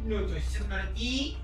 No to sebenarnya.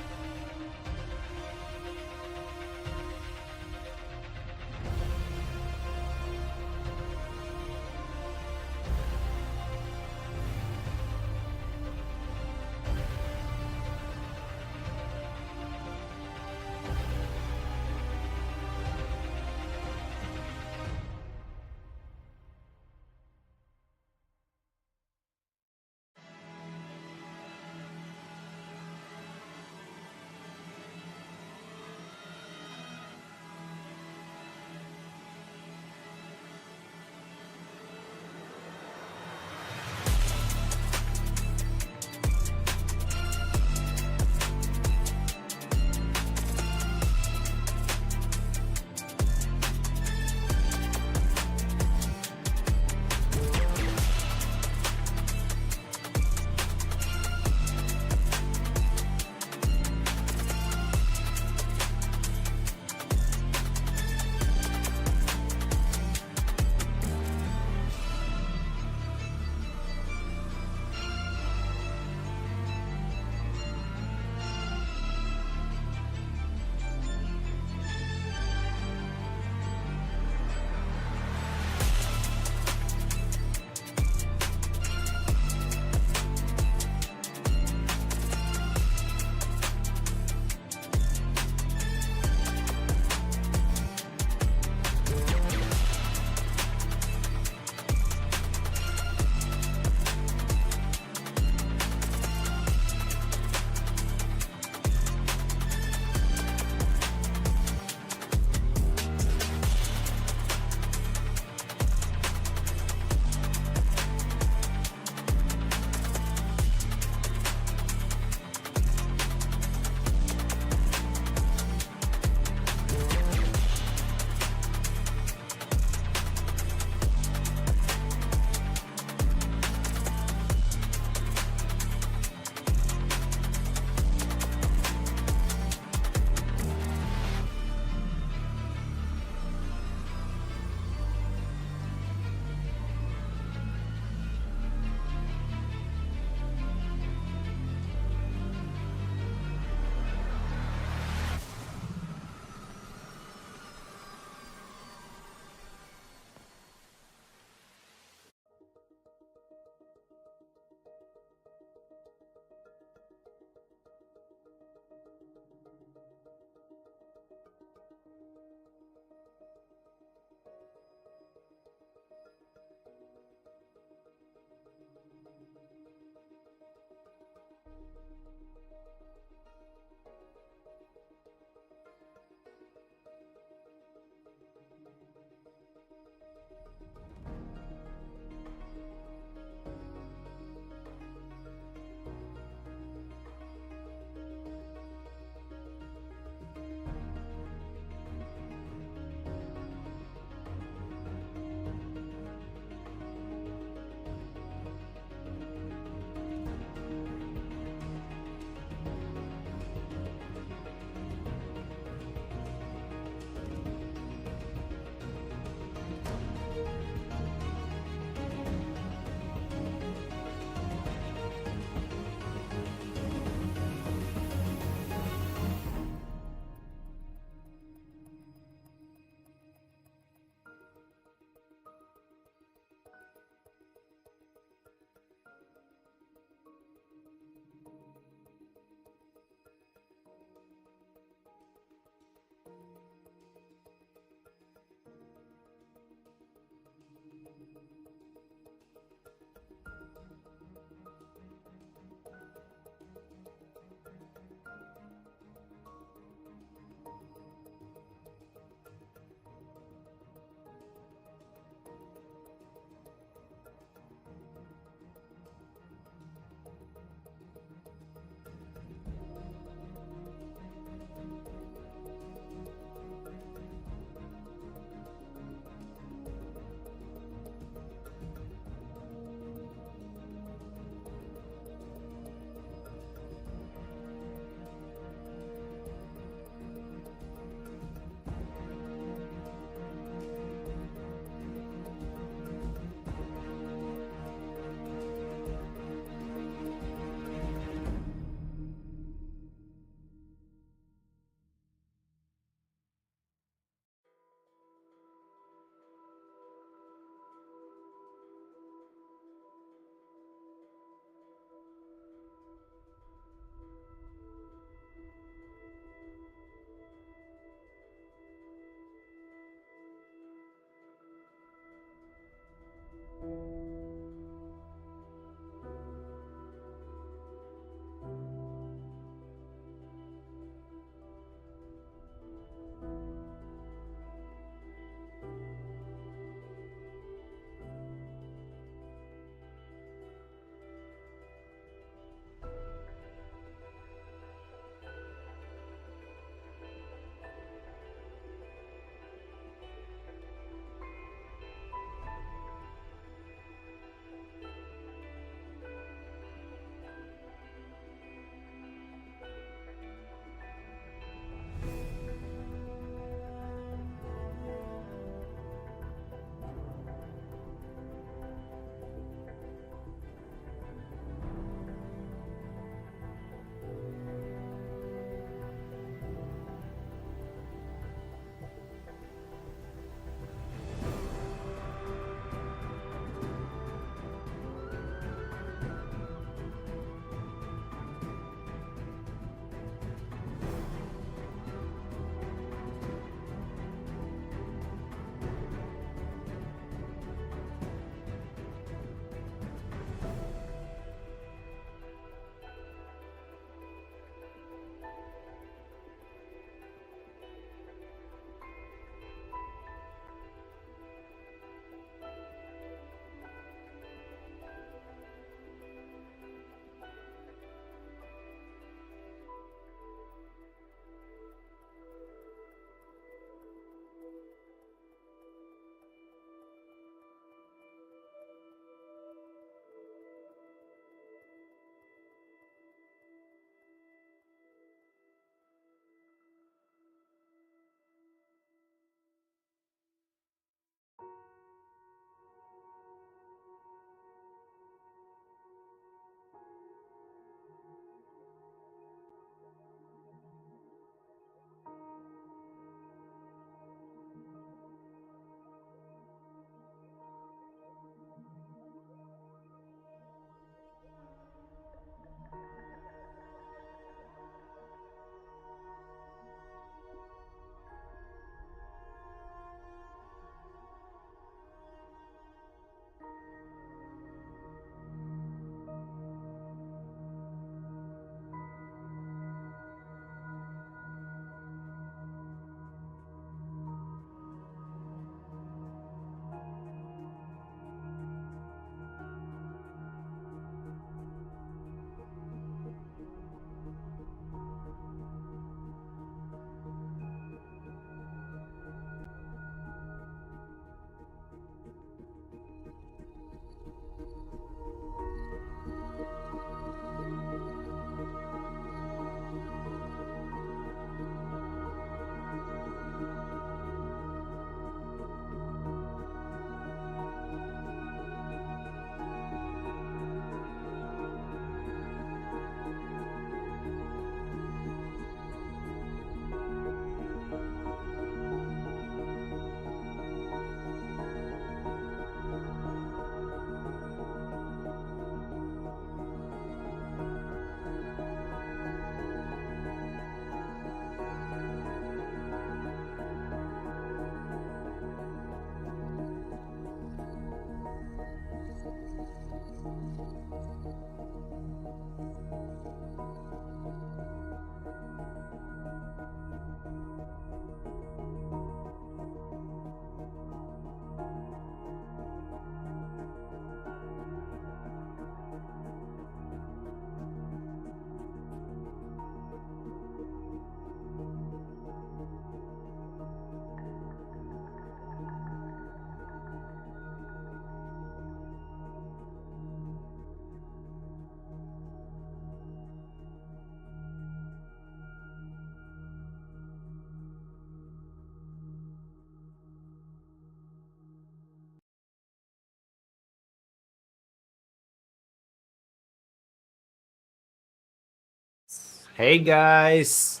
Hey guys!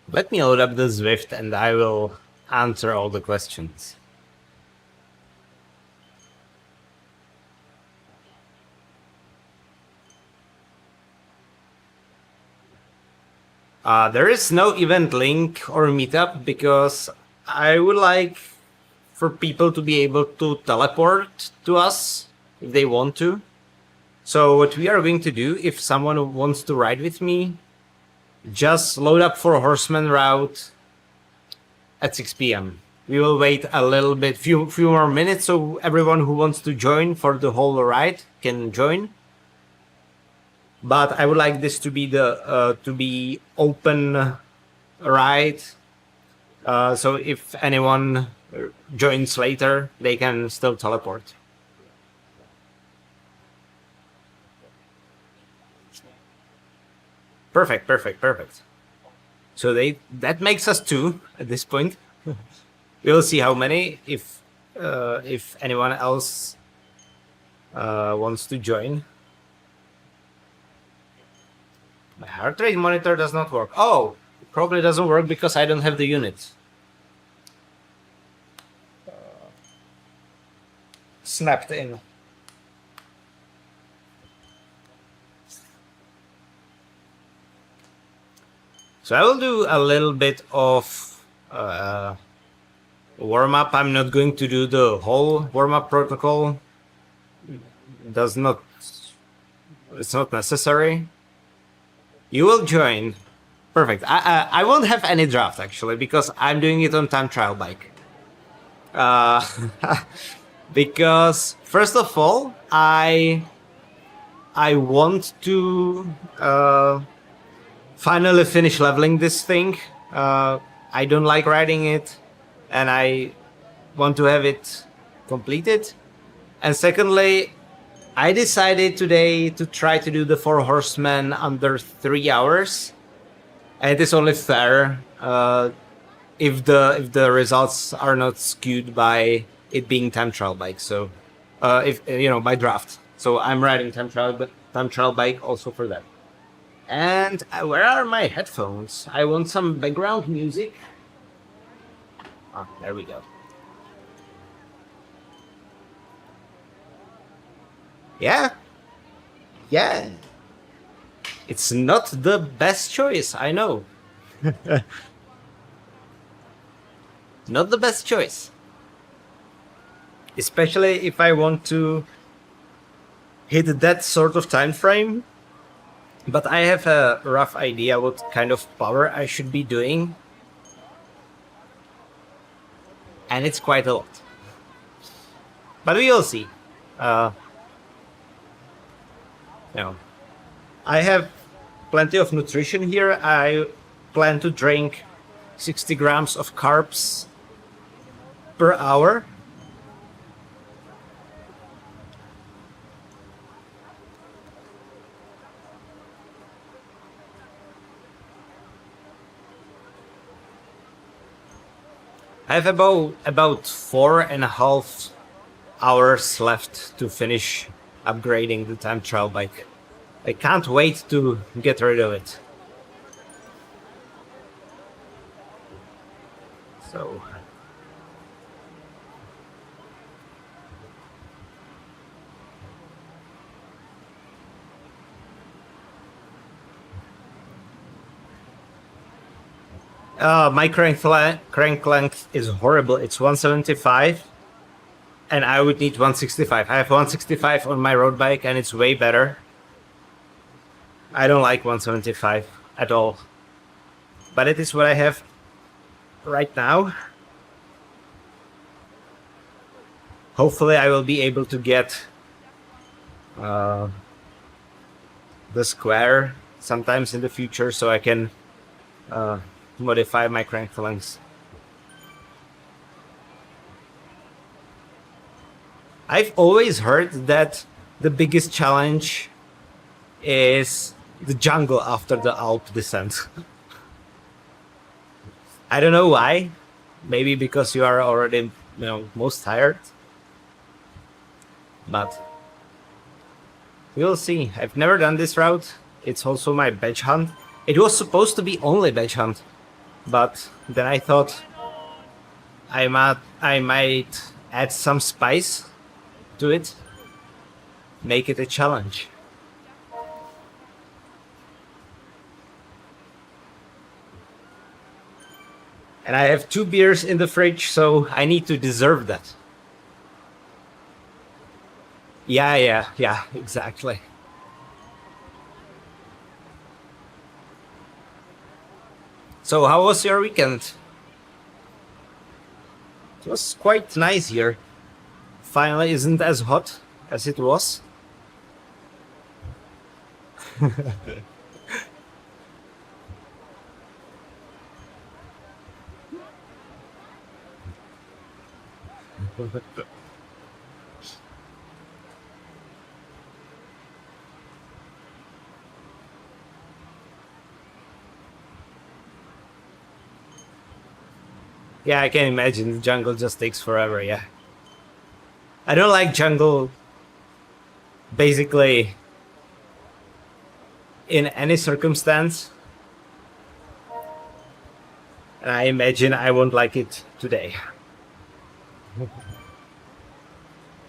Let me load up the Zwift and I will answer all the questions. There is no event link or meetup because I would like for people to be able to teleport to us if they want to. So what we are going to do, if someone wants to ride with me, just load up for a Horseman route at 6 p.m. We will wait a little bit, few more minutes, so everyone who wants to join for the whole ride can join. But I would like this to be the to be open ride. So if anyone joins later, they can still teleport. Perfect, perfect, perfect. So that makes us 2 at this point. We'll see how many if anyone else wants to join. My heart rate monitor does not work. Oh, it probably doesn't work because I don't have the unit. Snapped in. So I will do a little bit of warm-up. I'm not going to do the whole warm-up protocol. It's not necessary. You will join. Perfect. I won't have any draft actually because I'm doing it on time trial bike. Because first of all, I want to finally finish leveling this thing. I don't like riding it, and I want to have it completed. And secondly, I decided today to try to do the 4 horsemen under 3 hours, and it is only fair if the results are not skewed by it being time trial bike. So, if by draft. So I'm riding time trial bike also for that. And where are my headphones? I want some background music. Ah, there we go. Yeah. Yeah. It's not the best choice, I know. Not the best choice. Especially if I want to hit that sort of time frame. But I have a rough idea what kind of power I should be doing. And it's quite a lot. But we will see. I have plenty of nutrition here. I plan to drink 60 grams of carbs per hour. I have about 4.5 hours left to finish upgrading the time trial bike. I can't wait to get rid of it. So My crank length is horrible. It's 175, and I would need 165. I have 165 on my road bike, and it's way better. I don't like 175 at all. But it is what I have right now. Hopefully I will be able to get the square sometimes in the future, so I can modify my crank lengths. I've always heard that the biggest challenge is the jungle after the Alp descent. I don't know why. Maybe because you are already, most tired. But we'll see. I've never done this route. It's also my badge hunt. It was supposed to be only badge hunt, but then I thought I might add some spice to it, make it a challenge. And I have 2 beers in the fridge, so I need to deserve that. Yeah, exactly. So how was your weekend? It was quite nice here. Finally isn't as hot as it was. Yeah, I can imagine the jungle just takes forever, yeah. I don't like jungle basically in any circumstance. And I imagine I won't like it today.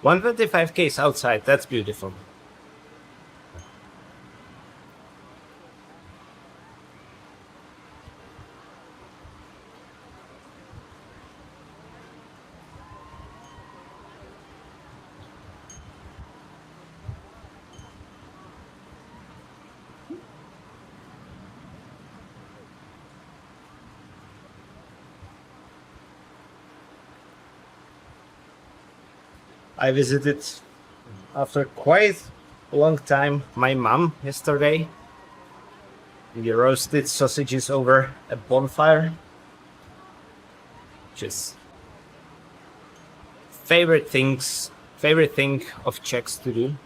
125 k's outside, that's beautiful. I visited, after quite a long time, my mom yesterday. We roasted sausages over a bonfire, which is favorite thing of Czechs to do.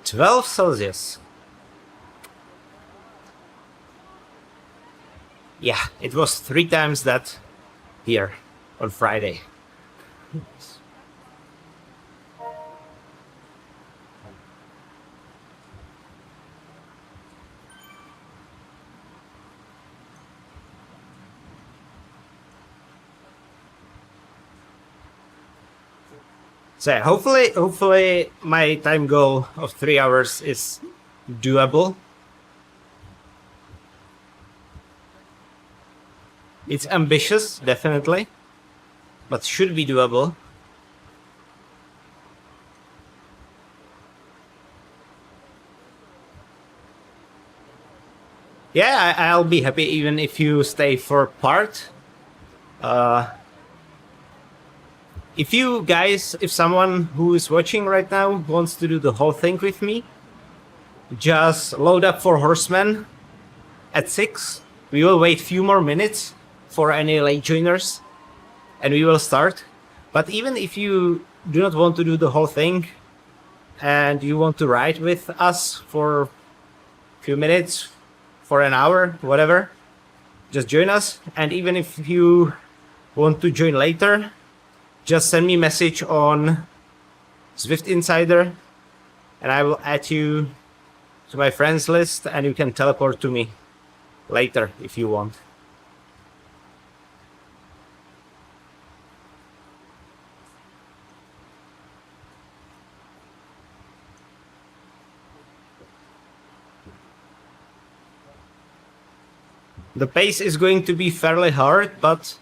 -12 Celsius. Yeah, it was 3 times that here on Friday. So hopefully my time goal of 3 hours is doable. It's ambitious, definitely, but should be doable. Yeah, I'll be happy even if you stay for part. If someone who is watching right now wants to do the whole thing with me, just load up for Horsemen at 6. We will wait few more minutes for any late joiners and we will start. But even if you do not want to do the whole thing and you want to ride with us for a few minutes, for an hour, whatever, just join us. And even if you want to join later, just send me a message on Zwift Insider and I will add you to my friends list and you can teleport to me later if you want. The pace is going to be fairly hard, but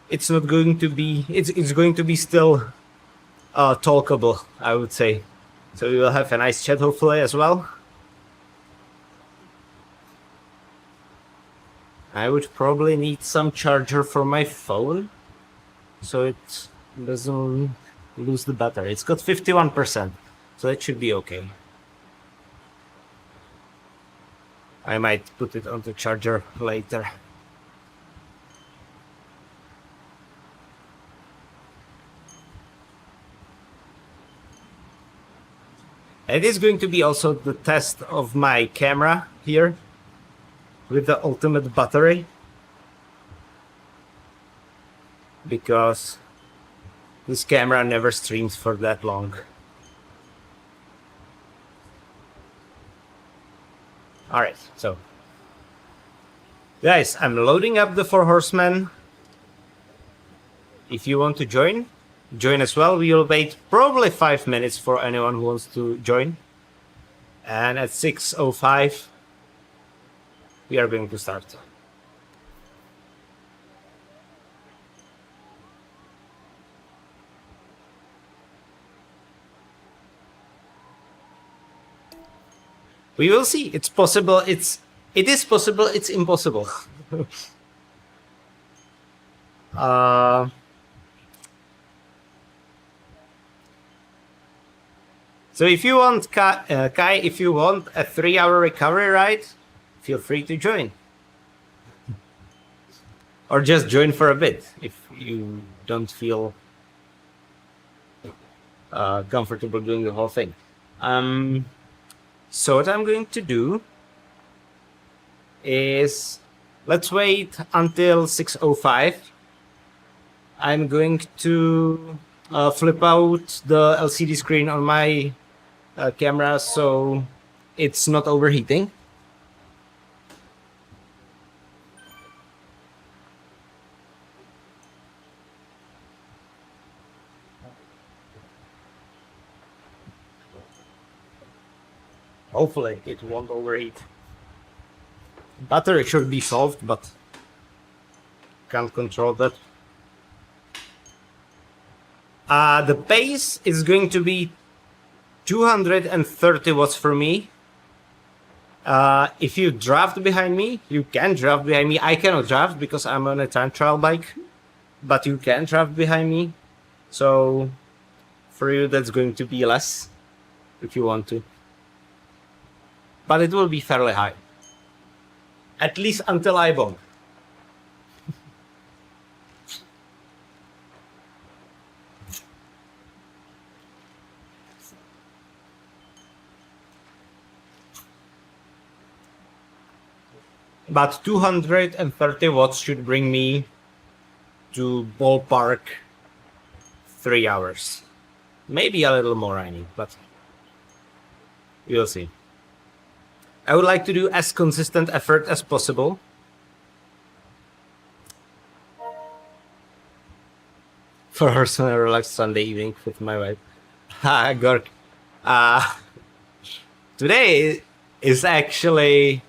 it's not going to be. It's going to be still talkable, I would say. So we will have a nice chat hopefully as well. I would probably need some charger for my phone, so it doesn't lose the battery. It's got 51%, so that should be okay. I might put it on the charger later. It is going to be also the test of my camera here with the ultimate battery, because this camera never streams for that long. Alright, so guys, I'm loading up the 4 horsemen. If you want to join as well. We will wait probably 5 minutes for anyone who wants to join. And at 6:05 we are going to start. We will see. It's possible. It is possible. It's impossible. So if you want, Kai, if you want a 3-hour recovery ride, feel free to join. Or just join for a bit if you don't feel comfortable doing the whole thing. So what I'm going to do is, let's wait until 6:05. I'm going to flip out the LCD screen on my camera so it's not overheating. Hopefully it won't overheat. Battery should be solved, but can't control that. The pace is going to be 230 watts for me. If you draft behind me, you can draft behind me. I cannot draft because I'm on a time trial bike, but you can draft behind me. So for you, that's going to be less if you want to. But it will be fairly high. At least until I bond. But 230 watts should bring me to ballpark 3 hours. Maybe a little more I need, but we'll see. I would like to do as consistent effort as possible. For a relaxed Sunday evening with my wife. Ha, Gork. Today is actually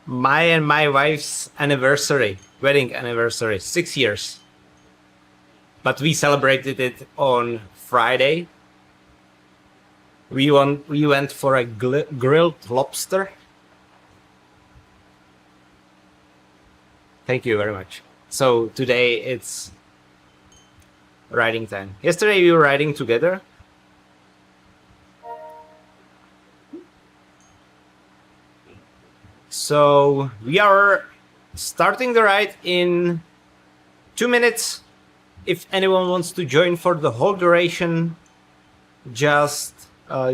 my and my wife's anniversary, wedding anniversary, 6 years. But we celebrated it on Friday. We went for a grilled lobster. Thank you very much. So today it's riding time. Yesterday we were riding together. So we are starting the ride in 2 minutes. If anyone wants to join for the whole duration, just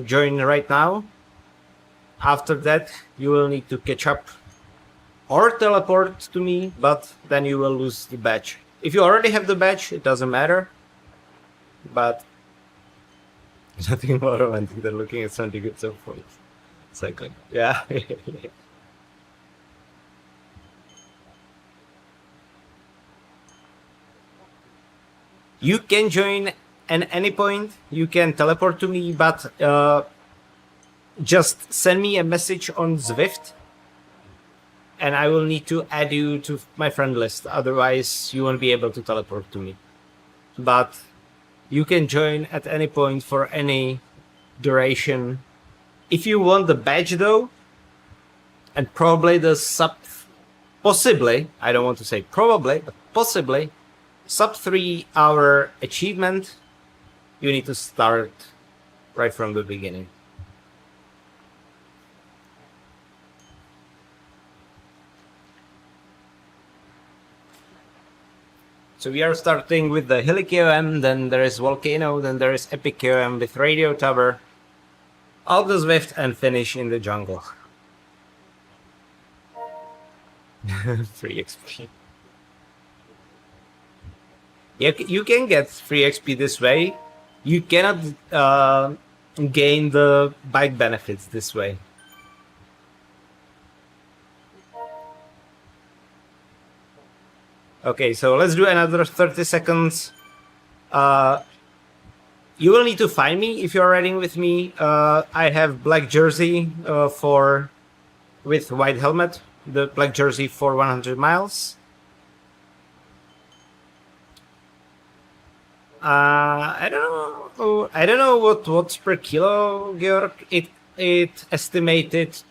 join right now. After that, you will need to catch up or teleport to me, but then you will lose the badge. If you already have the badge, it doesn't matter. But nothing more romantic than looking at something good so far. Cycling. Yeah. You can join at any point. You can teleport to me, but just send me a message on Zwift and I will need to add you to my friend list. Otherwise, you won't be able to teleport to me. But you can join at any point for any duration. If you want the badge though, and probably the possibly, I don't want to say probably, but possibly, sub 3 hour achievement, you need to start right from the beginning. So we are starting with the Hilly KOM, then there is Volcano, then there is Epic KOM with Radio Tower, all the Zwift, and finish in the jungle. Free XP. You can get free XP this way. You cannot gain the bike benefits this way. Okay, so let's do another 30 seconds. You will need to find me if you're riding with me. I have black jersey with white helmet. The black jersey for 100 miles. I don't know what watts per kilo, Georg. It estimated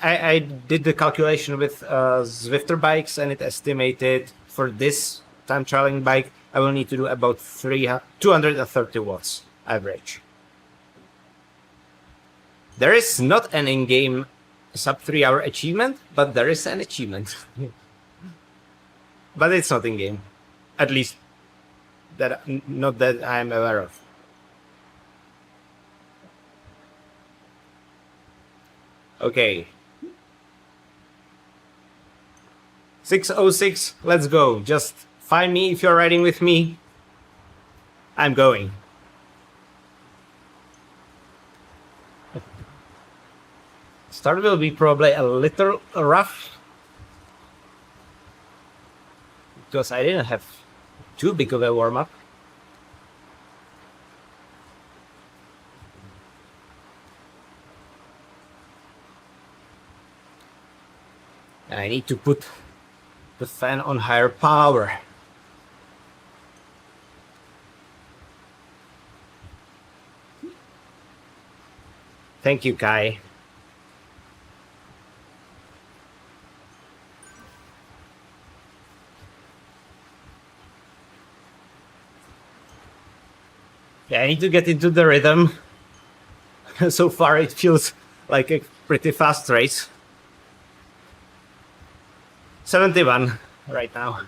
I did the calculation with Zwifter bikes, and it estimated for this time trialing bike I will need to do about 230 watts average. There is not an in-game sub 3 hour achievement, but there is an achievement. But it's not in-game, at least not that I'm aware of. Okay. 6:06, let's go. Just find me if you're riding with me. I'm going. Start will be probably a little rough, because I didn't have too big of a warm-up. I need to put the fan on higher power. Thank you, Kai. Yeah, I need to get into the rhythm. So far it feels like a pretty fast race. 71 right now.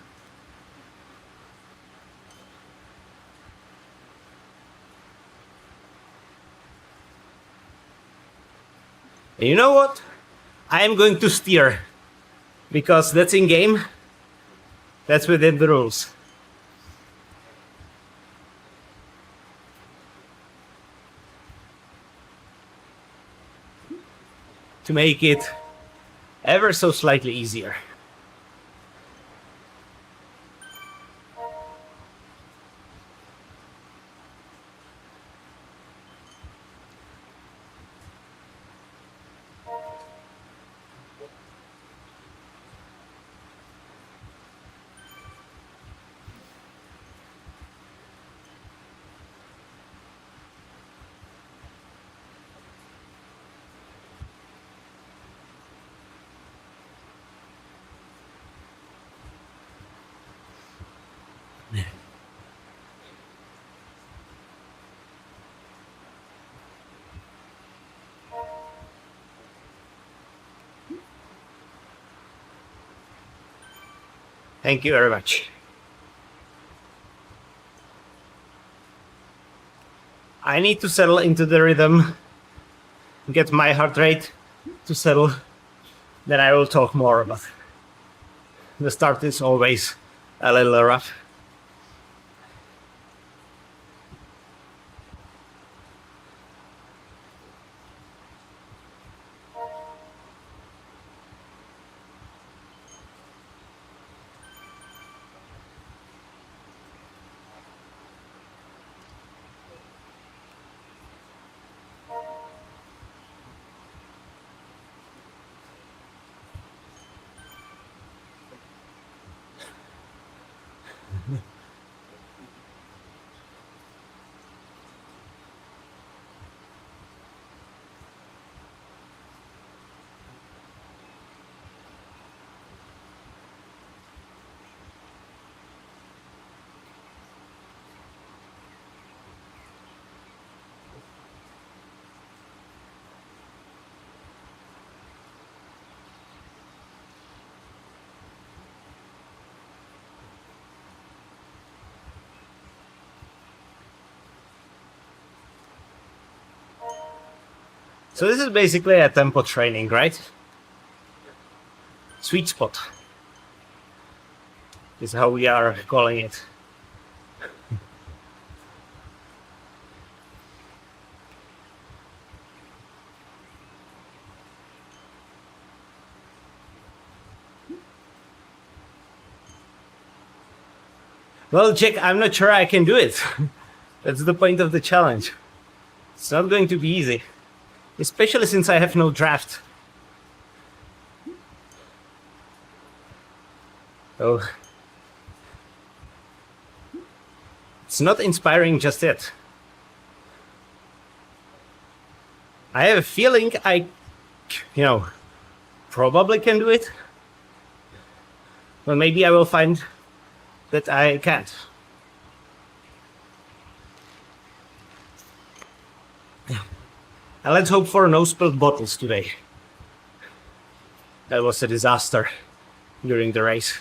And you know what? I am going to steer, because that's in game. That's within the rules. To make it ever so slightly easier. Thank you very much. I need to settle into the rhythm, get my heart rate to settle, then I will talk more about it. The start is always a little rough. So this is basically a tempo training, right? Sweet spot is how we are calling it. Well, Jack, I'm not sure I can do it. That's the point of the challenge. It's not going to be easy, especially since I have no draft. Oh, it's not inspiring just yet. I have a feeling I, probably can do it. But maybe I will find that I can't. And let's hope for no spilled bottles today. That was a disaster during the race.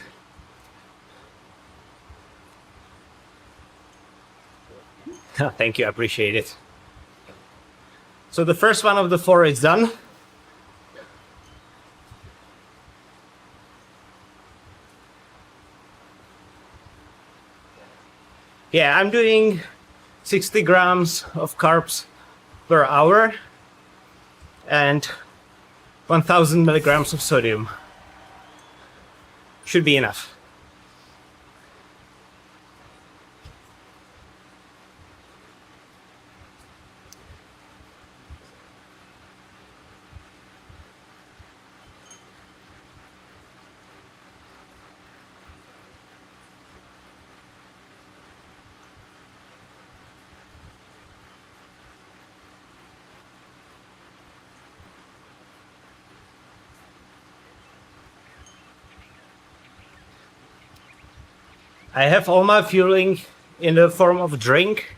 Thank you, I appreciate it. So the first one of the 4 is done. Yeah, I'm doing 60 grams of carbs per hour and 1000 milligrams of sodium. Should be enough. I have all my fueling in the form of drink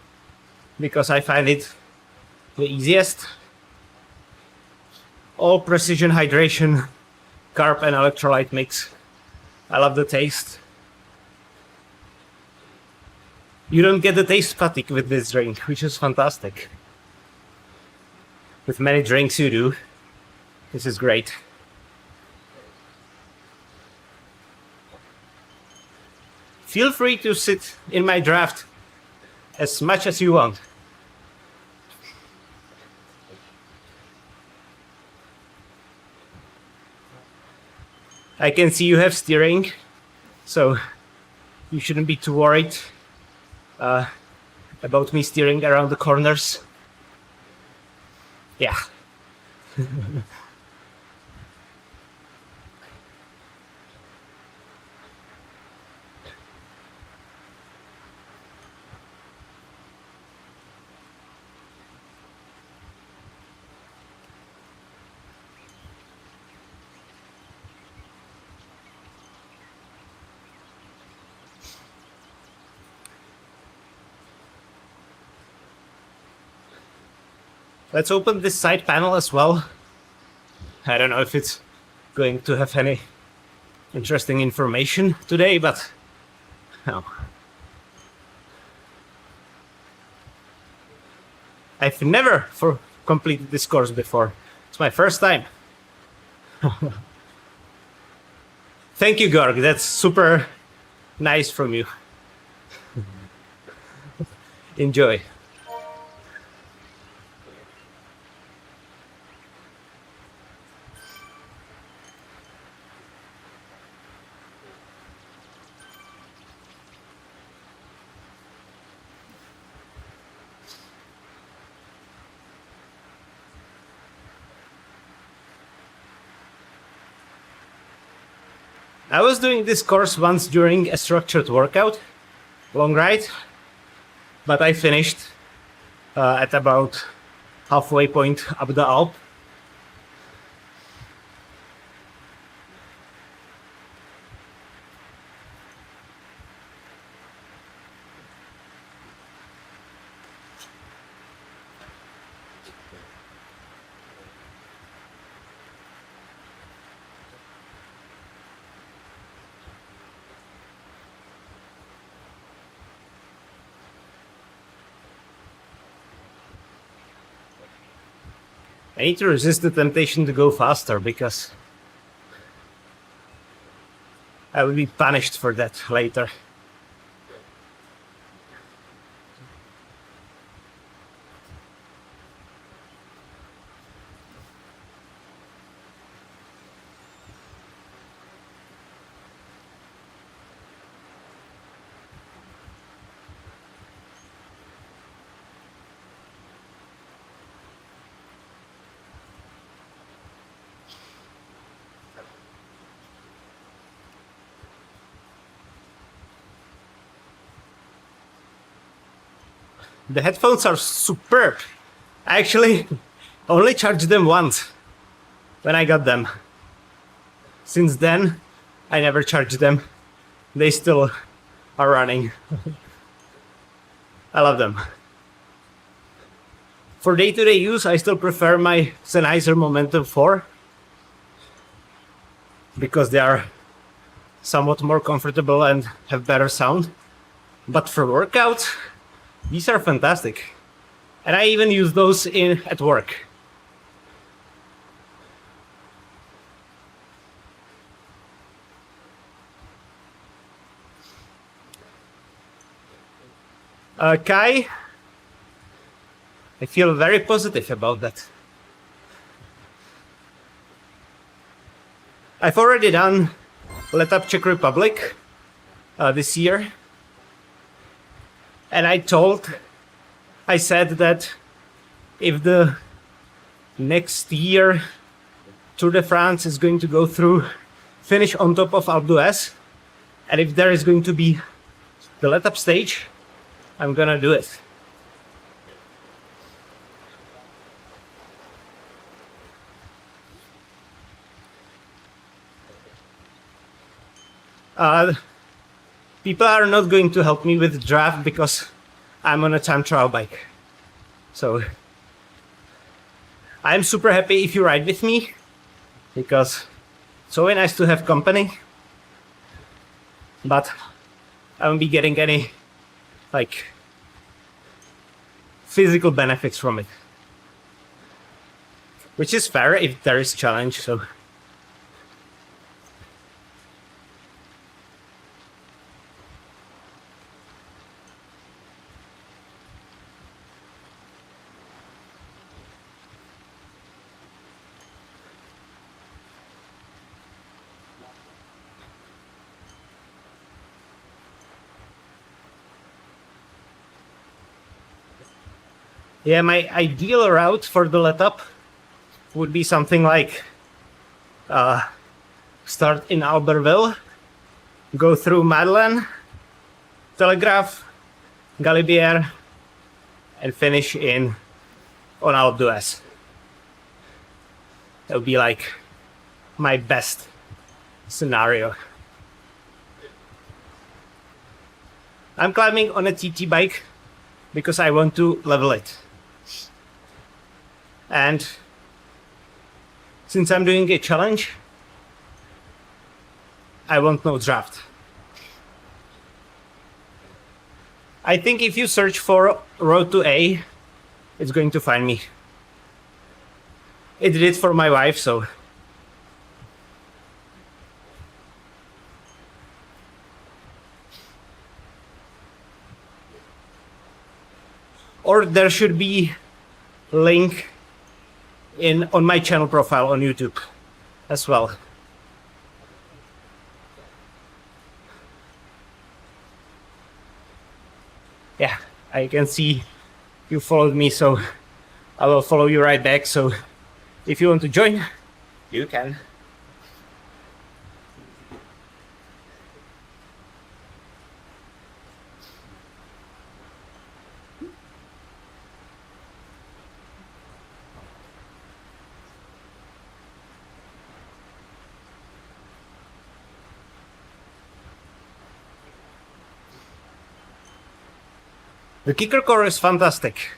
because I find it the easiest. All precision hydration, carb and electrolyte mix. I love the taste. You don't get the taste fatigue with this drink, which is fantastic. With many drinks you do, this is great. Feel free to sit in my draft as much as you want. I can see you have steering, so you shouldn't be too worried about me steering around the corners. Yeah. Let's open this side panel as well. I don't know if it's going to have any interesting information today, but no. I've never completed this course before. It's my first time. Thank you, Gorg. That's super nice from you. Enjoy. I was doing this course once during a structured workout, long ride, but I finished at about halfway point up the Alp. I need to resist the temptation to go faster because I will be punished for that later. The headphones are superb. I actually only charged them once when I got them. Since then, I never charged them. They still are running. I love them. For day-to-day use, I still prefer my Sennheiser Momentum 4 because they are somewhat more comfortable and have better sound. But for workouts, these are fantastic. And I even use those at work. Kai, I feel very positive about that. I've already done Let Up Czech Republic this year. And I said that if the next year Tour de France is going to finish on top of Alpe d'Huez, and if there is going to be the let up stage, I'm gonna do it. People are not going to help me with the draft because I'm on a time trial bike. So I'm super happy if you ride with me because it's so nice to have company. But I won't be getting any physical benefits from it. Which is fair if there is challenge, so yeah, my ideal route for the let up would be something like start in Albertville, go through Madeleine, Telegraph, Galibier, and finish on Alpe d'Huez. That would be like my best scenario. I'm climbing on a TT bike because I want to level it. And since I'm doing a challenge, I want no draft. I think if you search for RoadtoA, it's going to find me. It did it for my wife, so. Or there should be link on my channel profile on YouTube as well. Yeah, I can see you followed me, so I will follow you right back. So if you want to join, you can. The kicker core is fantastic.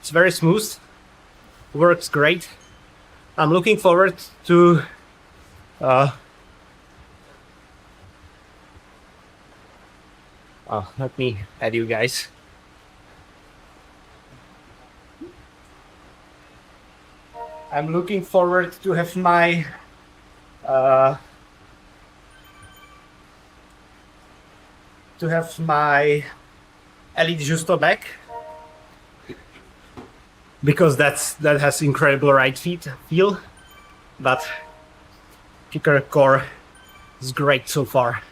It's very smooth, works great. I'm looking forward to let me add you guys. I'm looking forward to have my LED Justo back, because that has incredible ride feel, but kicker core is great so far.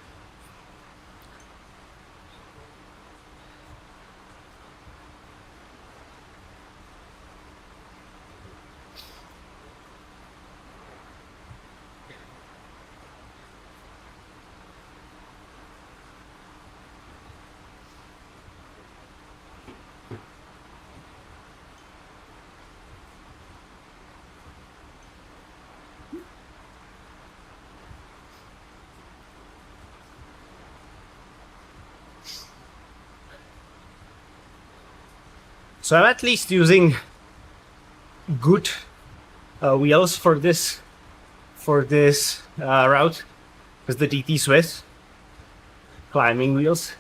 So I'm at least using good wheels for this route, with the DT Swiss climbing wheels.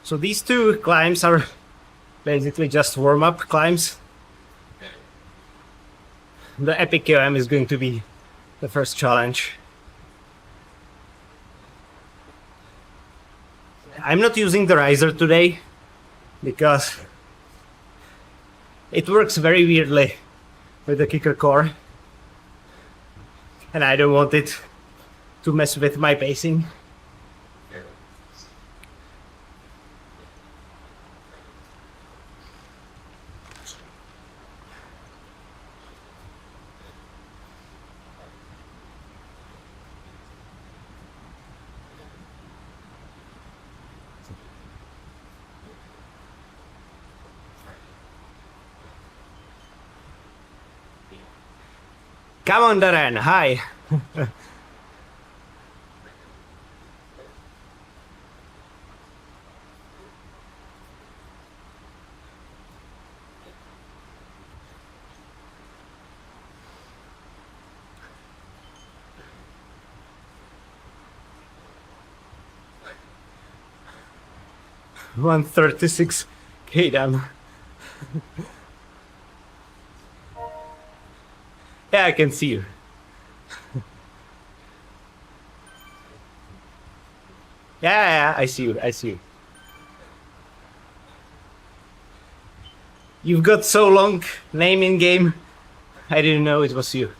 So these two climbs are basically just warm-up climbs. The Epic KOM is going to be the first challenge. I'm not using the riser today because it works very weirdly with the kicker core, and I don't want it to mess with my pacing. Come on, Darren, hi. $136 km. Yeah, I can see you. Yeah, I see you. I see you. You've got so long name in game. I didn't know it was you.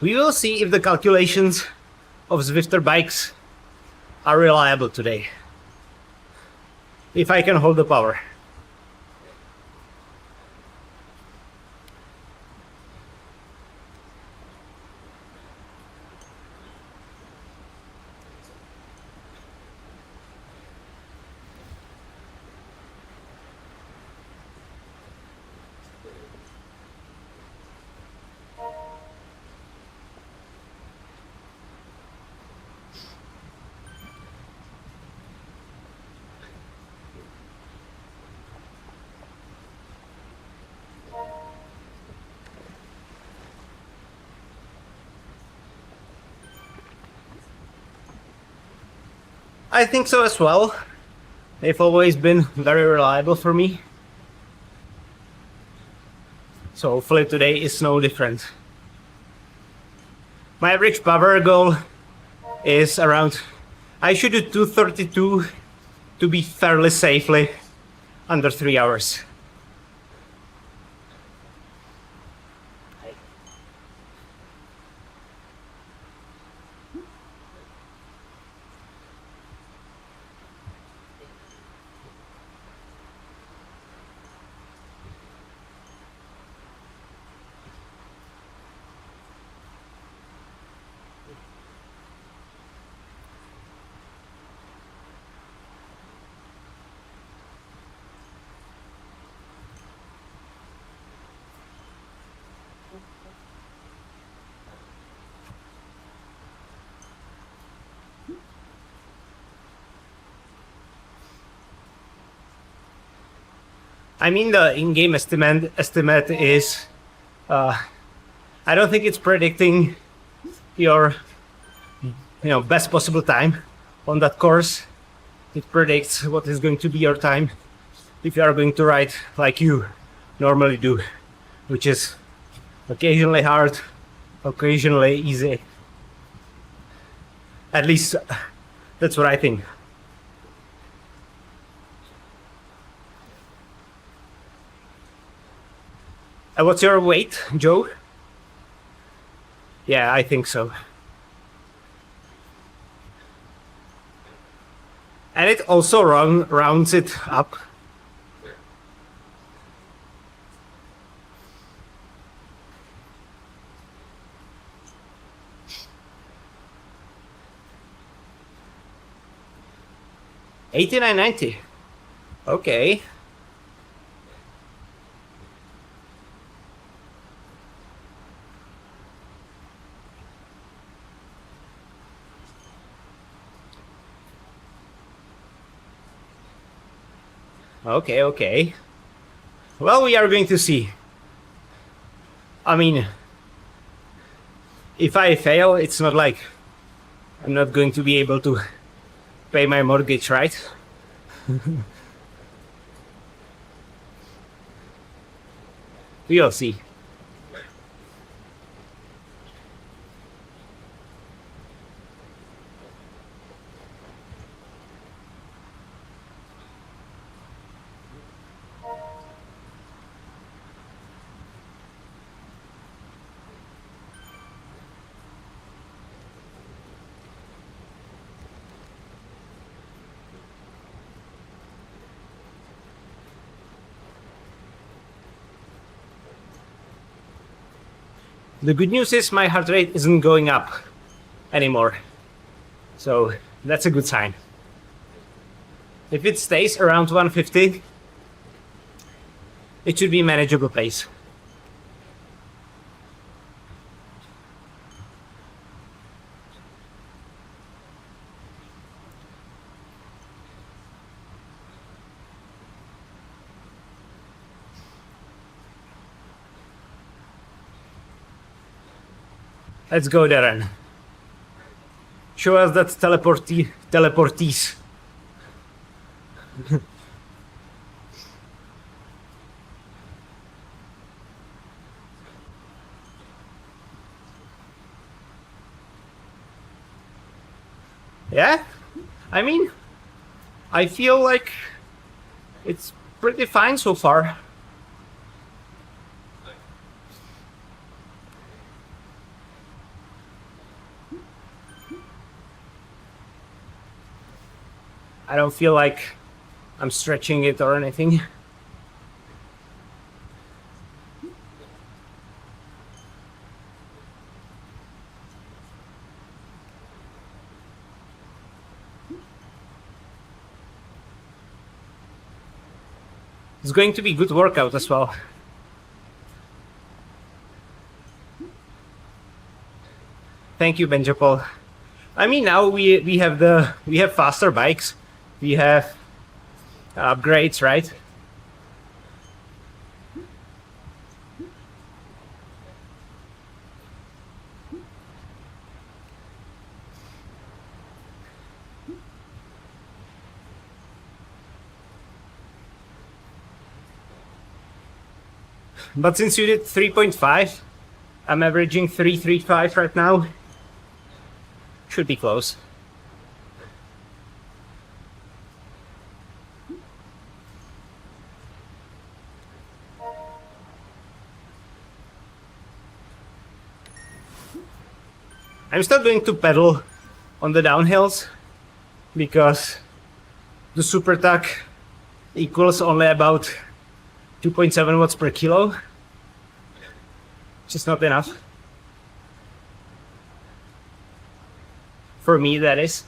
We will see if the calculations of Zwifter bikes are reliable today. If I can hold the power. I think so as well. They've always been very reliable for me. So hopefully today is no different. My average power goal is around, I should do 232 to be fairly safely under 3 hours. I mean, the in-game estimate is, I don't think it's predicting your, best possible time on that course. It predicts what is going to be your time if you are going to ride like you normally do, which is occasionally hard, occasionally easy. At least that's what I think. What's your weight, Joe? Yeah, I think so. And it also rounds it up. $89.90. Okay. Okay. Well, we are going to see. I mean, if I fail, it's not like I'm not going to be able to pay my mortgage, right? We'll see. The good news is my heart rate isn't going up anymore. So that's a good sign. If it stays around 150, it should be manageable pace. Let's go, Darren. Show us that teleportees. Yeah? I mean, I feel like it's pretty fine so far. I don't feel like I'm stretching it or anything. It's going to be a good workout as well. Thank you, Benjapol. I mean, now we have faster bikes, we have upgrades, right? But since you did 3.5, I'm averaging 3.35 right now. Should be close. I'm still going to pedal on the downhills because the super tuck equals only about 2.7 watts per kilo, which is not enough. For me, that is.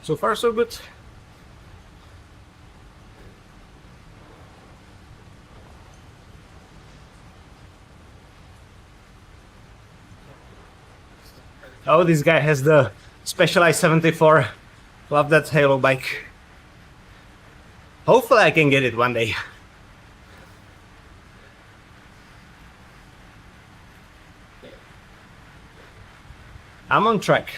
So far, so good. Oh, this guy has the Specialized 74. Love that Halo bike. Hopefully I can get it one day. I'm on track.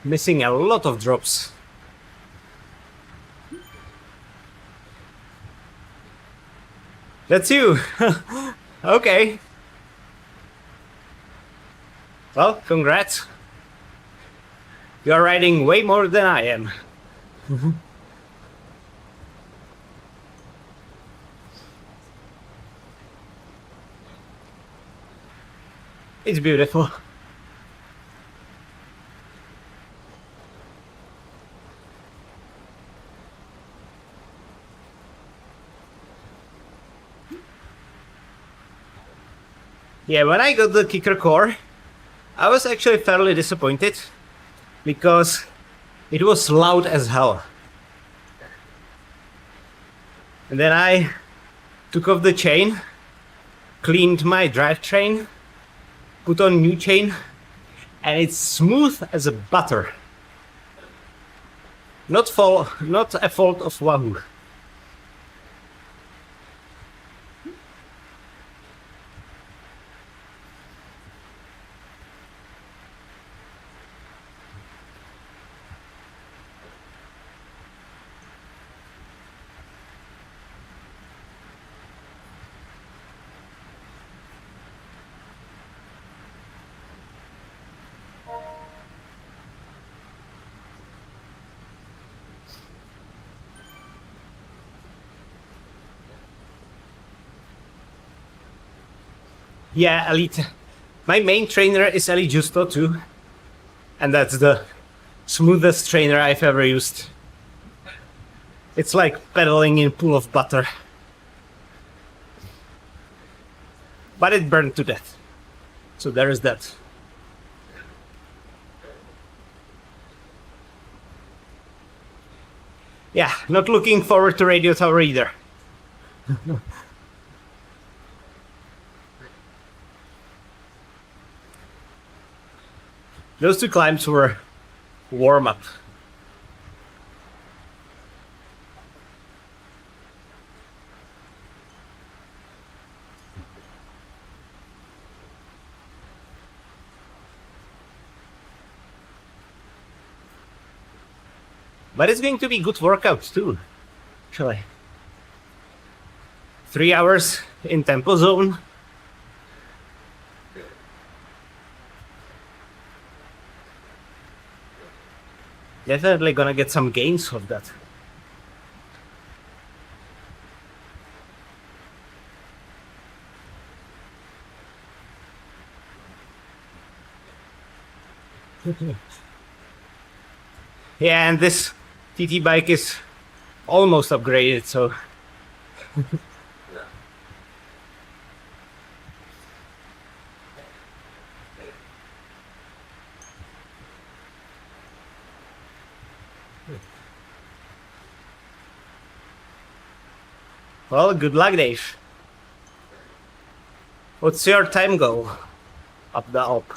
Missing a lot of drops. That's you. Okay. Well, congrats. You're riding way more than I am. It's beautiful. Yeah, when I got the kicker core, I was actually fairly disappointed because it was loud as hell. And then I took off the chain, cleaned my drivetrain, put on new chain, and it's smooth as a butter. Not a fault of Wahoo. Yeah, Elite. My main trainer is Eli Justo too. And that's the smoothest trainer I've ever used. It's like pedaling in a pool of butter. But it burned to death. So there is that. Yeah, not looking forward to RoadtoA either. Those two climbs were warm up. But it's going to be good workouts too, actually. 3 hours in tempo zone. Definitely gonna get some gains of that. Yeah, and this TT bike is almost upgraded, so well, good luck, Dave. What's your time goal up the Alp?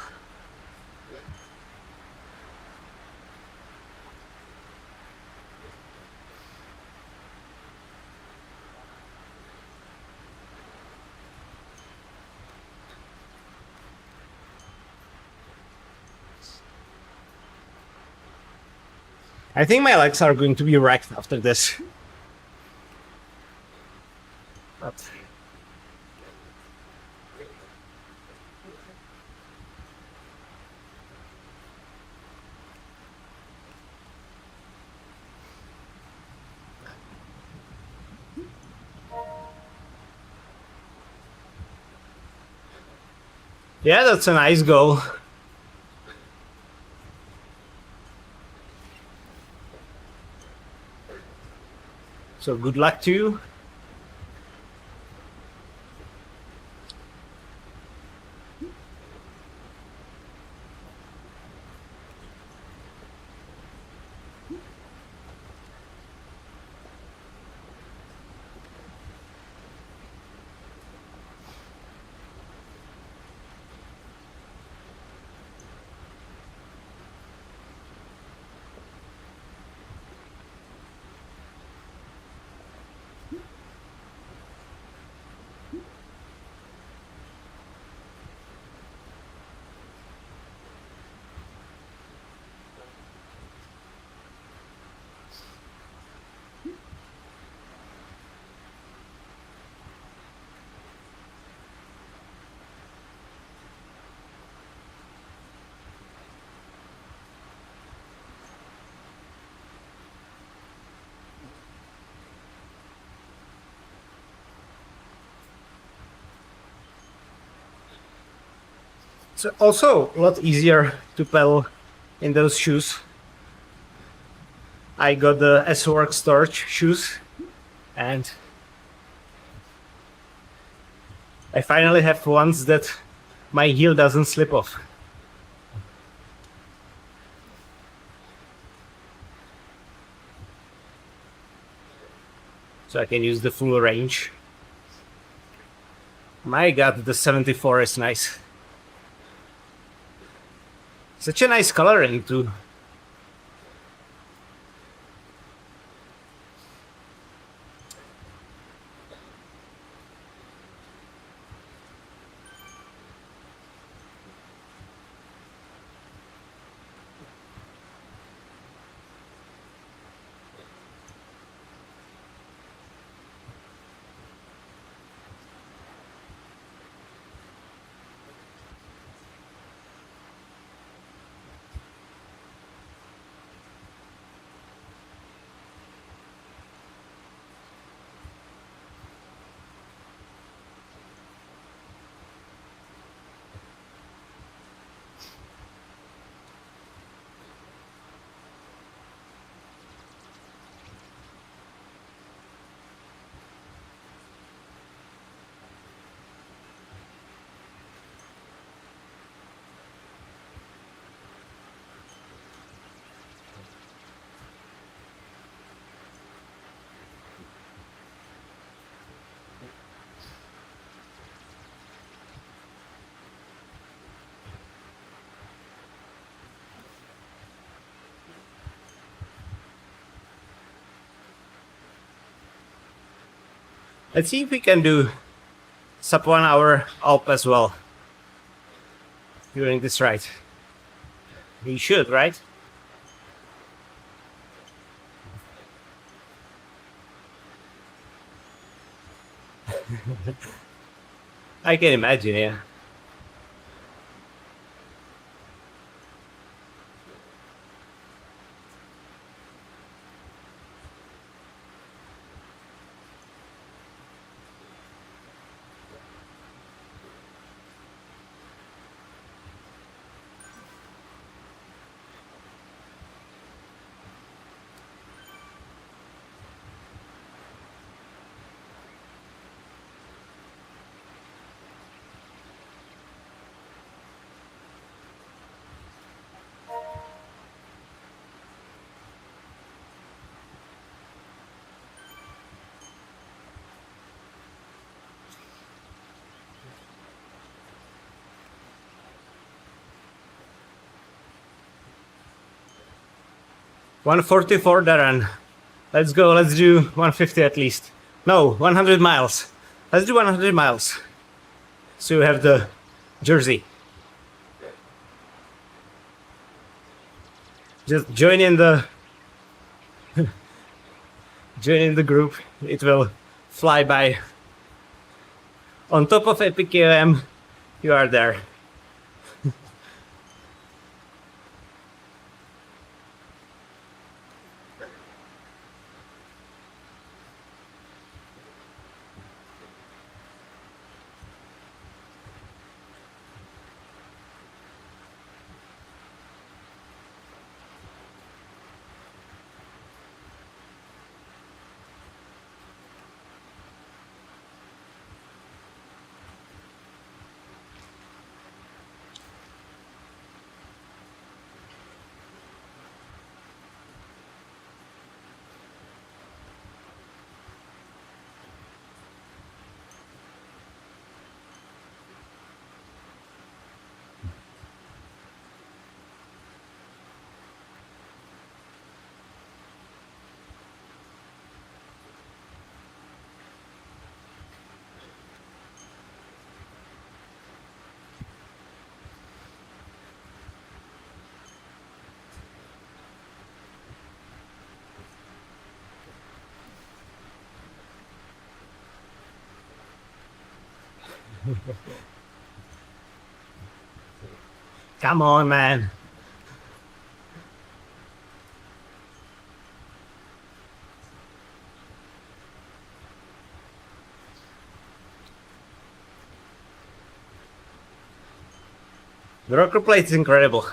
I think my legs are going to be wrecked after this. But yeah, that's a nice goal. So good luck to you. It's also a lot easier to pedal in those shoes. I got the S-Work Storage shoes, and I finally have ones that my heel doesn't slip off. So I can use the full range. My god, the 74 is nice. Such a nice coloring too. Let's see if we can do sub 1 hour Alp as well during this ride. We should, right? I can imagine, yeah. $144 Darren. Let's go, let's do 150 at least. No, 100 miles. Let's do 100 miles. So you have the jersey. Just join in the joining the group, it will fly by. On top of Epic KOM, you are there. Come on, man. The rocker plate is incredible.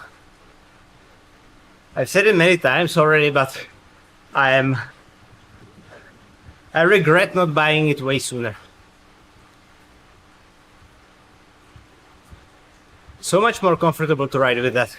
I've said it many times already, but I regret not buying it way sooner. So much more comfortable to ride with that.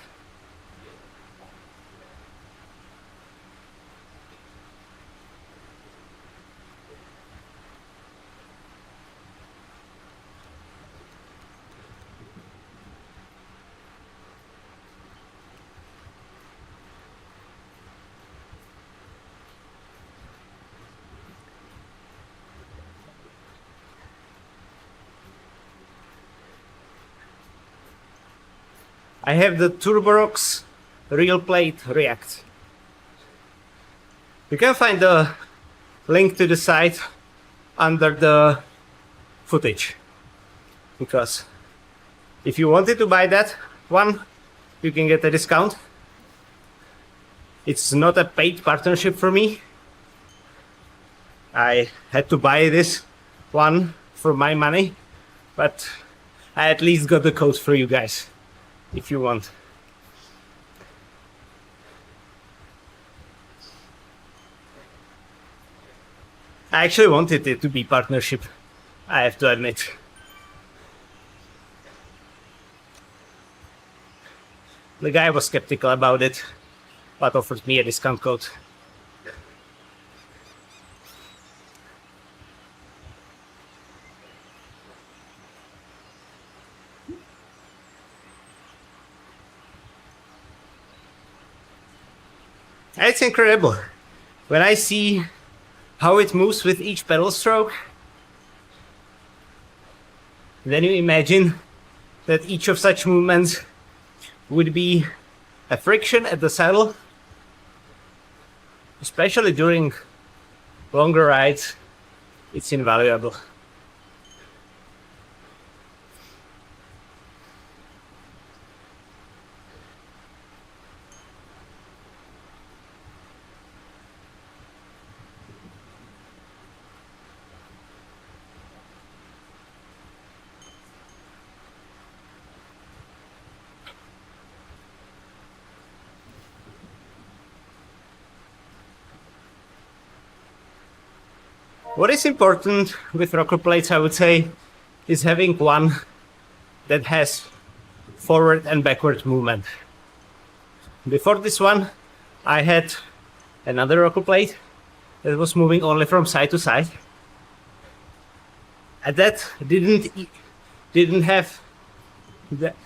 I have the Turborox Real Plate React. You can find the link to the site under the footage, because if you wanted to buy that one, you can get a discount. It's not a paid partnership for me. I had to buy this one for my money, but I at least got the code for you guys if you want. I actually wanted it to be partnership, I have to admit. The guy was skeptical about it, but offered me a discount code. It's incredible. When I see how it moves with each pedal stroke, then you imagine that each of such movements would be a friction at the saddle, especially during longer rides. It's invaluable. What is important with rocker plates, I would say, is having one that has forward and backward movement. Before this one, I had another rocker plate that was moving only from side to side, and that didn't have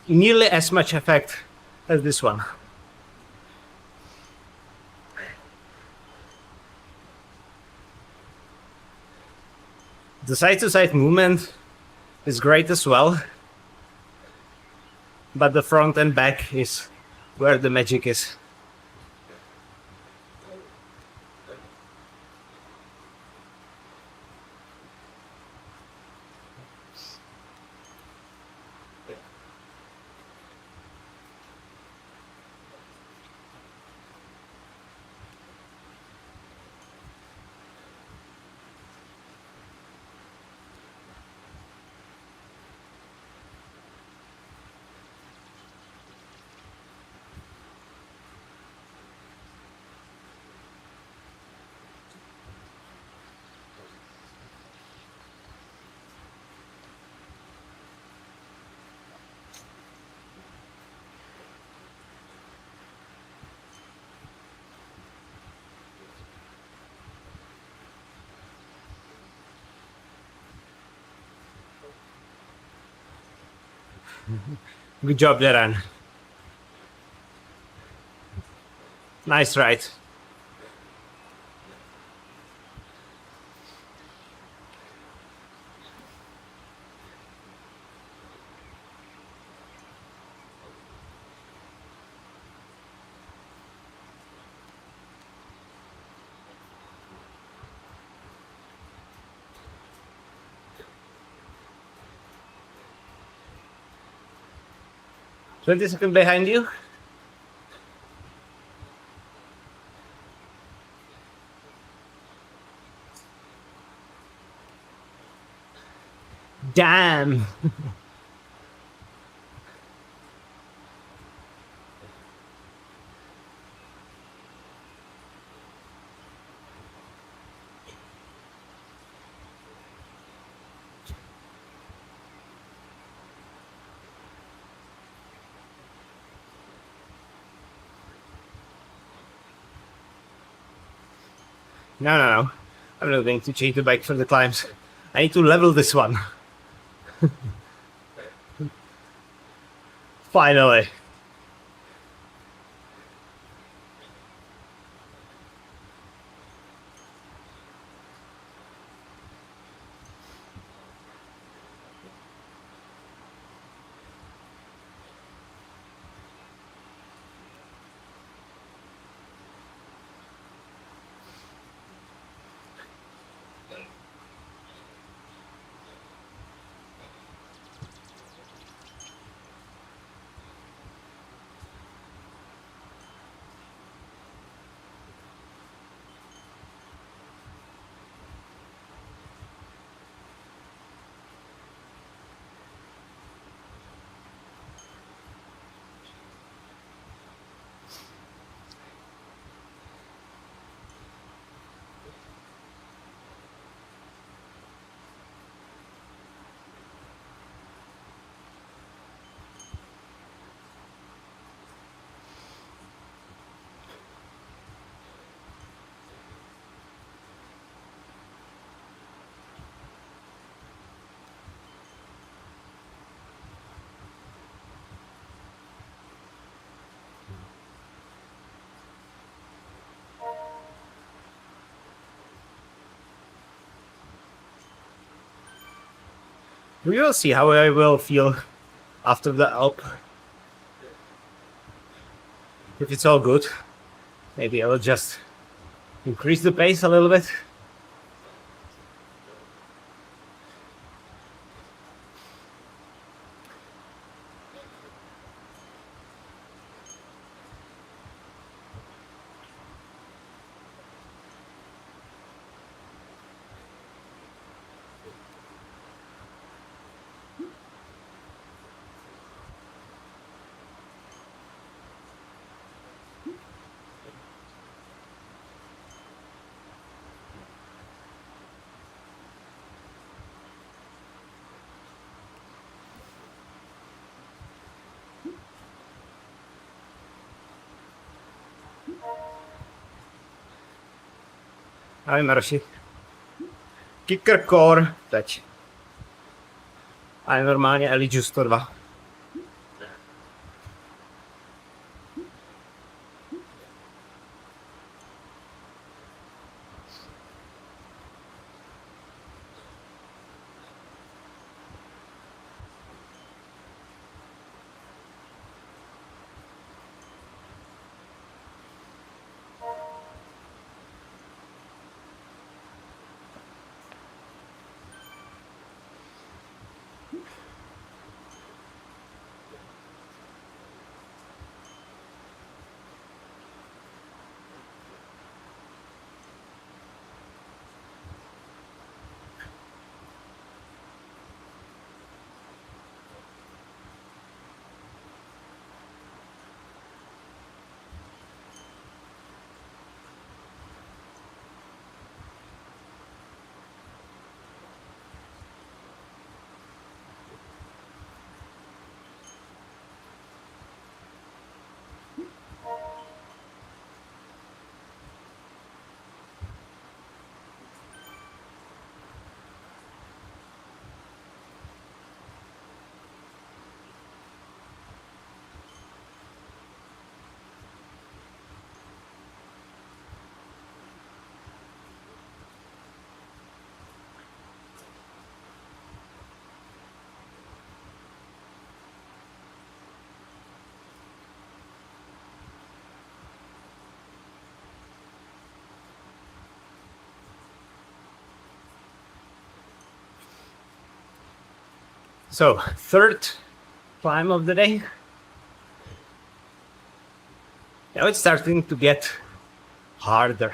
nearly as much effect as this one. The side-to-side movement is great as well, but the front and back is where the magic is. Good job, Darren. Nice ride. "20 seconds behind you." Damn. No, no, no. I'm not going to change the bike for the climbs. I need to level this one. Finally. We will see how I will feel after the Alp. If it's all good, maybe I will just increase the pace a little bit. Ahoj Maroši. Kicker core teď. A je normálně Eliju 102. So, third climb of the day. Now it's starting to get harder.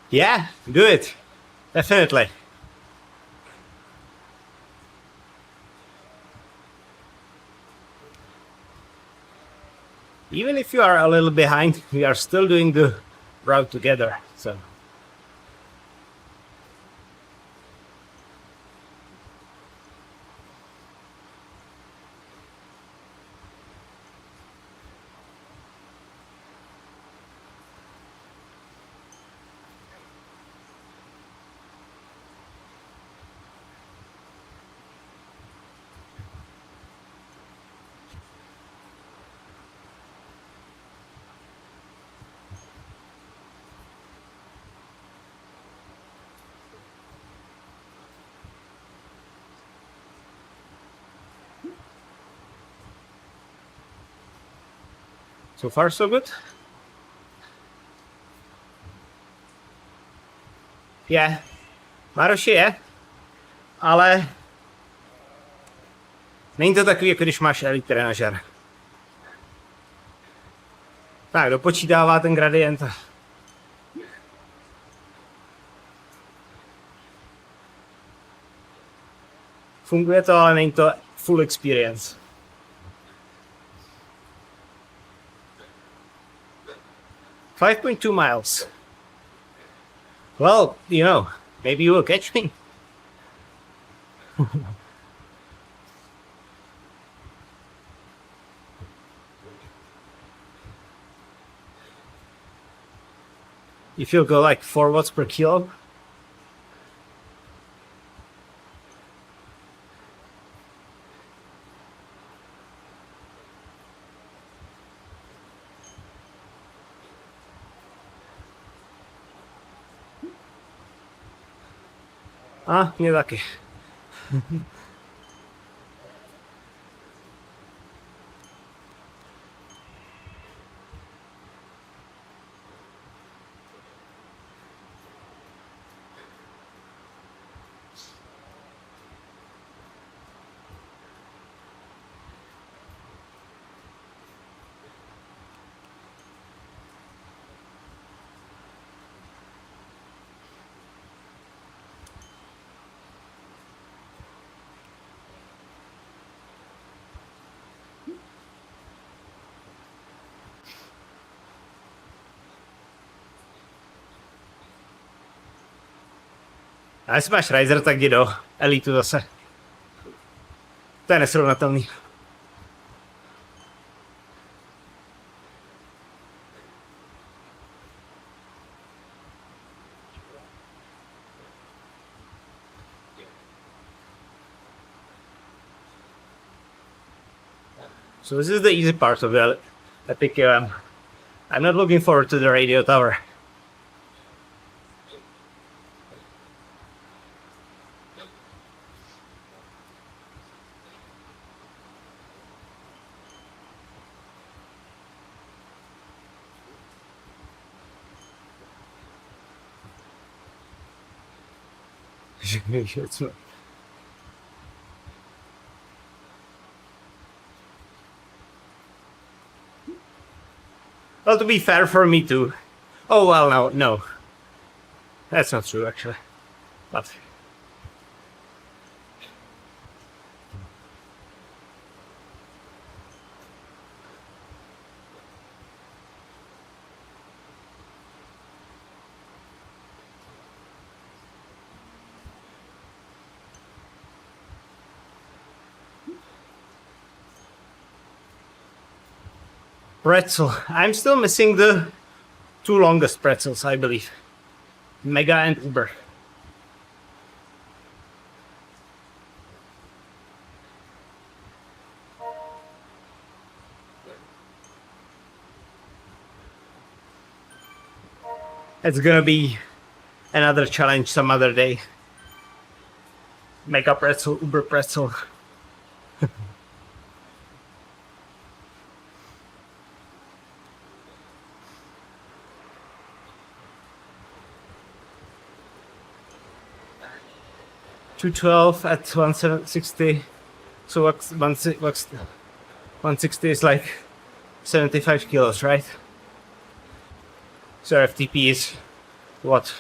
Yeah, do it. Definitely. Even if you are a little behind, we are still doing the route together. So, so far so good. Yeah, náročný je, ale není to takový, jako když máš elite trenažer. Tak, dopočítává ten gradient. Funguje to, ale není to full experience. $5.2 miles. Well, you know, maybe you will catch me. If you go like 4 watts per kilo. A, mě taky. A jestli máš riser, tak jdi do elitu zase. To je nesrovnatelný. So this is the easy part of the Epic UM. I'm not looking forward to the radio tower. Well, to be fair for me too. Oh, well, no. That's not true, actually. But pretzel. I'm still missing the two longest pretzels, I believe. Mega and Uber. It's gonna be another challenge some other day. Mega pretzel, Uber pretzel. $212 at 160. So what's 160 is like 75 kilos, right? So FTP is what?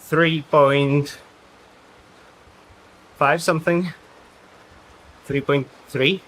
3.5 something? 3.3?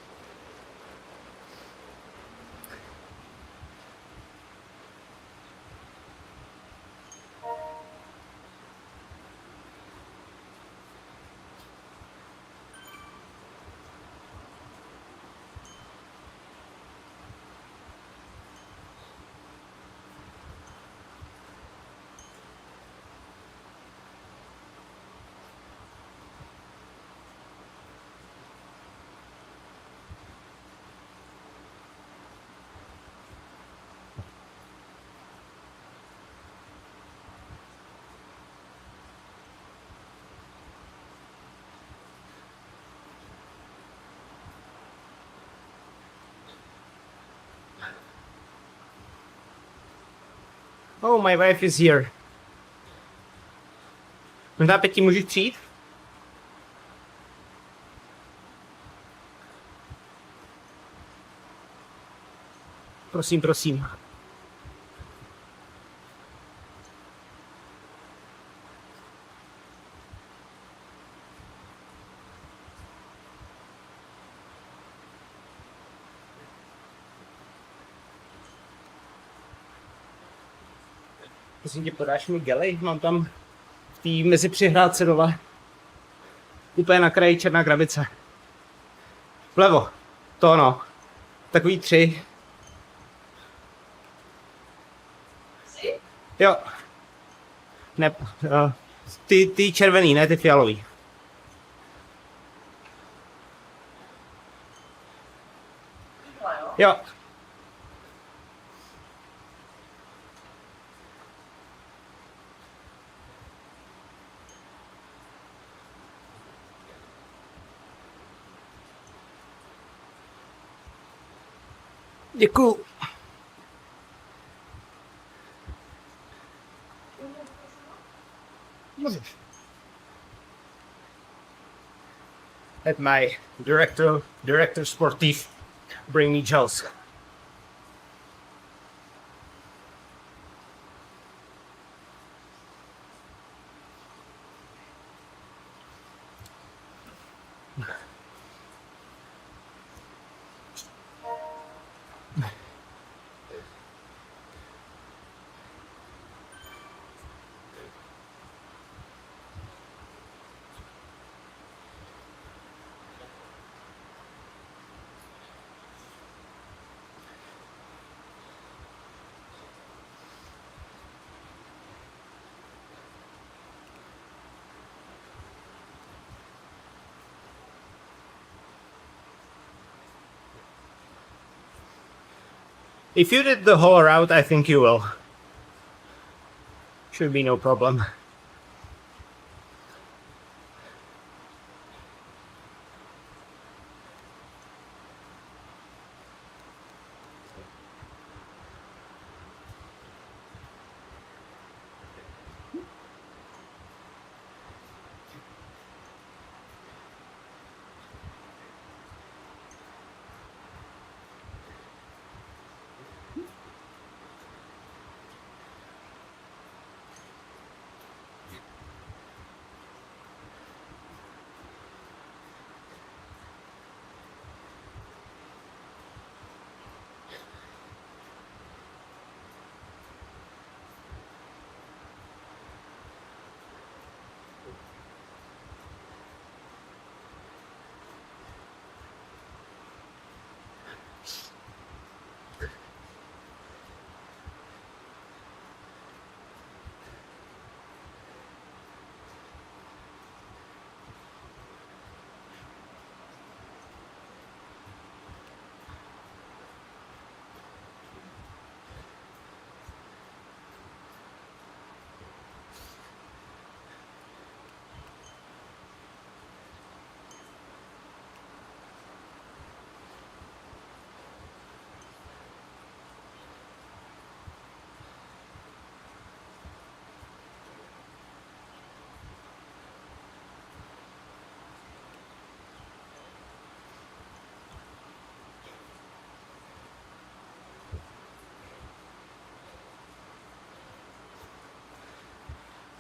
Oh, my wife is here. Možná Peti, můžeš přijít? Prosím, prosím. Prosím tě, podáš mi gelej? Mám tam v té mezi přihrádce dole. Úplně na kraji černá krabice. Vlevo. To no. Takový 3. Jo. Ne, ty červený, ne ty fialový. Jo. Děkuju. Let my director sportif bring me gels. If you did the whole route, I think you will. Should be no problem.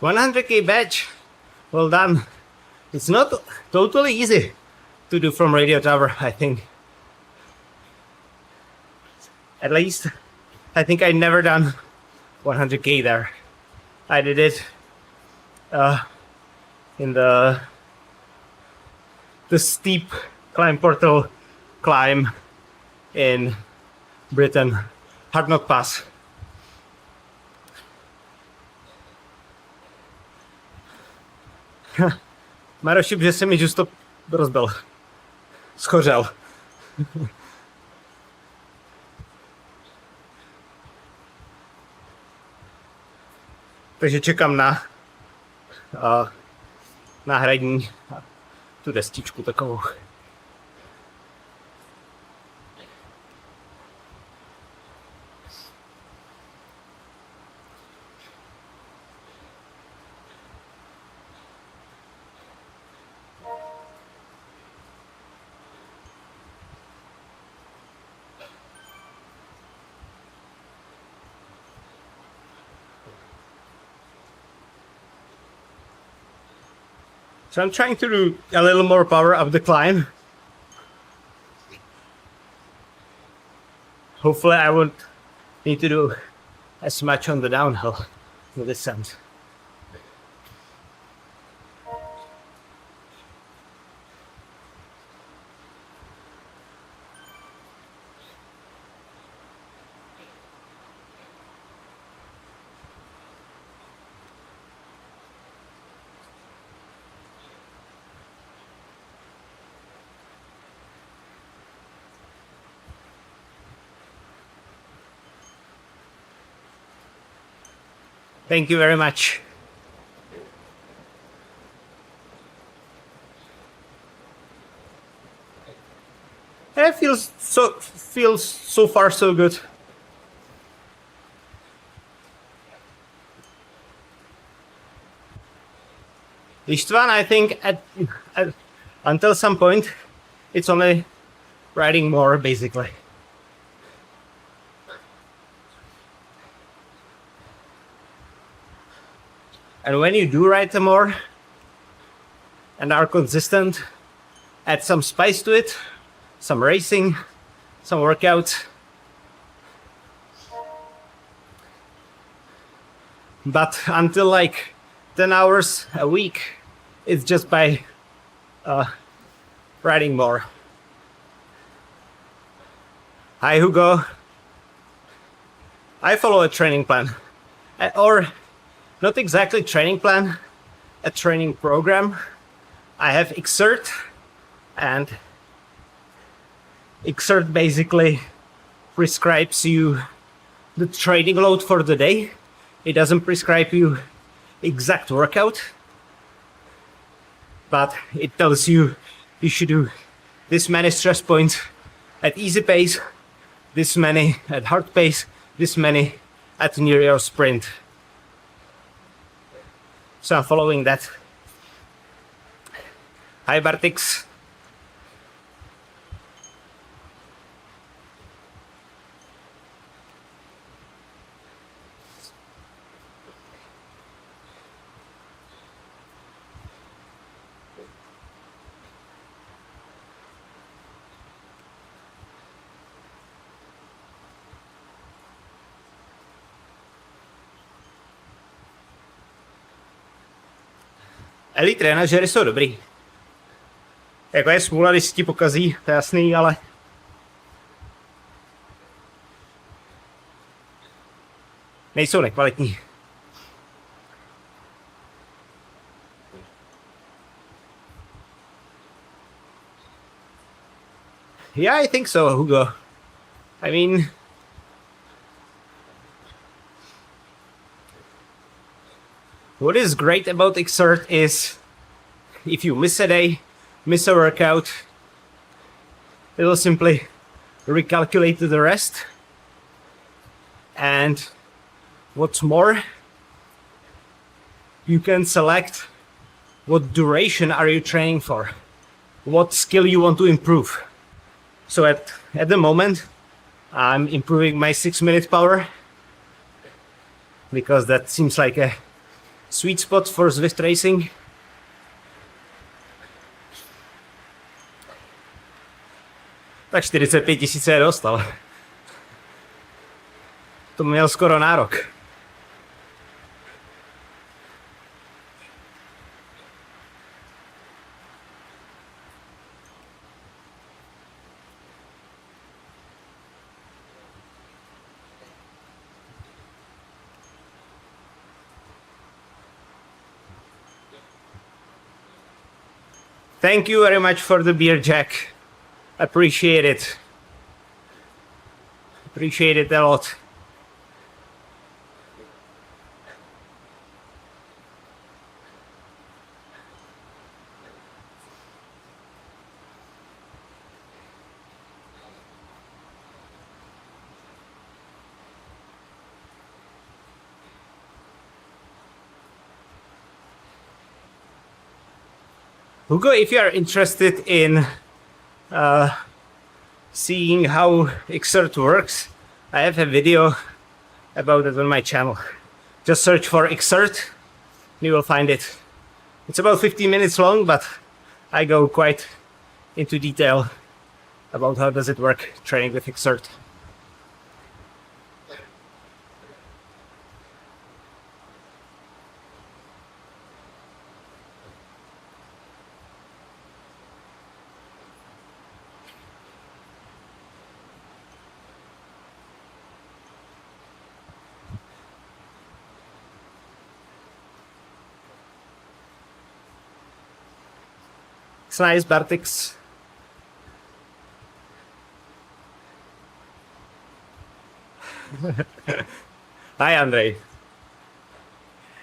$100K badge. Well done. It's not totally easy to do from radio tower, I think. At least, I think I never done 100K there. I did it in the steep climb portal climb in Britain, Hard Knock Pass. Marošip, že se mi justo rozbil. Schořel. Takže čekám na náhradní tu destičku takovou. So I'm trying to do a little more power up the climb. Hopefully I won't need to do as much on the downhill, the descent. Thank you very much. It feels so far so good. Istvan, I think until some point, it's only riding more basically. And when you do ride some more and are consistent, add some spice to it, some racing, some workout. But until like 10 hours a week, it's just by riding more. Hi Hugo. I follow a training plan, or not exactly training plan, a training program. I have Exert, and Exert basically prescribes you the training load for the day. It doesn't prescribe you exact workout, but it tells you you should do this many stress points at easy pace, this many at hard pace, this many at near your sprint. So I'm following that. Hi Bartix. Elite trenažery jsou dobrý. Jako je smůla, když si ti pokazí, to je jasný, ale nejsou nekvalitní. Yeah, I think so, Hugo. I mean, what is great about Exert is if you miss a day, miss a workout, it will simply recalculate the rest. And what's more, you can select what duration are you training for, what skill you want to improve. So at the moment, I'm improving my 6-minute power because that seems like a sweet spot for Zwift racing. Tak 45 000 je dost, ale to měl skoro nárok. Thank you very much for the beer, Jack. Appreciate it. Appreciate it a lot. Hugo, if you are interested in seeing how Exert works, I have a video about it on my channel. Just search for Exert, you will find it. It's about 15 minutes long, but I go quite into detail about how does it work training with Exert. It's nice, Bartix. Hi, Andre.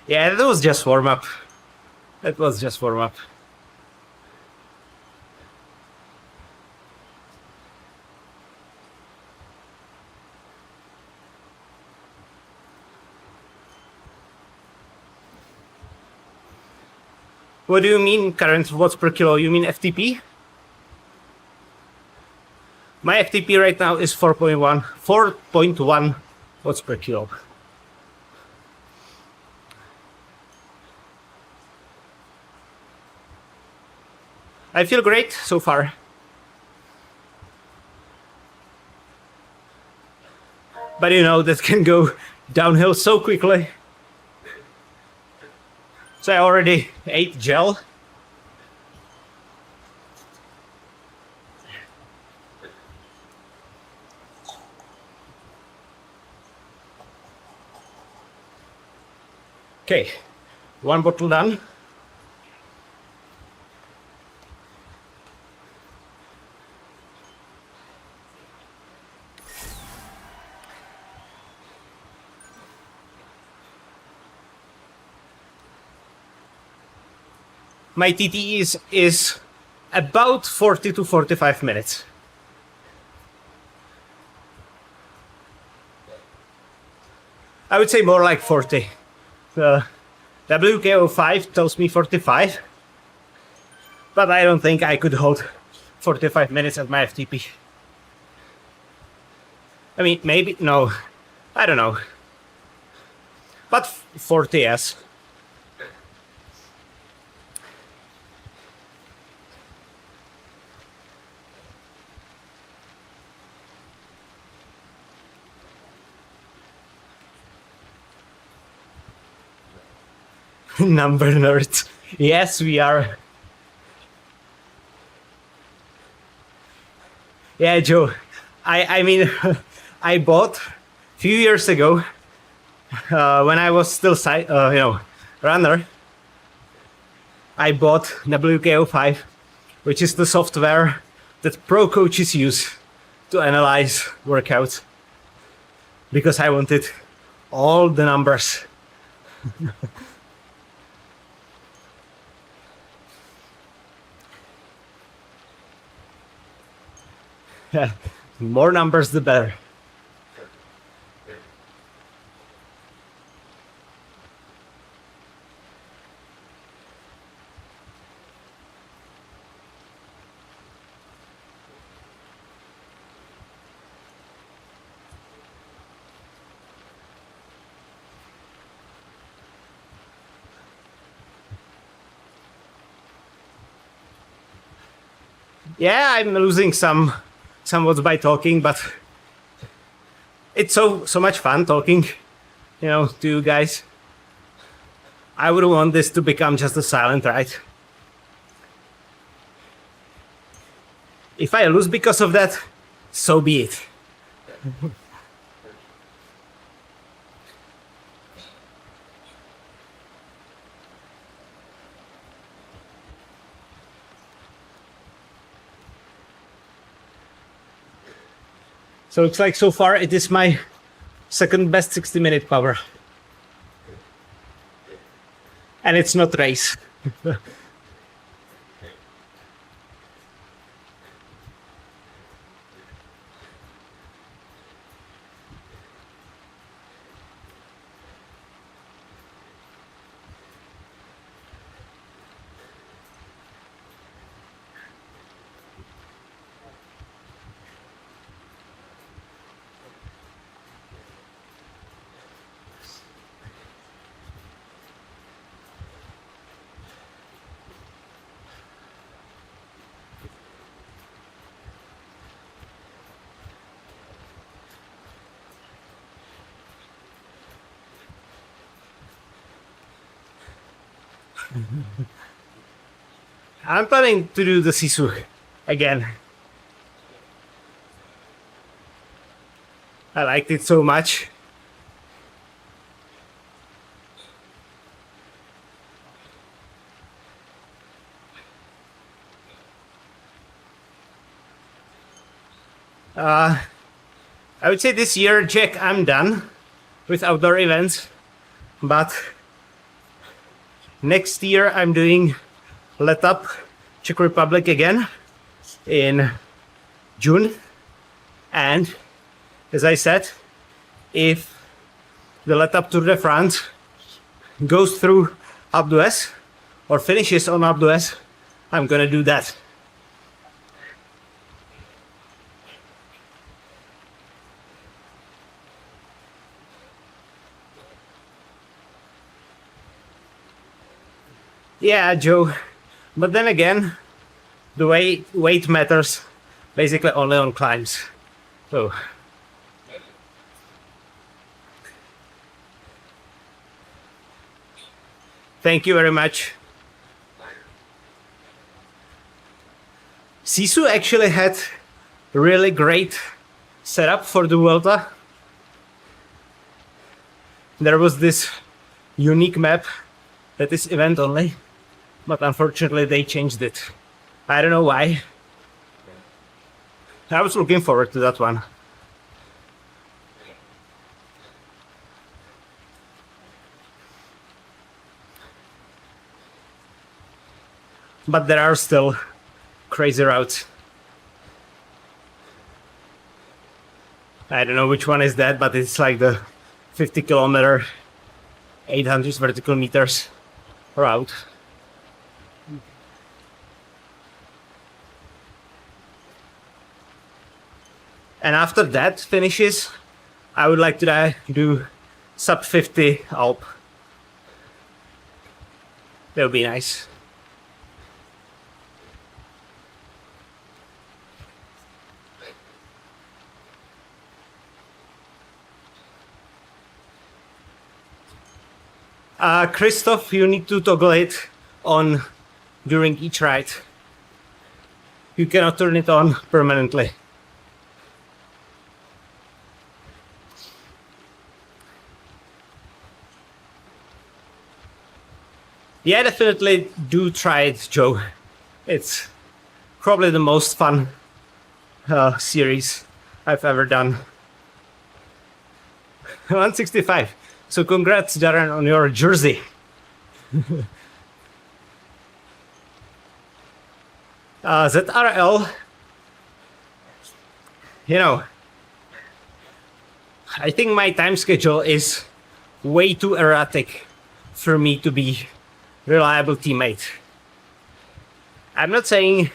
Yeah, that was just warm up. That was just warm up. What do you mean current watts per kilo? You mean FTP? My FTP right now is 4.1 watts per kilo. I feel great so far. But you know, that can go downhill so quickly. So I already ate gel. Okay, one bottle done. my TT is about 40 to 45 minutes. I would say more like 40. The WKO5 tells me 45, but I don't think I could hold 45 minutes at my FTP. I mean, maybe, no, I don't know. But 40, yes. Number nerds. Yes, we are. Yeah, Joe. I mean, I bought a few years ago when I was still runner. I bought WKO5, which is the software that pro coaches use to analyze workouts, because I wanted all the numbers. More numbers, the better. Yeah, I'm losing somewhat by talking, but it's so much fun talking, to you guys. I wouldn't want this to become just a silent ride. If I lose because of that, so be it. So it's like so far it is my second best 60-minute power. And it's not race. I'm planning to do the Sisu again. I liked it so much. I would say this year, Jack, I'm done with outdoor events, but next year I'm doing Let Up Czech Republic again in June. And as I said, if the Let Up Tour de France goes through Alpe d'Huez or finishes on Alpe d'Huez, I'm gonna do that. Yeah, Joe. But then again, the weight matters basically only on climbs. So thank you very much. Sisu actually had a really great setup for the Vuelta. There was this unique map that is event only, but unfortunately they changed it. I don't know why. I was looking forward to that one. but there are still crazy routes. I don't know which one is that, but it's like the 50 kilometer, 800 vertical meters route. And after that finishes, I would like to do sub 50 Alp. That would be nice. Christoph, you need to toggle it on during each ride. You cannot turn it on permanently. Yeah, definitely do try it, Joe. It's probably the most fun series I've ever done. 165. So congrats, Darren, on your jersey. ZRL, you know, I think my time schedule is way too erratic for me to be reliable teammate. I'm not saying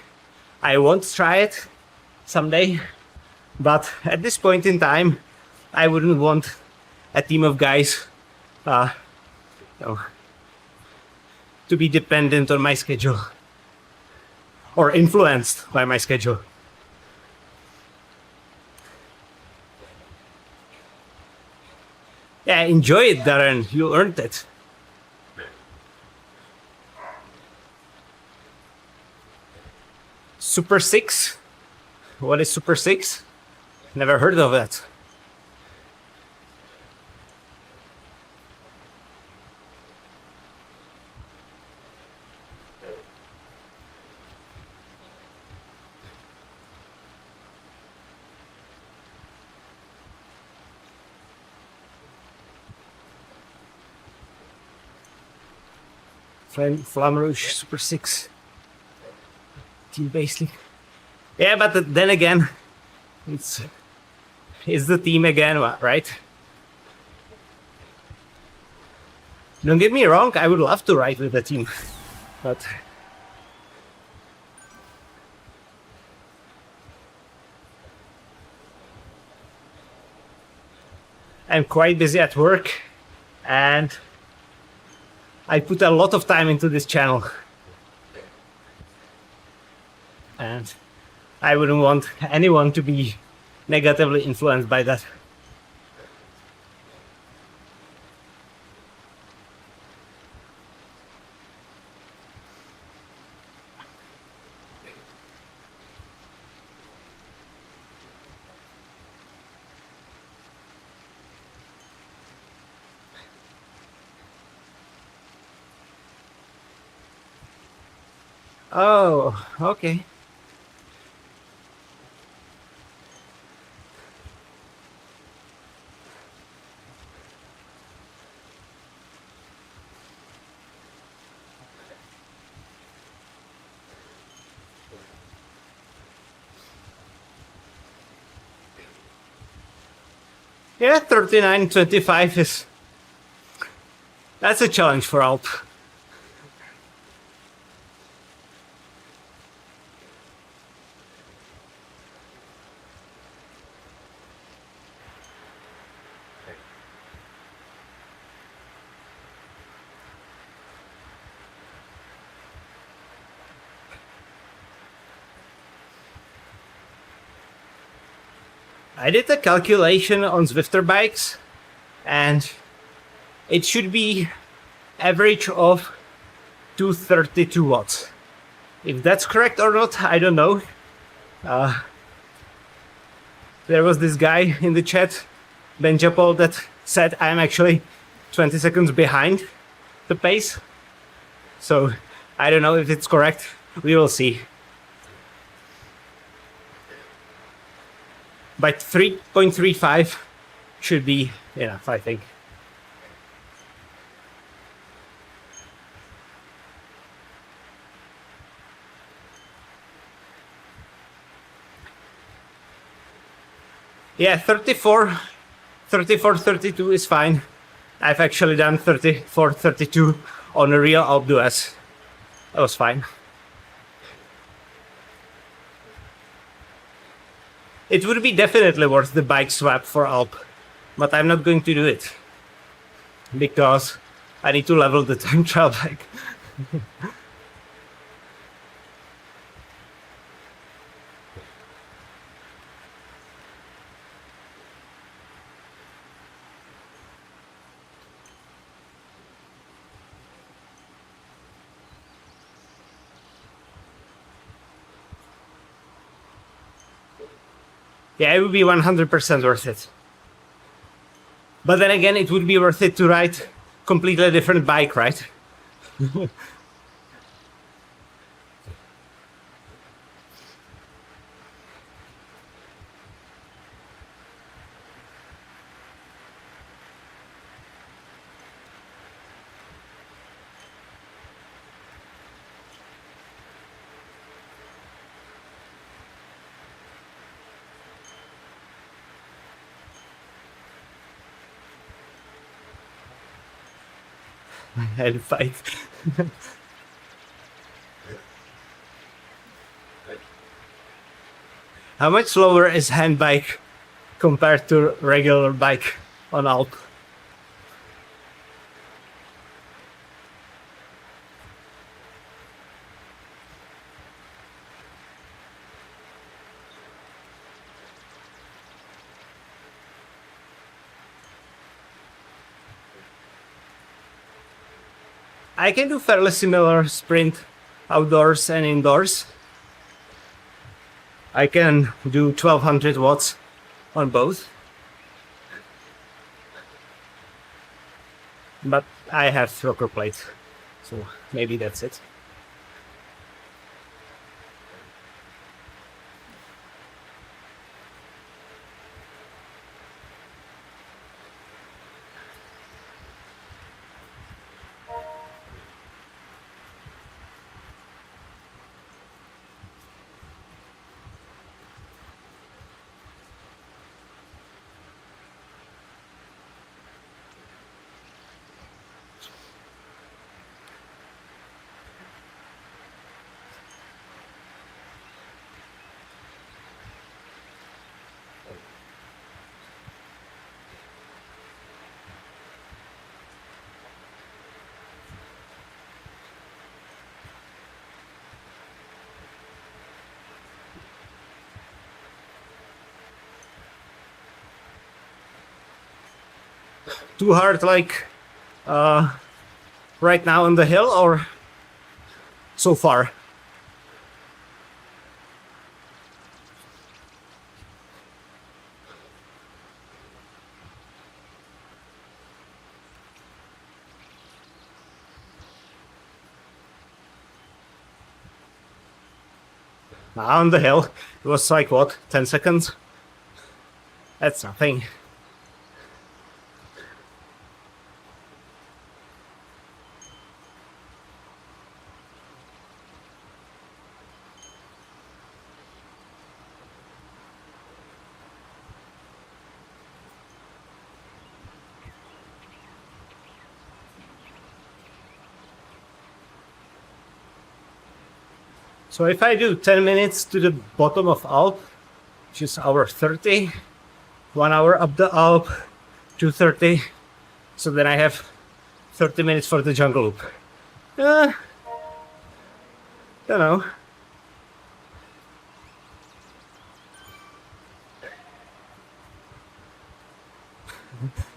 I won't try it someday, but at this point in time, I wouldn't want a team of guys to be dependent on my schedule or influenced by my schedule. Yeah, enjoy it, Darren. You earned it. Super 6? What is Super 6? Never heard of that. Flamme Rouge Super 6 team basely. Yeah, but then again, it's the team again, right? Don't get me wrong, I would love to ride with the team, but I'm quite busy at work and I put a lot of time into this channel. And I wouldn't want anyone to be negatively influenced by that. Oh, okay. Yeah, 39.25 is... That's a challenge for Alp. I did a calculation on Zwifter bikes and it should be average of 232 watts. If that's correct or not, I don't know. There was this guy in the chat, Benjapol, that said I'm actually 20 seconds behind the pace. So I don't know if it's correct. We will see. But 3.35 should be enough, I think. Yeah, 34, 34, 32 is fine. I've actually done 34, 32 on a real Alpe d'Huez. That was fine. It would be definitely worth the bike swap for Alpe, but I'm not going to do it because I need to level the time trial bike. Yeah, it would be 100% worth it. But then again, it would be worth it to ride completely different bike, right? And fight. How much slower is hand bike compared to regular bike on Alp? I can do fairly similar sprint outdoors and indoors. I can do 1200 watts on both. But I have rocker plate, so maybe that's it. Too hard like right now on the hill or so far? On the hill, it was like what, 10 seconds? That's nothing. So if I do 10 minutes to the bottom of Alp, which is hour 30, 1 hour up the Alp, 2:30, so then I have 30 minutes for the jungle loop. Don't know.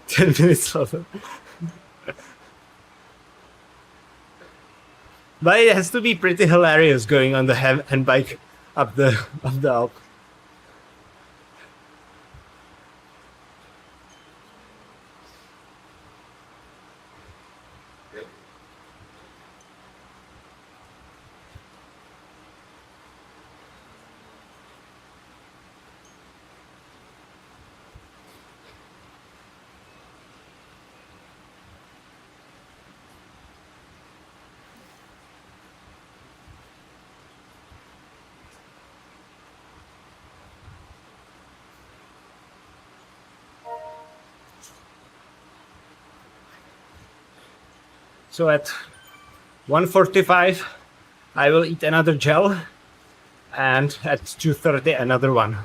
10 minutes later. But it has to be pretty hilarious going on the hand bike up the Alp. So at 1:45, I will eat another gel, and at 2:30, another one.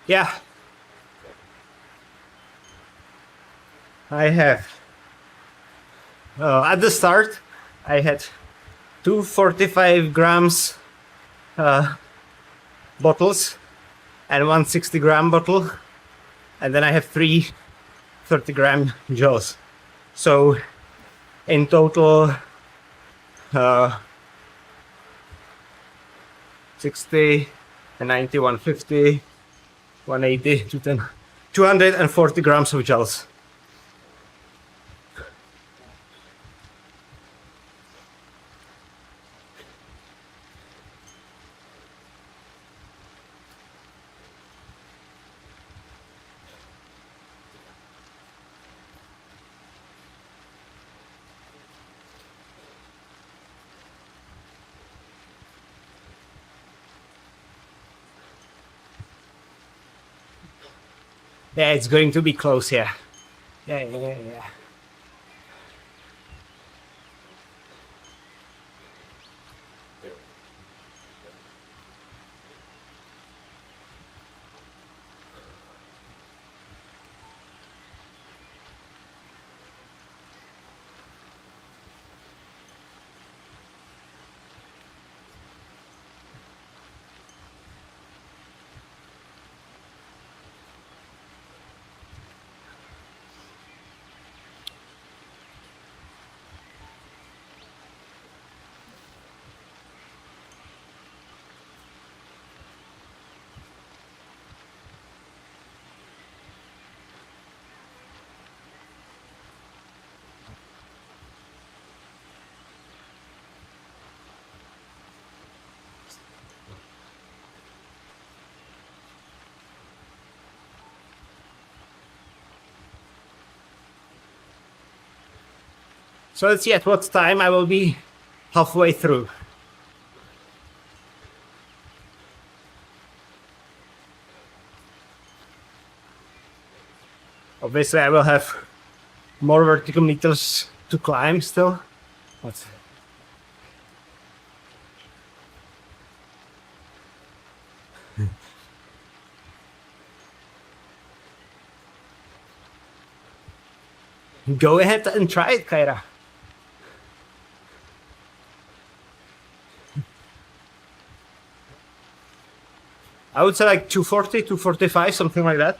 Yeah, I have. At the start, I had 245 grams bottles and one 60-gram bottle, and then I have three 30-gram gels. So in total, 60, 90, 150, 180, 210, 240 grams of gels. Yeah, it's going to be close here. Yeah. So let's see at what time I will be halfway through. Obviously, I will have more vertical meters to climb still. But go ahead and try it, Kaira. I would say like 240, 245, something like that.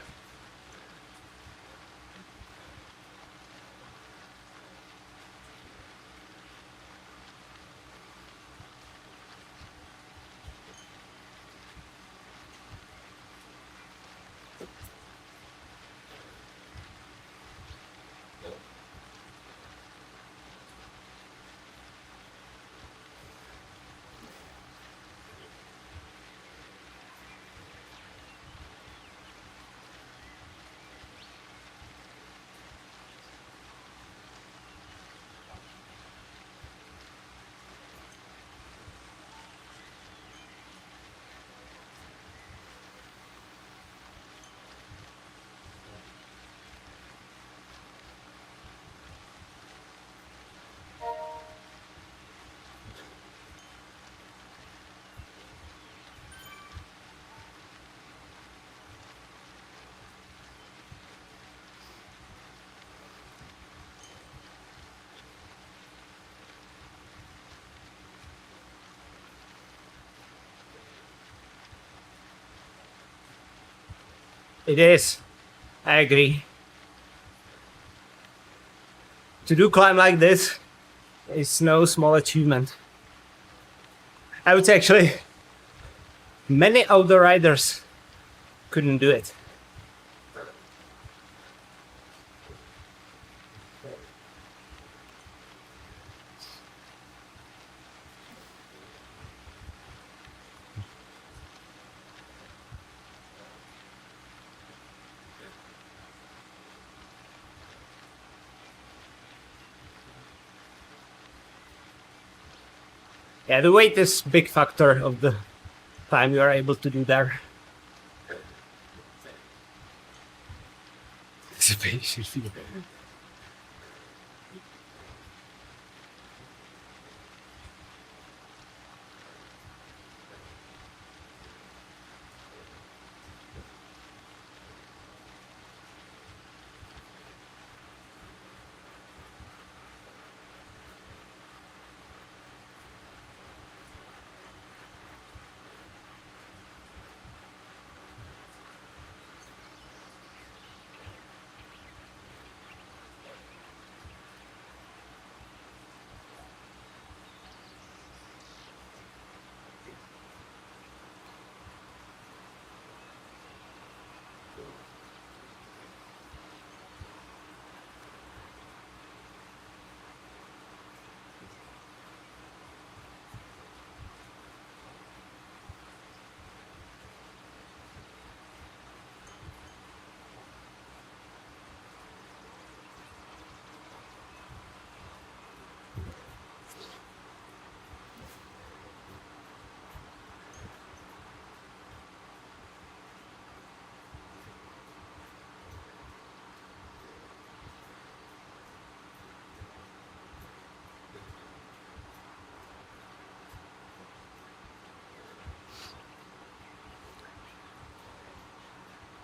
It is. I agree. To do climb like this is no small achievement. I would say actually many outdoor riders couldn't do it. Yeah, the weight is big factor of the time you are able to do there.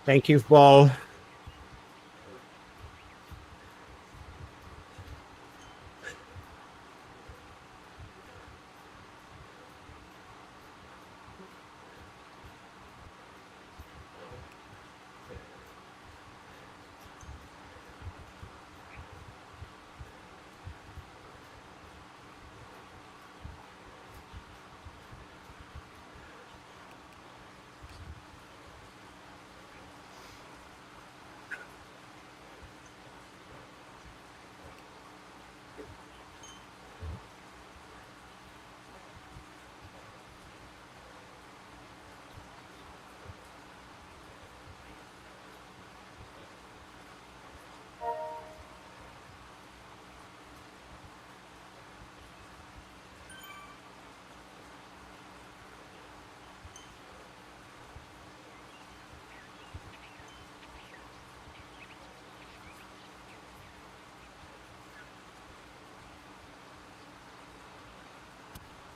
Thank you, Paul.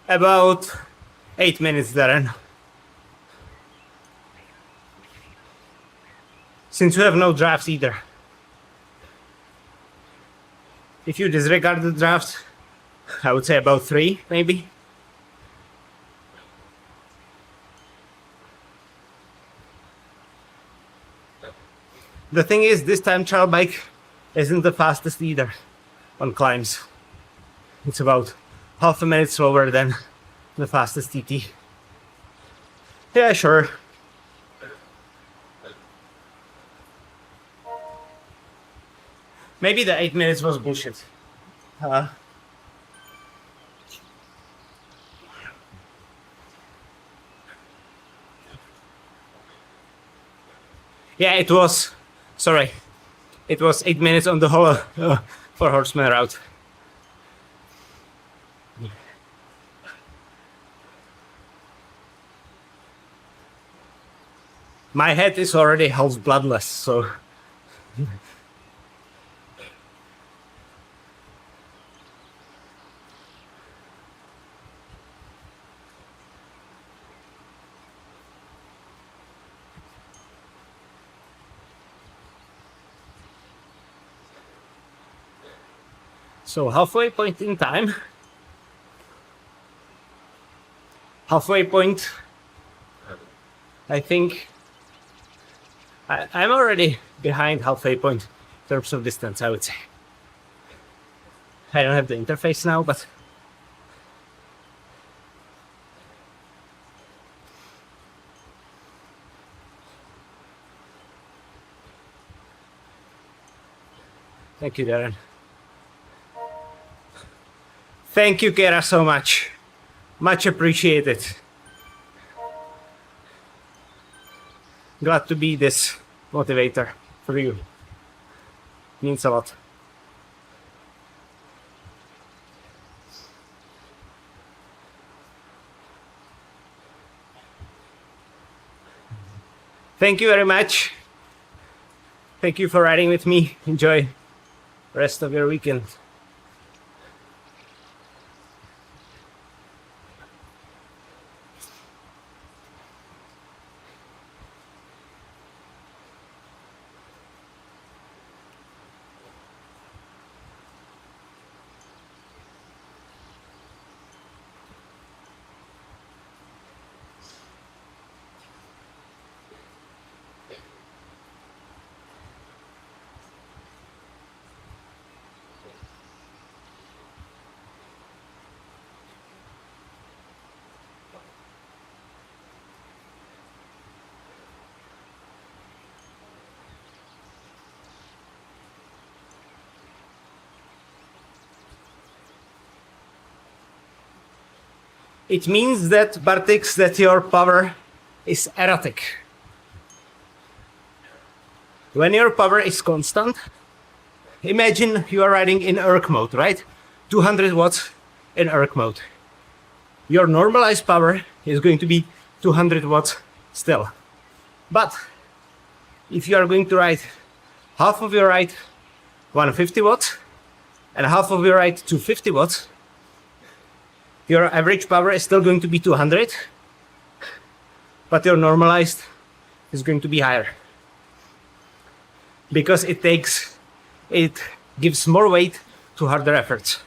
About 8 minutes, Darren. Since we have no drafts either. If you disregard the draft, I would say about 3, maybe. The thing is, this time trial bike isn't the fastest either on climbs. It's about half a minute slower than the fastest TT. Yeah, sure. Maybe the 8 minutes was bullshit. Yeah, it was. Sorry. It was 8 minutes on the whole for Horseman route. My head is already half bloodless, so. So halfway point in time. Halfway point. I think I'm already behind halfway point in terms of distance, I would say. I don't have the interface now, but thank you, Darren. Thank you, Kera, so much. Much appreciated. Glad to be this motivator for you. Means a lot. Thank you very much. Thank you for riding with me. Enjoy the rest of your weekend. It means that, Bartix, that your power is erratic. When your power is constant, imagine you are riding in erg mode, right? 200 watts in erg mode. Your normalized power is going to be 200 watts still. But if you are going to ride half of your ride 150 watts and half of your ride 250 watts, your average power is still going to be 200, but your normalized is going to be higher. Because it gives more weight to harder efforts.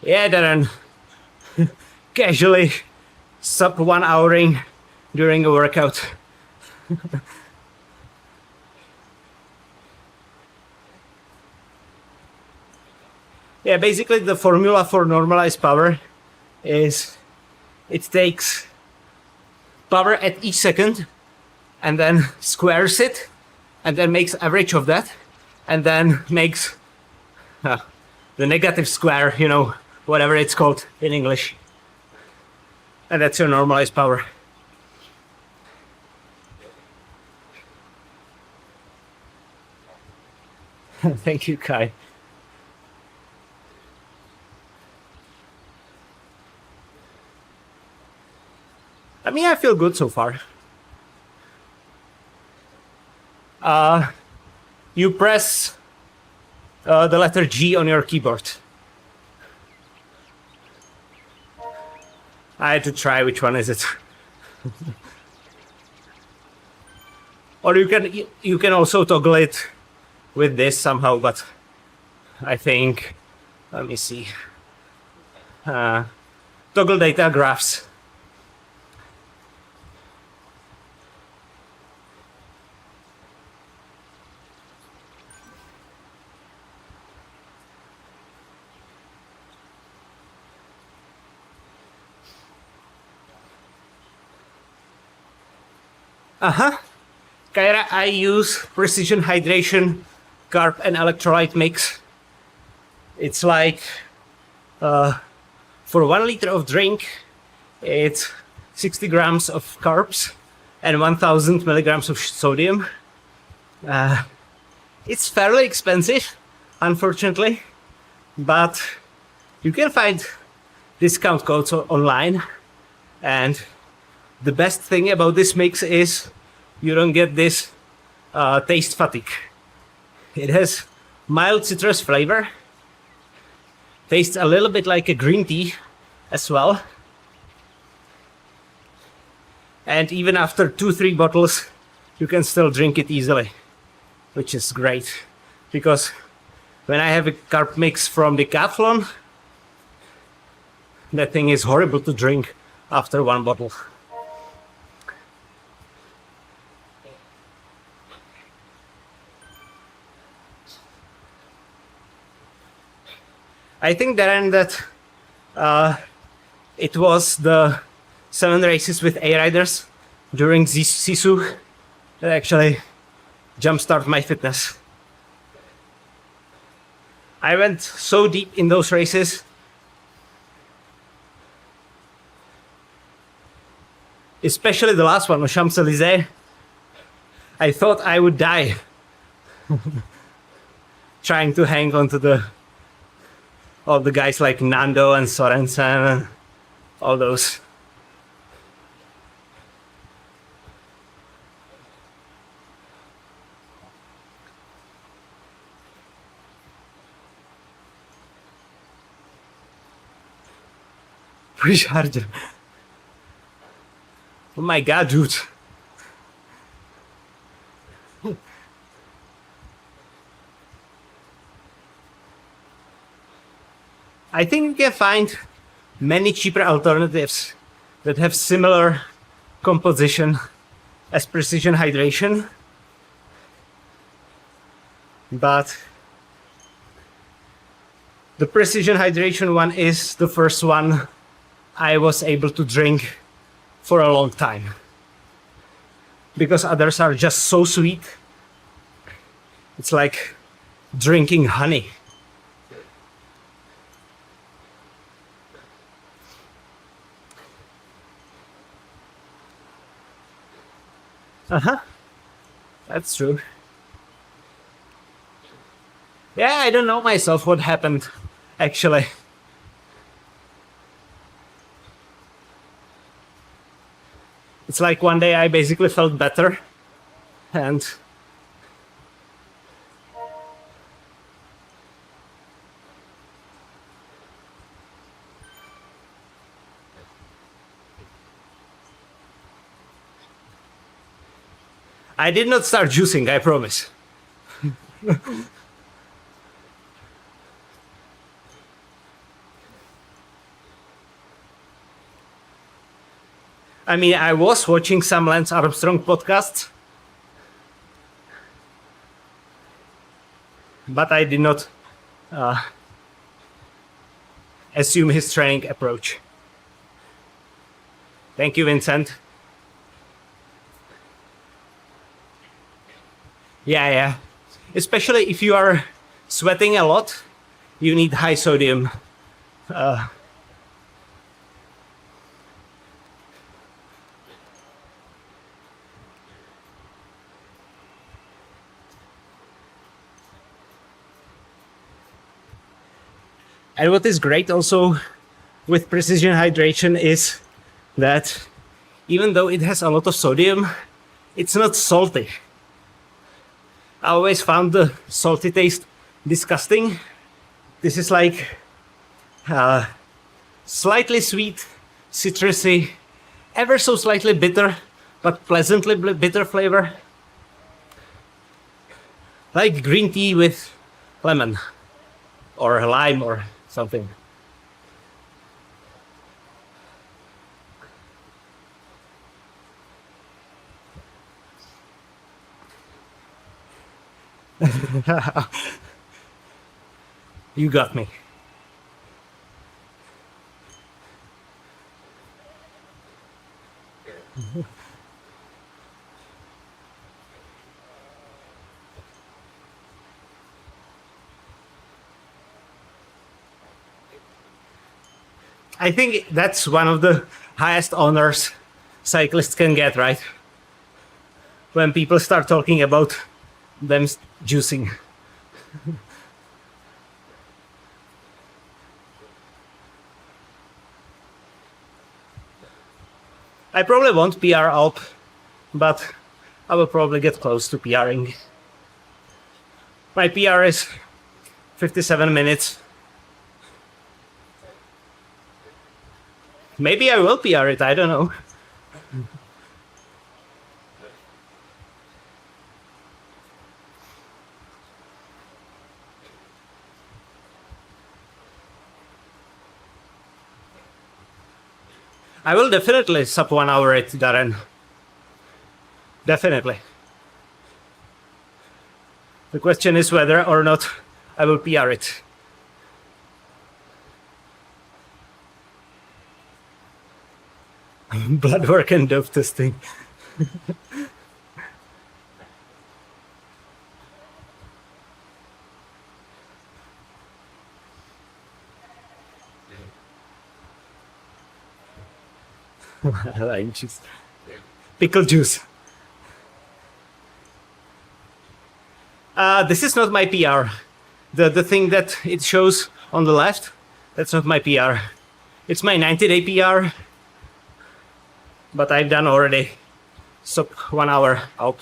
Yeah, Darren. Casually sub 1 houring during a workout. Yeah, basically the formula for normalized power is it takes power at each second and then squares it and then makes average of that and then makes the negative square, you know, whatever it's called in English. And that's your normalized power. Thank you, Kai. I mean, I feel good so far. You press the letter G on your keyboard. I had to try which one is it. Or you can also toggle it with this somehow, but I think, let me see. Toggle data graphs. Kyra, I use precision hydration, carb and electrolyte mix. It's like for 1 liter of drink, it's 60 grams of carbs and 1000 milligrams of sodium. It's fairly expensive, unfortunately, but you can find discount codes online. And the best thing about this mix is you don't get this taste fatigue. It has mild citrus flavor, tastes a little bit like a green tea as well. And even after 2-3 bottles, you can still drink it easily, which is great. Because when I have a carb mix from Decathlon, that thing is horrible to drink after 1 bottle. I think, Darren, that it was the 7 races with A riders during Sisu that actually jumpstart my fitness. I went so deep in those races. Especially the last one, Champs-Élysées. I thought I would die trying to hang onto the all the guys like Nando and Sorensen and all those. Recharge. Oh my god, dude. I think you can find many cheaper alternatives that have similar composition as precision hydration, but the precision hydration one is the first one I was able to drink for a long time, because others are just so sweet. It's like drinking honey. That's true. Yeah, I don't know myself what happened, actually. It's like one day I basically felt better, and I did not start juicing, I promise. I mean, I was watching some Lance Armstrong podcasts, but I did not assume his training approach. Thank you, Vincent. Yeah. Especially if you are sweating a lot, you need high sodium. And what is great also with precision hydration is that even though it has a lot of sodium, it's not salty. I always found the salty taste disgusting. This is like slightly sweet, citrusy, ever so slightly bitter, but pleasantly bitter flavor. Like green tea with lemon or lime or something. You got me. I think that's one of the highest honors cyclists can get, right? When people start talking about them juicing. I probably won't PR Alp, but I will probably get close to PRing. My PR is 57 minutes. Maybe I will PR it, I don't know. I will definitely sub 1 hour it, Darren. Definitely. The question is whether or not I will PR it. Blood work and dope testing. Lime juice. Pickle juice. This is not my PR. The thing that it shows on the left. That's not my PR. It's my 90-day PR, but I've done already sub 1 hour out.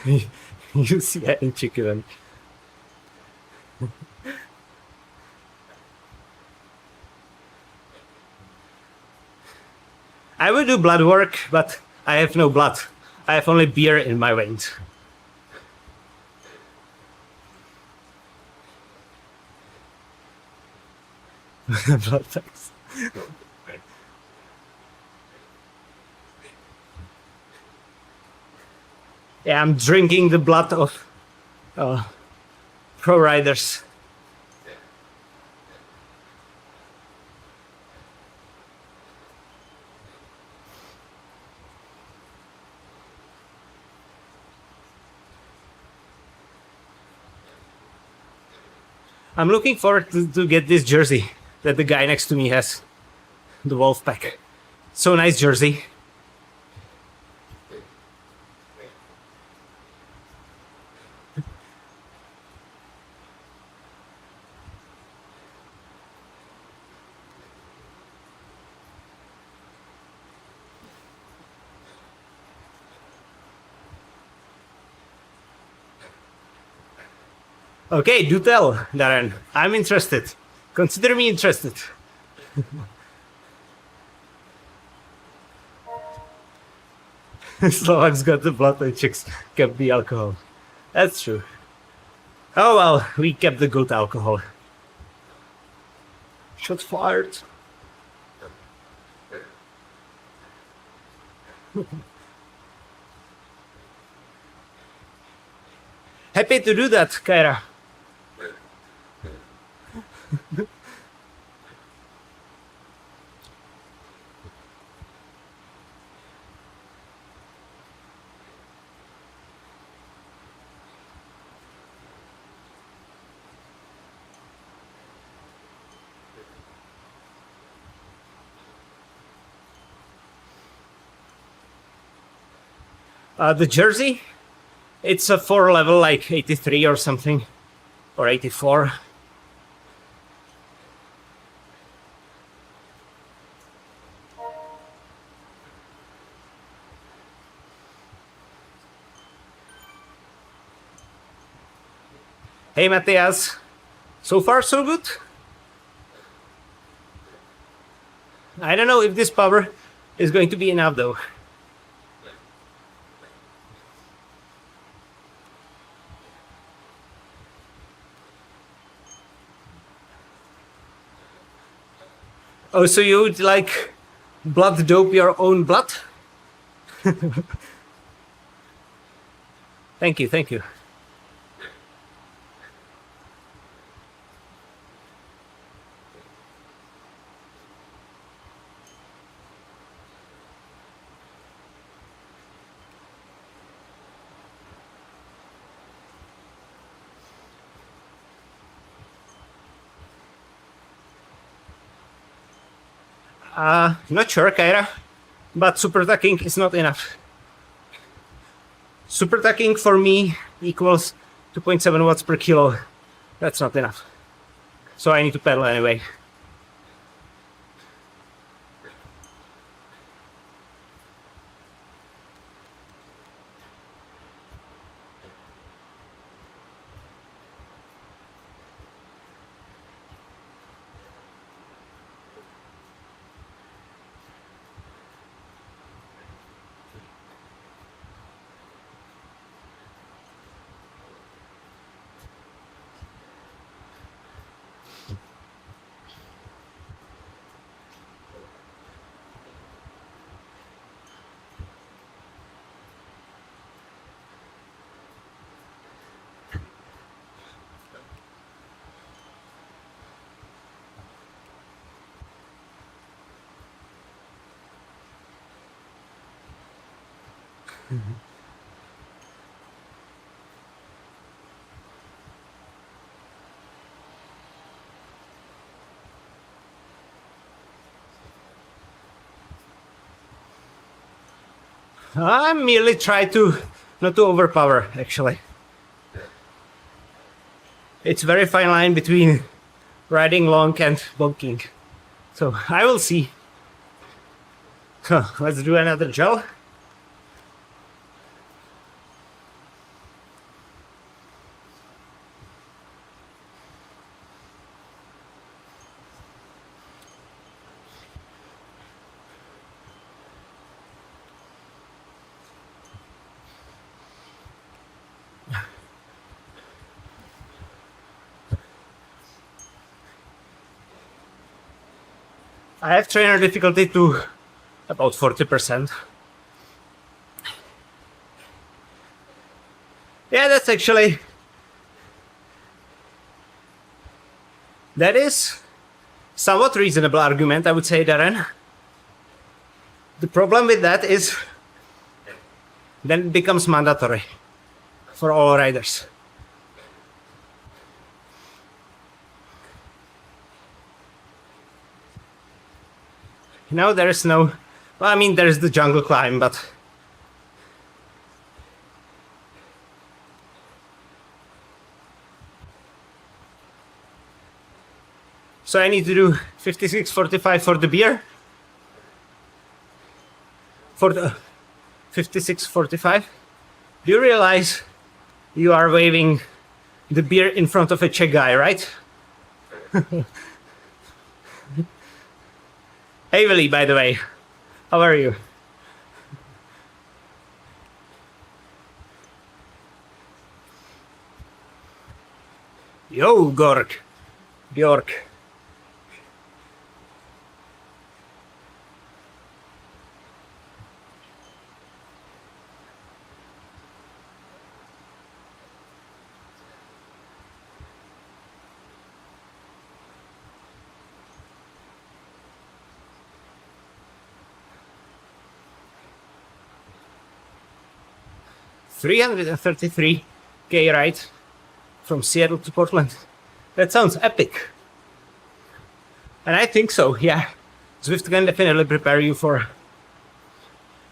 You see that in chicken. I would do blood work, but I have no blood. I have only beer in my veins. Blood tax. Yeah, I'm drinking the blood of pro riders. I'm looking forward to get this jersey that the guy next to me has. The Wolfpack. So nice jersey. Okay, do tell, Darren. I'm interested. Consider me interested. Slovaks got the blood and Czechs kept the alcohol. That's true. Oh well, we kept the good alcohol. Shots fired. Happy to do that, Kyra. The jersey, it's a 4 level, like 83 or something, or 84. Hey Matthias, so far so good? I don't know if this power is going to be enough though. Oh, so you would like blood dope your own blood? Thank you, thank you. Not sure, Kyra, but super tacking is not enough. Super tacking for me equals 2.7 watts per kilo. That's not enough. So I need to pedal anyway. I merely try to not to overpower, actually. it's very fine line between riding long and bulking. So I will see. Let's do another gel. I have trainer difficulty to about 40%. Yeah, that is somewhat reasonable argument, I would say, Darren. The problem with that is then it becomes mandatory for all riders. Now there is no, well, I mean, there is the jungle climb, but so I need to do 56:45 for the beer. For the 56:45. Do you realize you are waving the beer in front of a Czech guy, right? Hey Willie, by the way, how are you? Yo, Bjork. $333K ride from Seattle to Portland. That sounds epic. And I think so, yeah. Zwift can definitely prepare you for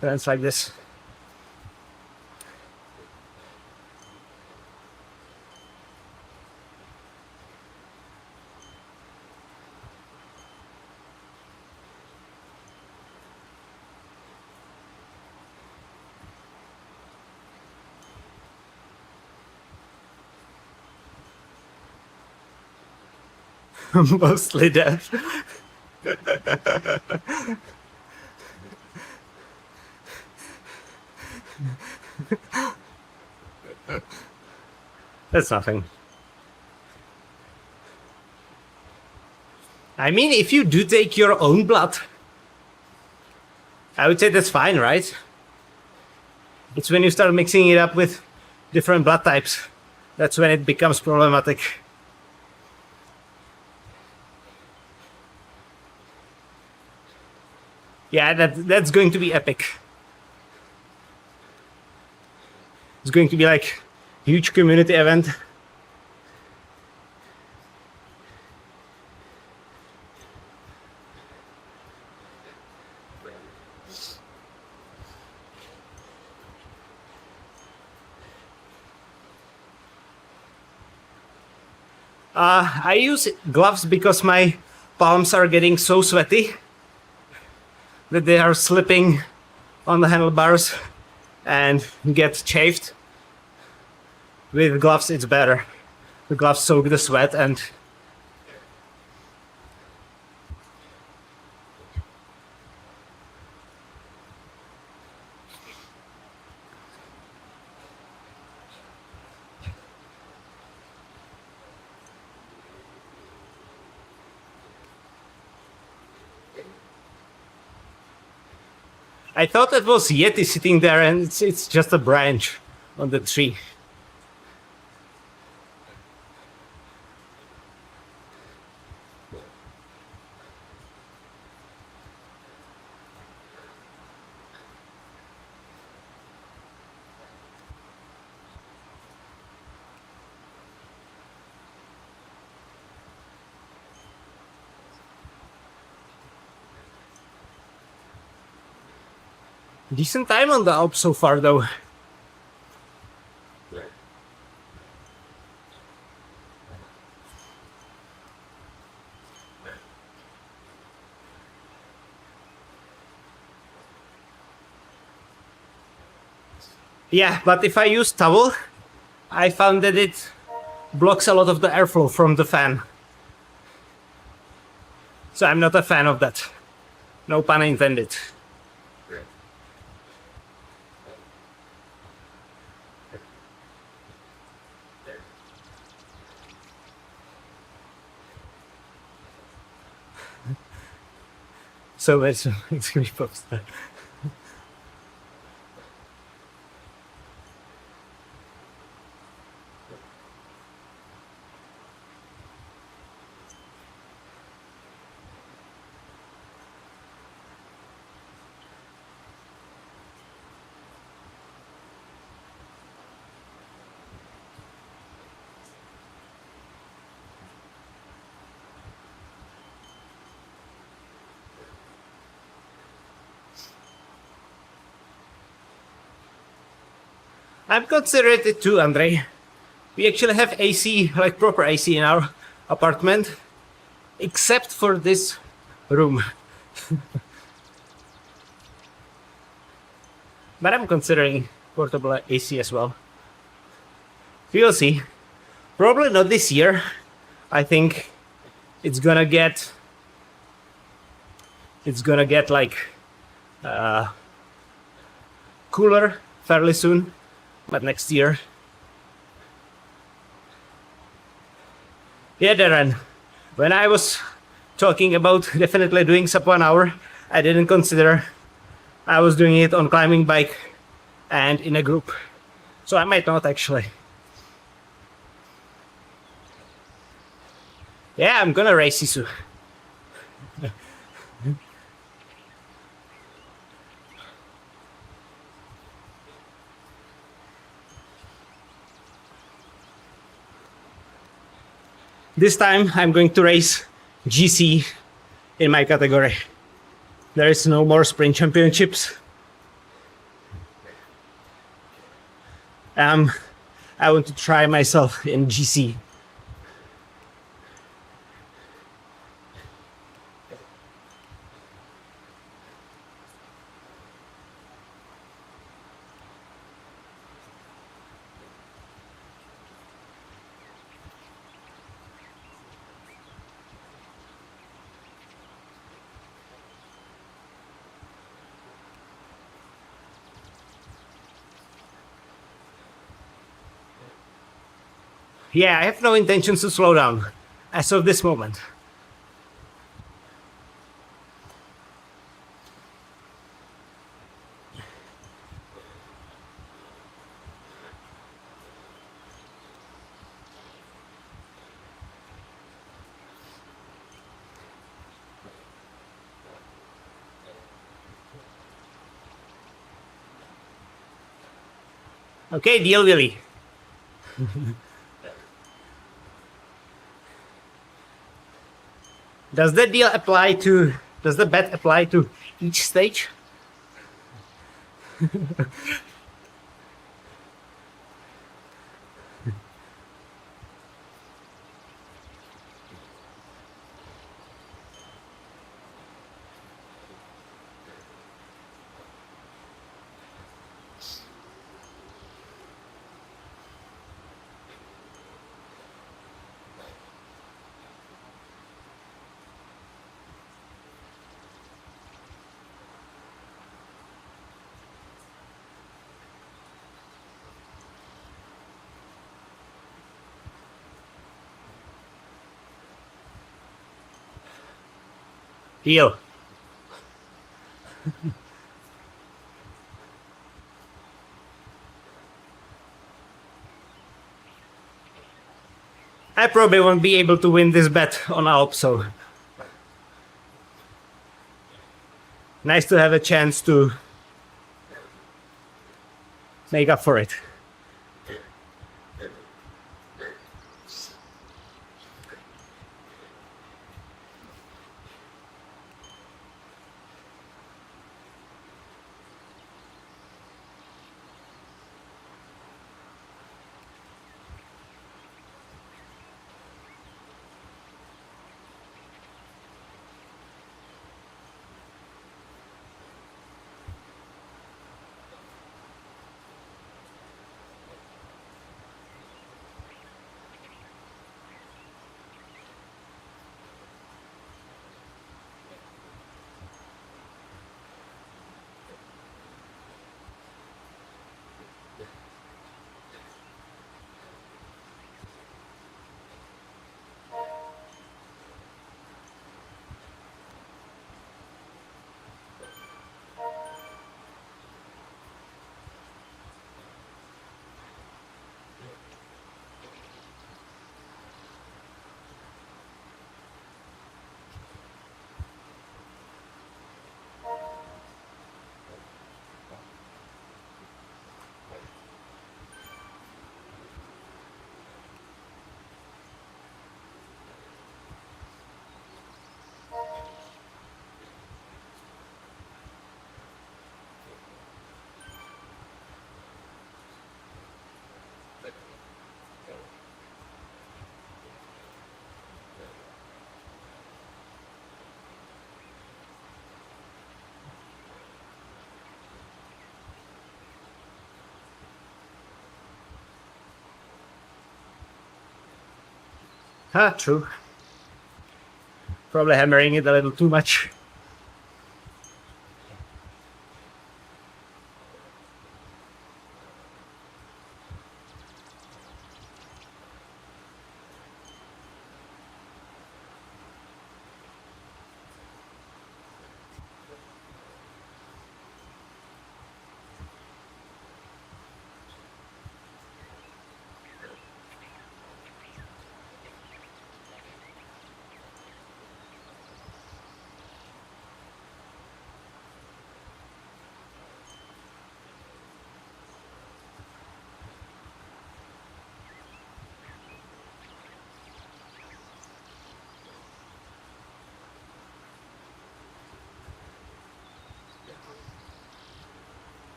events like this. Mostly death. That's nothing. I mean, if you do take your own blood, I would say that's fine, right? It's when you start mixing it up with different blood types, that's when it becomes problematic. Yeah, that's going to be epic. It's going to be like a huge community event. I use gloves because my palms are getting so sweaty that they are slipping on the handlebars and get chafed. With gloves it's better. The gloves soak the sweat and I thought it was Yeti sitting there and it's just a branch on the tree. Decent time on the Alps so far though. Yeah, but if I use towel, I found that it blocks a lot of the airflow from the fan. So I'm not a fan of that. No pun intended. So it's gonna be posted. I'm considerate it too, Andre. We actually have AC, like proper AC in our apartment, except for this room. But I'm considering portable AC as well. We'll see. Probably not this year. I think it's gonna get like cooler fairly soon, but next year. Yeah, Darren. When I was talking about definitely doing sub 1 hour, I didn't consider I was doing it on climbing bike and in a group. So I might not actually. Yeah, I'm gonna race Sisu. This time I'm going to race GC in my category. There is no more sprint championships. I want to try myself in GC. Yeah, I have no intentions to slow down as of this moment. Okay, deal, Willie. Does the bet apply to each stage? Deal. I probably won't be able to win this bet on Alp, so nice to have a chance to make up for it. True. Probably hammering it a little too much.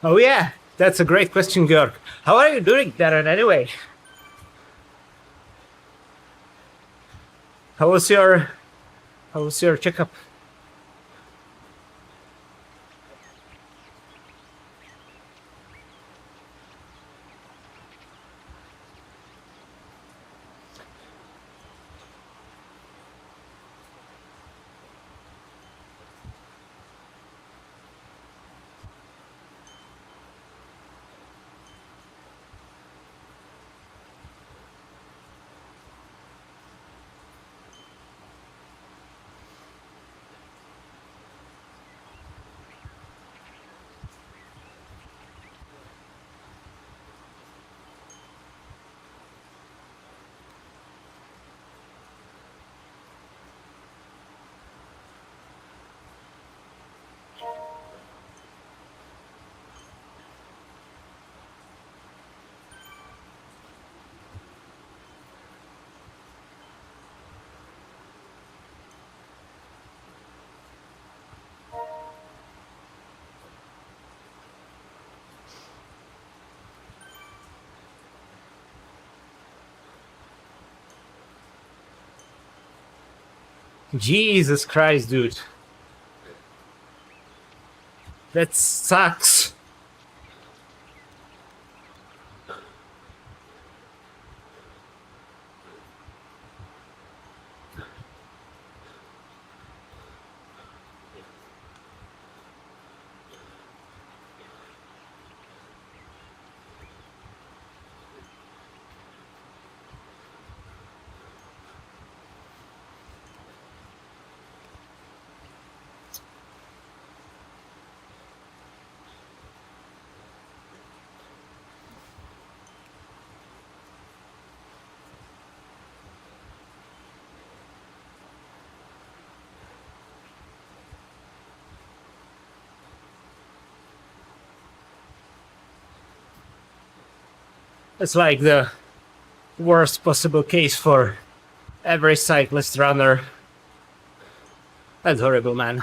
Oh yeah, that's a great question, Georg. How are you doing, Darren, anyway? How was your checkup? Jesus Christ, dude. That sucks. It's like the worst possible case for every cyclist runner. That's horrible, man.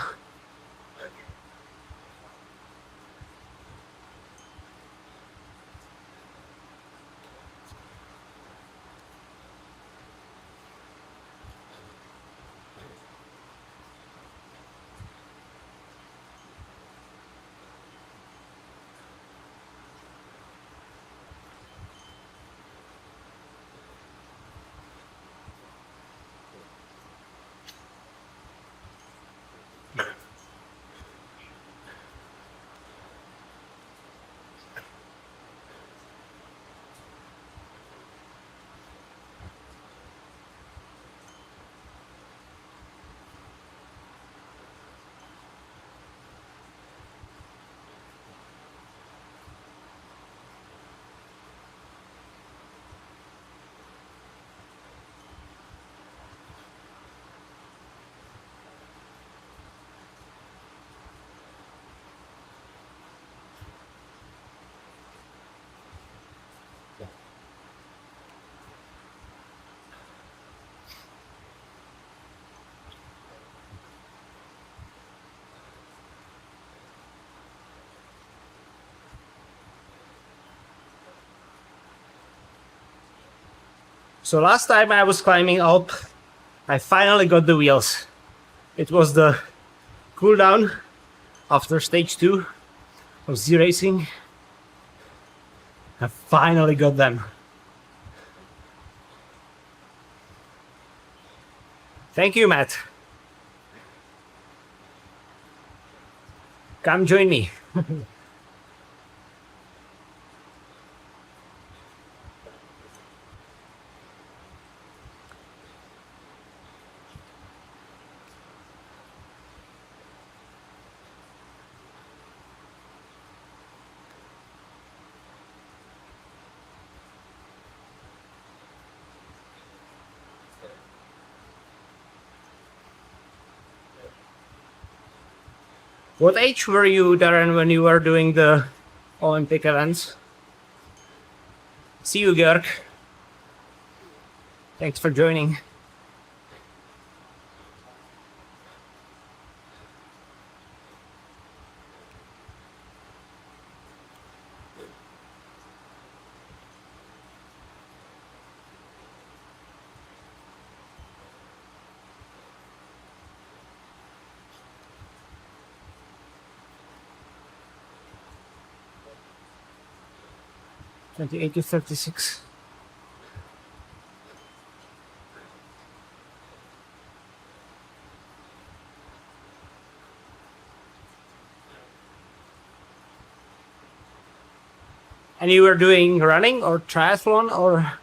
So last time I was climbing up, I finally got the wheels. It was the cool down after stage 2. of Z Racing. I finally got them. Thank you, Matt. Come join me. What age were you, Darren, when you were doing the Olympic events? See you, Georg. Thanks for joining. (28 to 36). And you were doing running or triathlon or?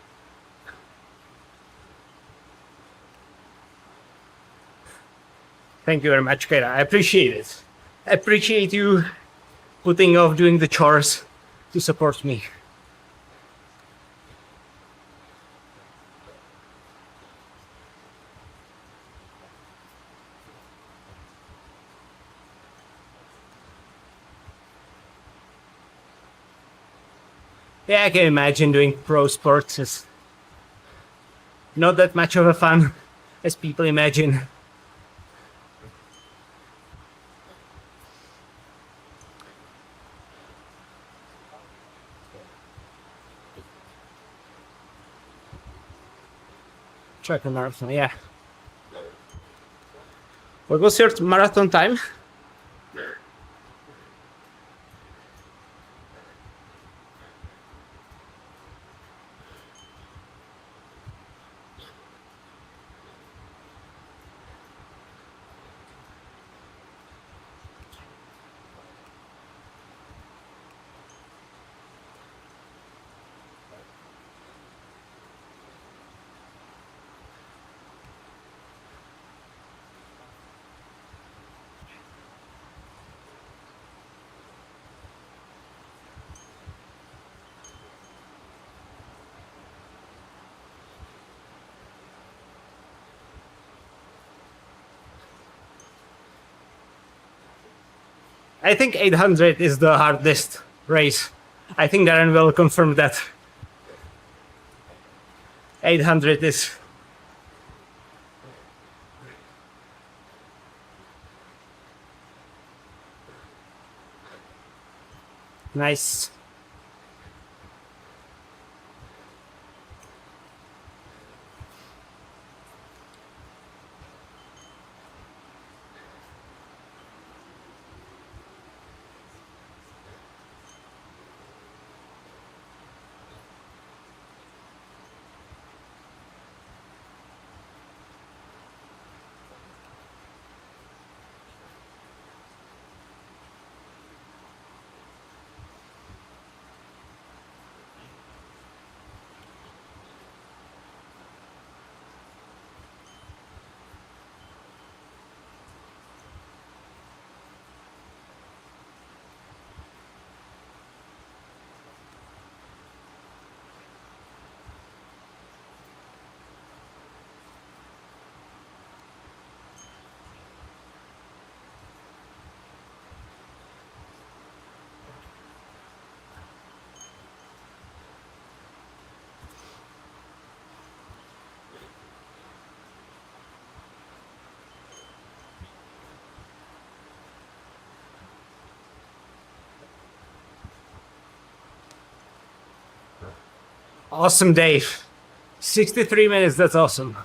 Thank you very much, Kaira. I appreciate it. I appreciate you putting off doing the chores to support me. Yeah, I can imagine doing pro sports is not that much of a fun as people imagine. Track a marathon, yeah. What was your marathon time? I think 800 is the hardest race. I think Darren will confirm that. 800 is. Nice. Awesome, Dave. 63 minutes, that's awesome.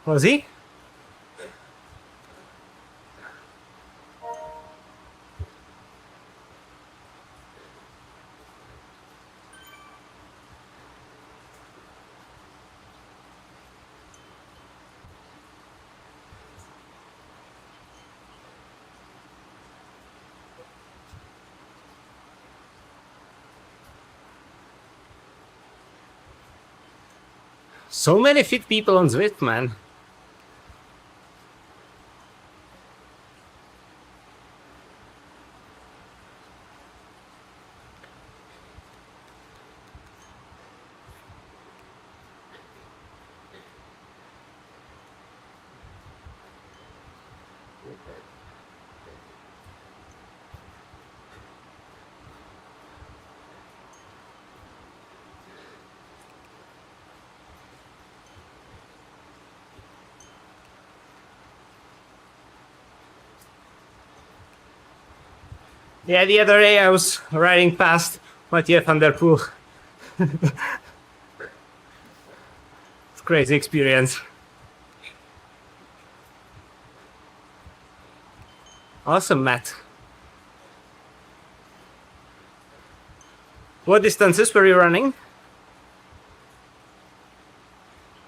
Was he? So many fit people on Zwift, man. Yeah, the other day I was riding past Mathieu van der Poel. It's a crazy experience. Awesome, Matt. What distances were you running?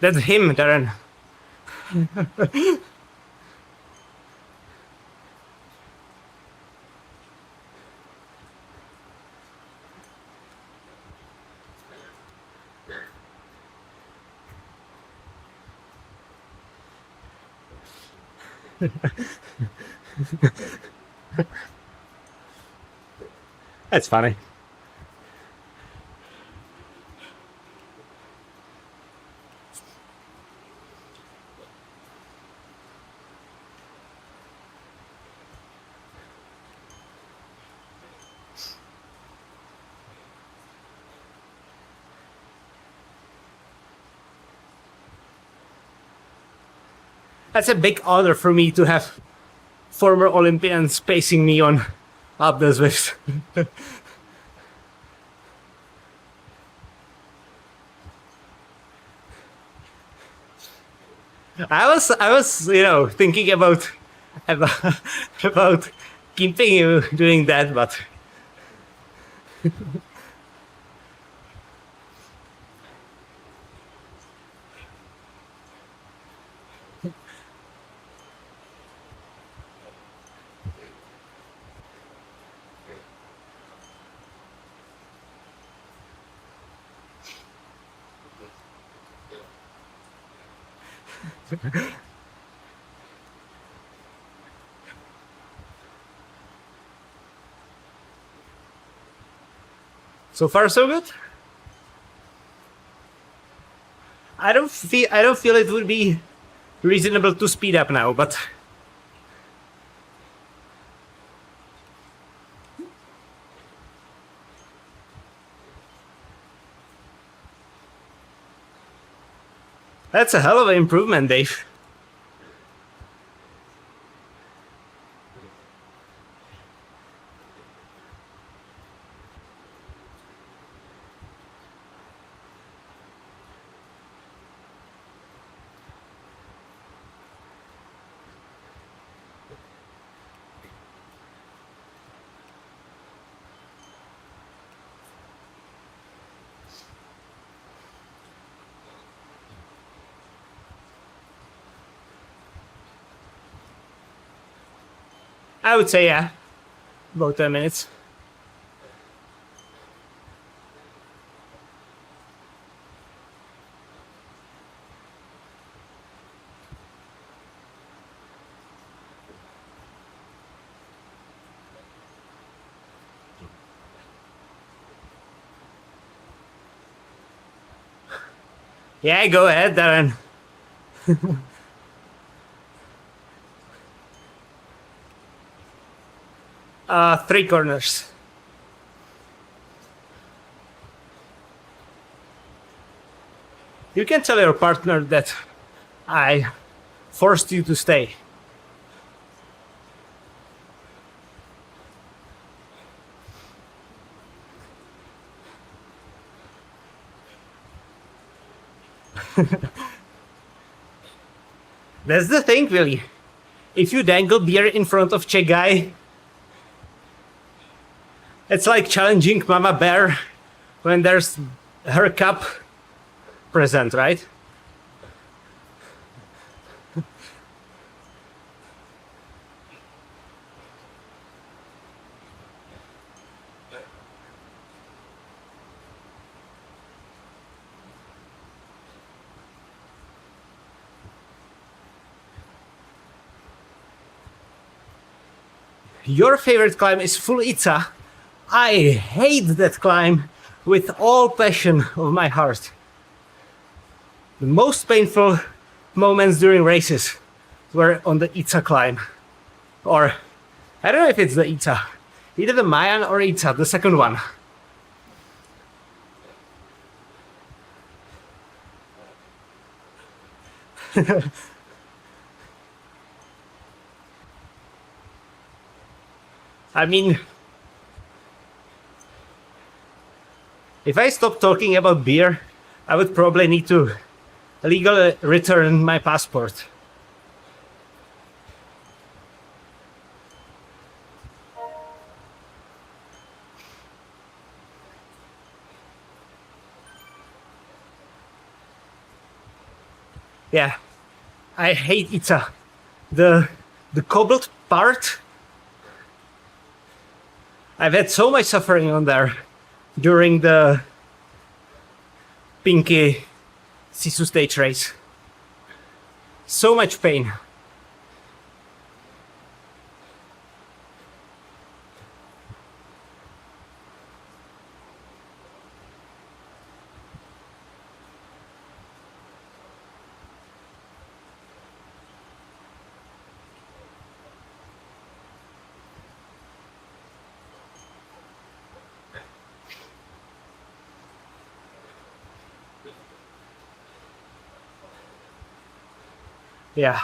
That's him, Darren. That's funny. That's a big honor for me to have former Olympians pacing me on up the Zwift. I was, thinking about about keeping you doing that, but so far so good. I don't feel it would be reasonable to speed up now, but that's a hell of an improvement, Dave. I would say, yeah, about 10 minutes. Yeah, go ahead, Darren. 3 corners. You can tell your partner that I forced you to stay. That's the thing, really. If you dangle beer in front of Czech guy, it's like challenging Mama Bear when there's her cup present, right? Your favorite climb is Full Itza. I hate that climb with all passion of my heart. The most painful moments during races were on the Itza climb. Or, I don't know if it's the Itza. Either the Mayan or Itza, the second one. I mean, if I stop talking about beer, I would probably need to legally return my passport. Yeah, I hate Itza. The cobbled part. I've had so much suffering on there during the Pinky Sisu stage race. So much pain. Yeah.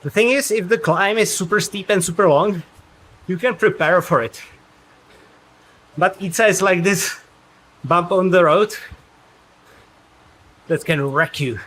The thing is, if the climb is super steep and super long, you can prepare for it. But Itza is like this bump on the road that can wreck you.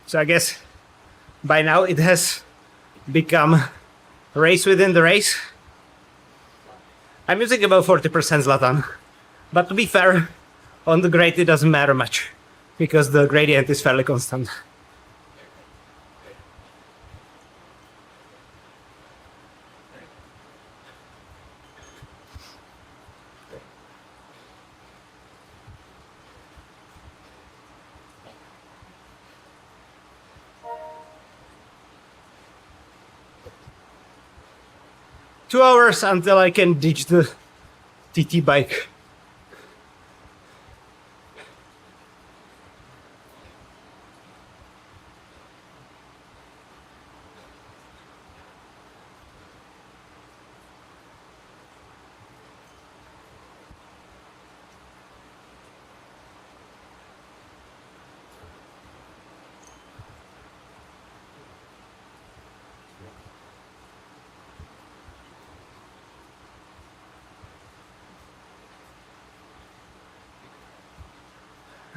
'So I guess by now it has become a race within the race. I'm using about 40% Zlatan. But to be fair, on the grade it doesn't matter much, because the gradient is fairly constant. Two hours until I can ditch the TT bike.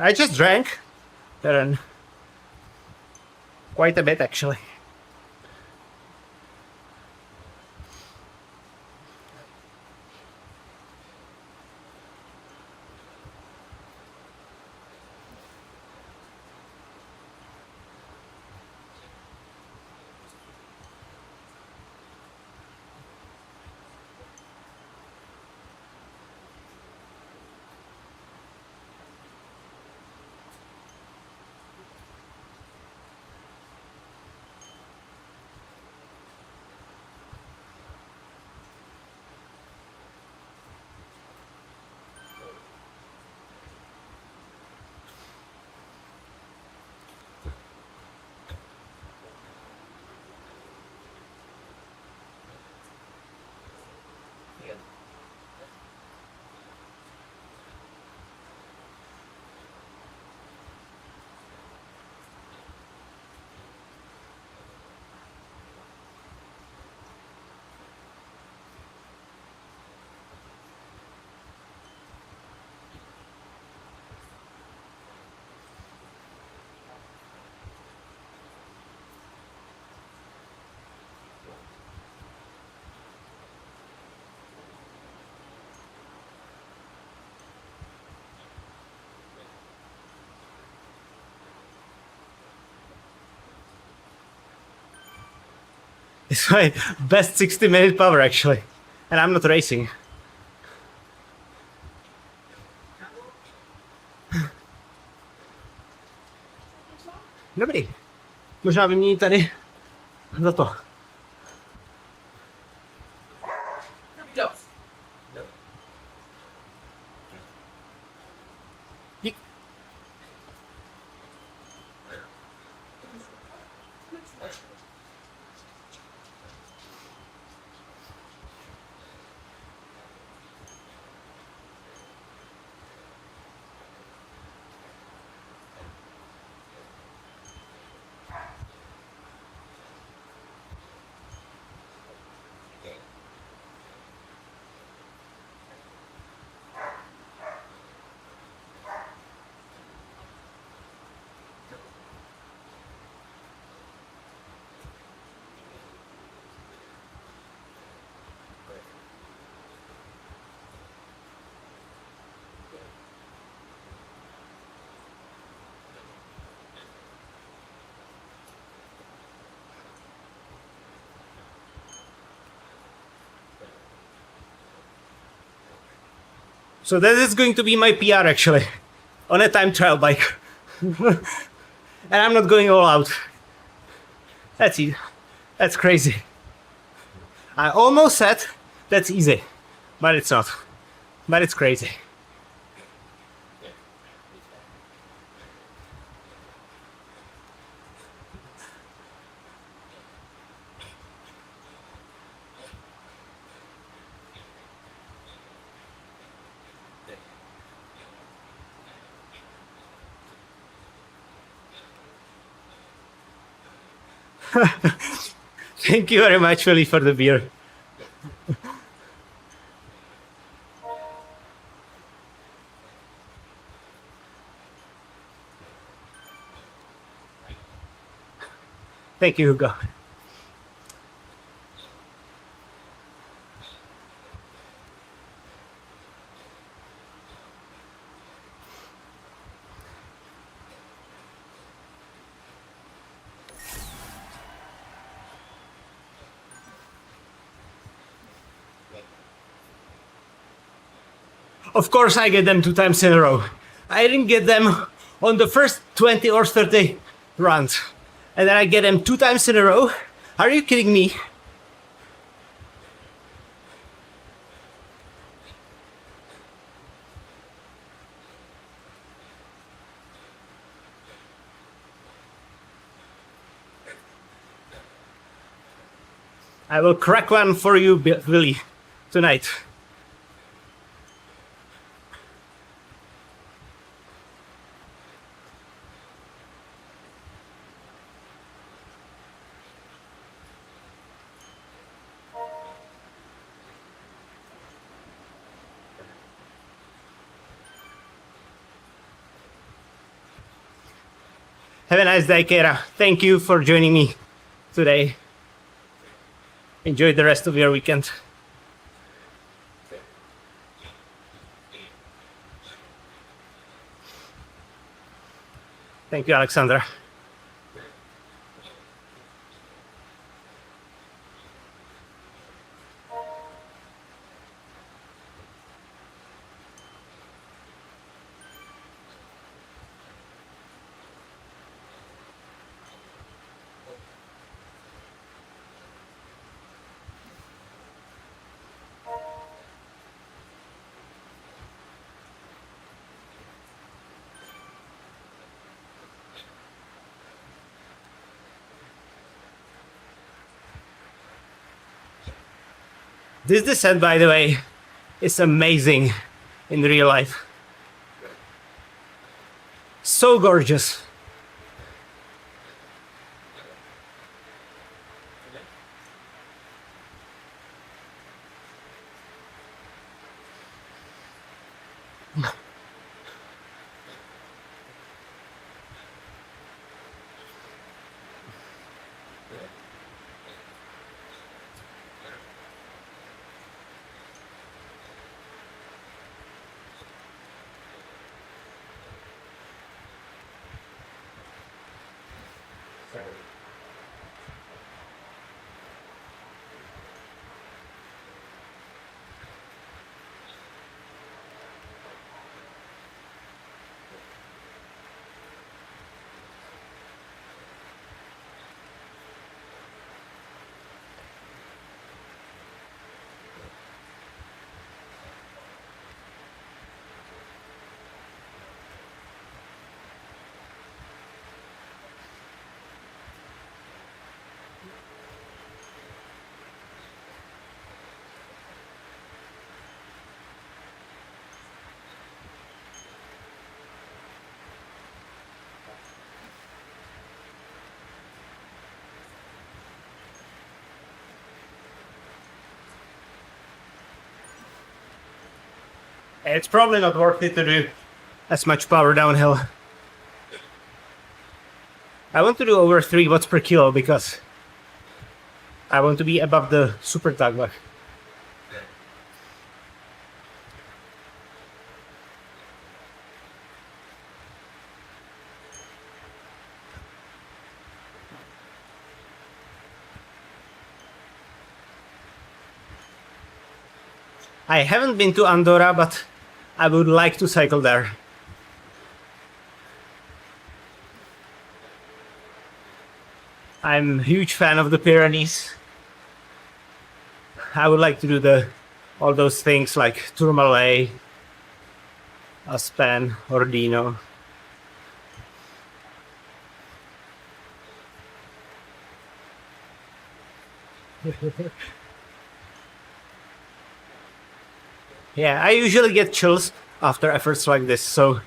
I just drank and quite a bit actually. It's my best 60-minute power actually, and I'm not racing. Dobrý. Možná vymění tady za to. Dík. So that is going to be my PR actually, on a time trial bike. And I'm not going all out. That's it. That's crazy. I almost said that's easy, but it's not. But it's crazy. Thank you very much, Philly, for the beer. Thank you, Hugo. Of course, I get them 2 times in a row. I didn't get them on the first 20 or 30 runs. And then I get them 2 times in a row. Are you kidding me? I will crack one for you, Billy, tonight. Have a nice day, Kera. Thank you for joining me today. Enjoy the rest of your weekend. Thank you, Alexandra. This descent, by the way, is amazing in real life. So gorgeous. It's probably not worth it to do as much power downhill. I want to do over 3 watts per kilo because I want to be above the super tugboat. I haven't been to Andorra, but I would like to cycle there. I'm a huge fan of the Pyrenees. I would like to do all those things like Tourmalet, Aspen, Ordino. Yeah, I usually get chills after efforts like this, so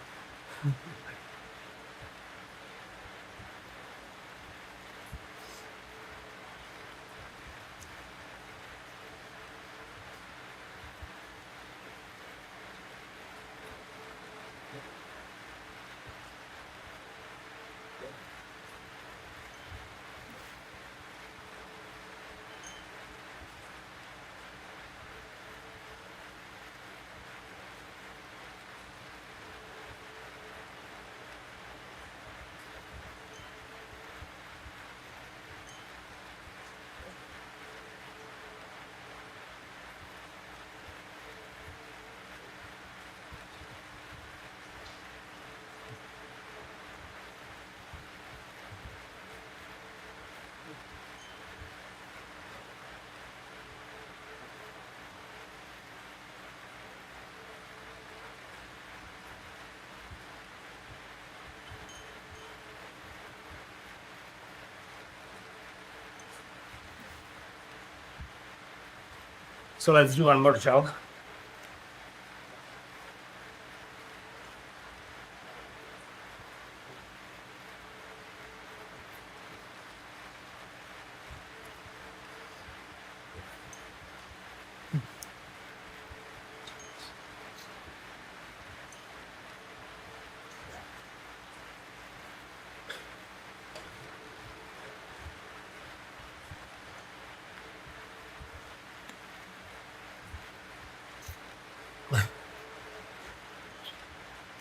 let's do one more jog.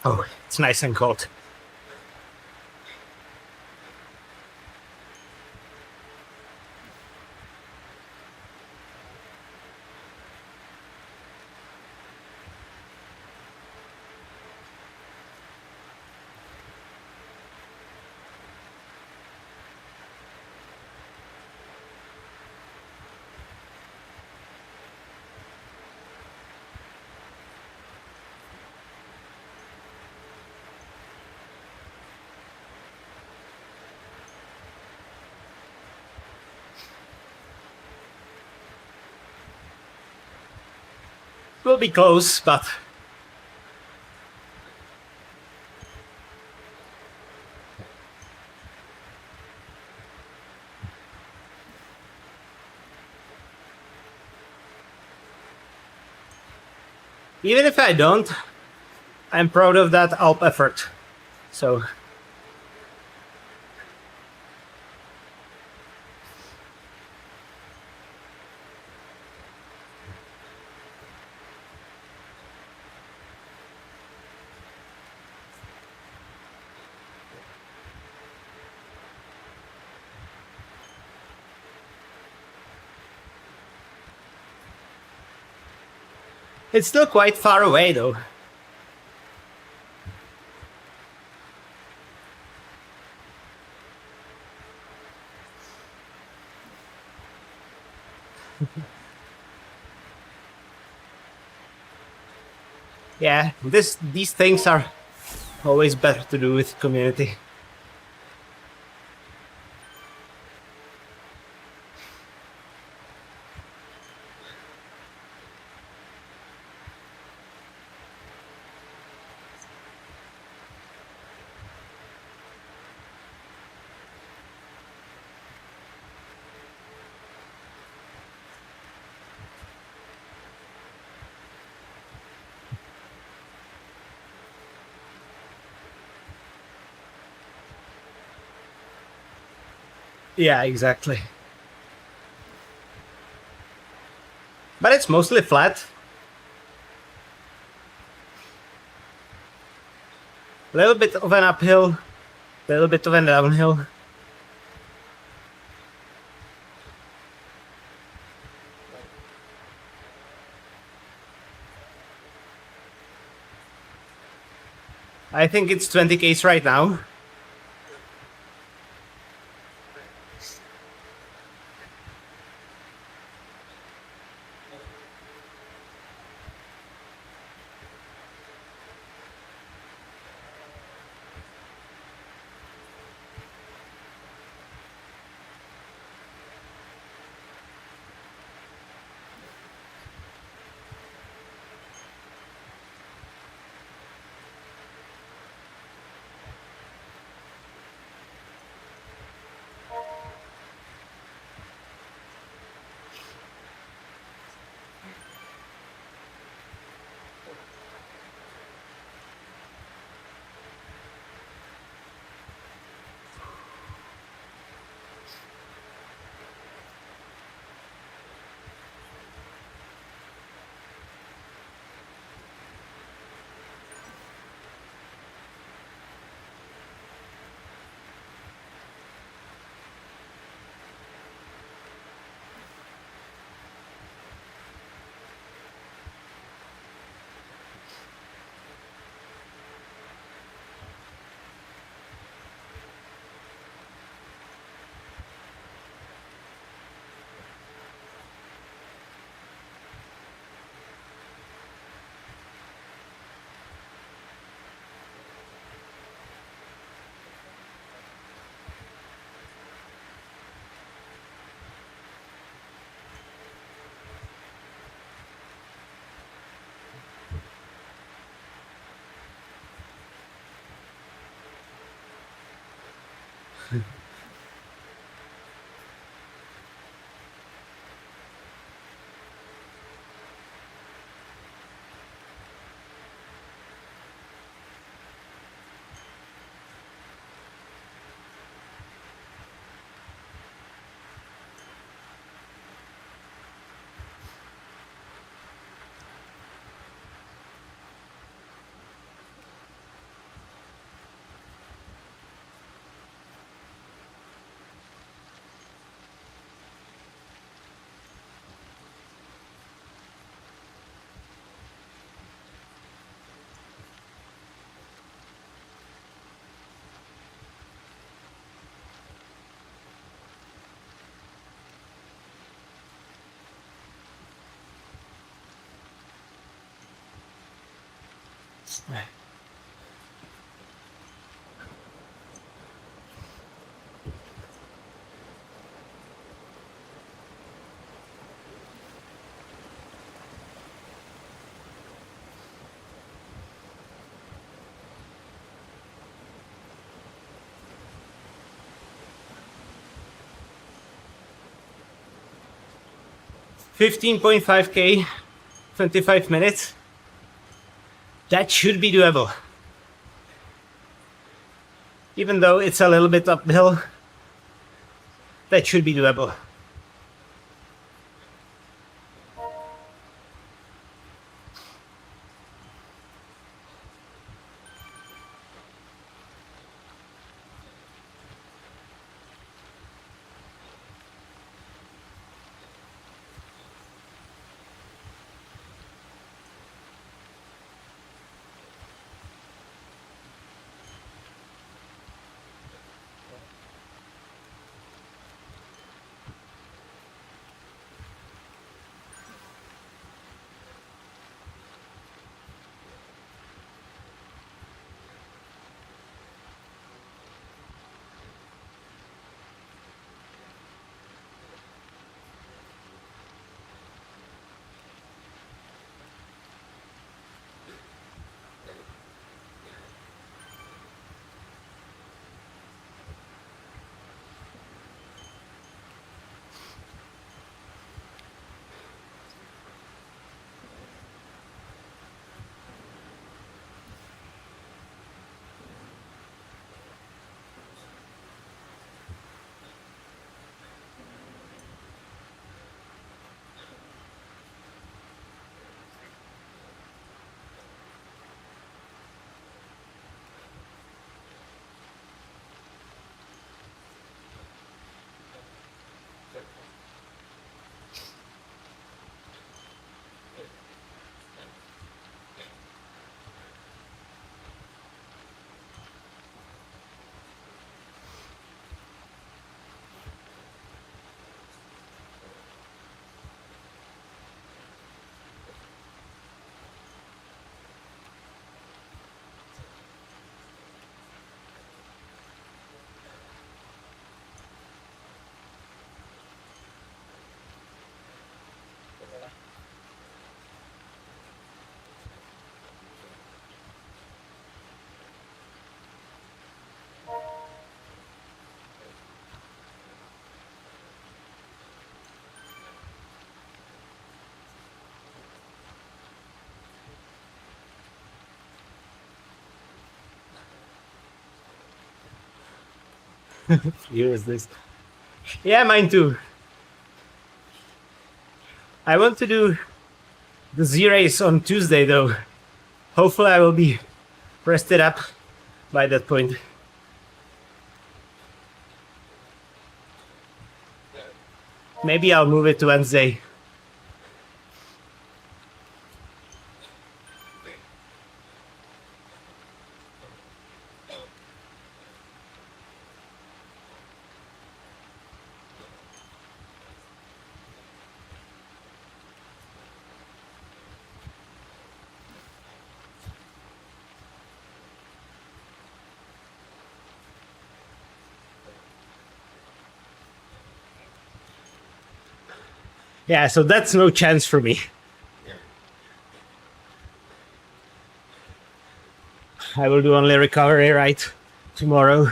Oh, it's nice and cold. Will be close, but even if I don't, I'm proud of that Alp effort. So it's still quite far away, though. Yeah, these things are always better to do with community. Yeah, exactly. But it's mostly flat. A little bit of an uphill, a little bit of a downhill. I think it's 20 k's right now. 15.5K, 25 minutes. That should be doable. Even though it's a little bit uphill, that should be doable. Here is this. Yeah, mine too. I want to do the Z race on Tuesday though. Hopefully I will be rested up by that point. Maybe I'll move it to Wednesday. Yeah, so that's no chance for me. I will do only recovery ride tomorrow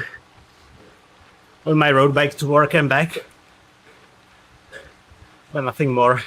on my road bike to work and back, but nothing more.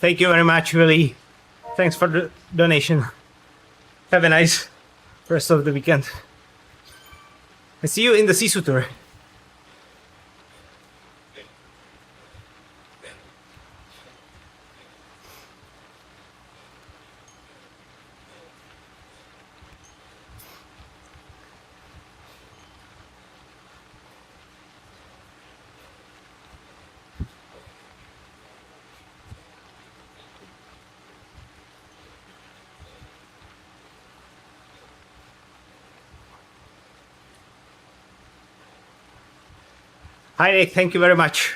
Thank you very much, really. Thanks for the donation. Have a nice rest of the weekend. I see you in the Sisu tour. Hi, Nick. Thank you very much.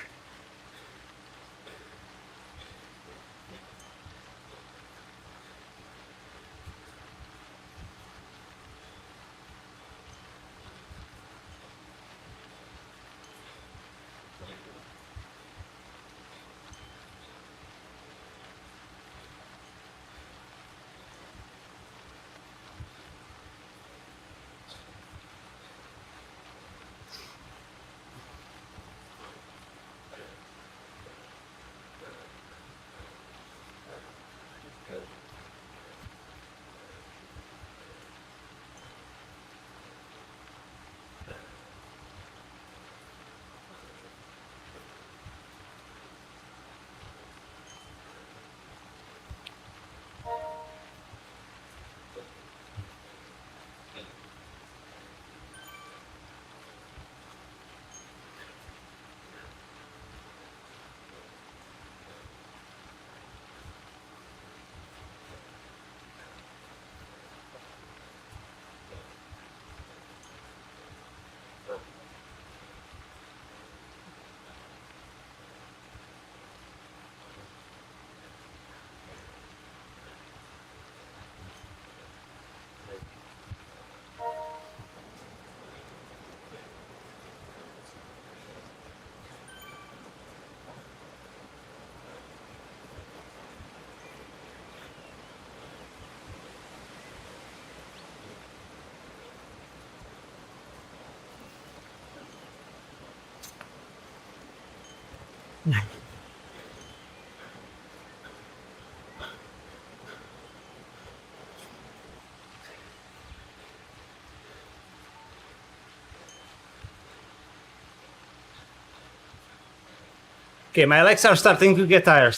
Okay, my legs are starting to get tired.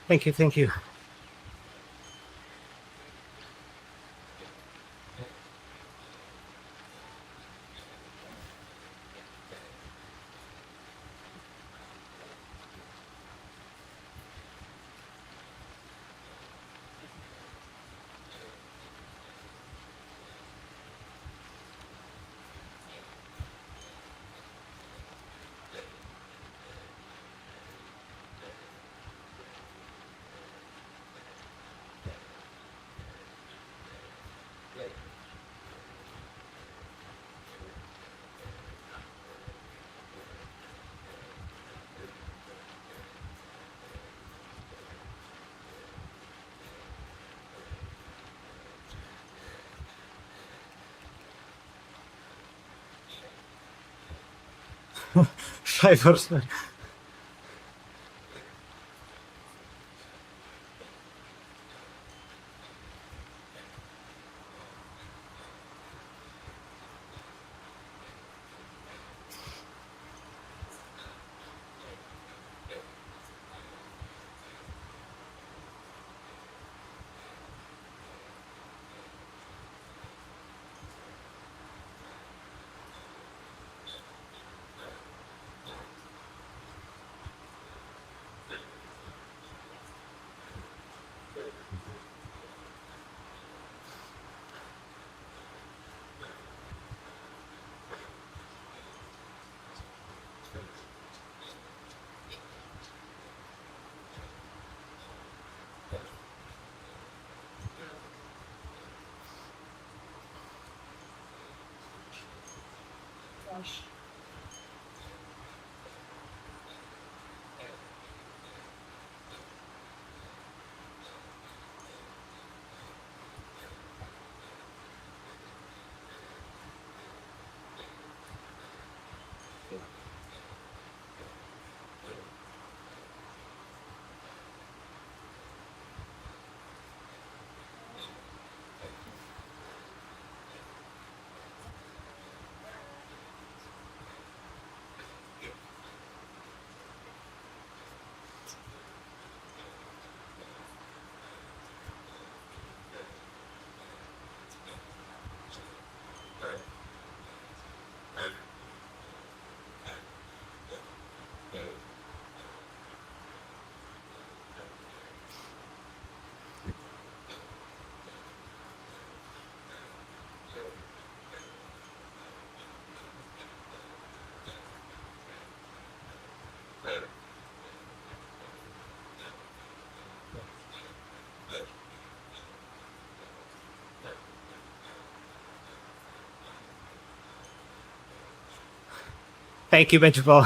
Thank you, thank you. Five horsemen. Thank you, Benjamin.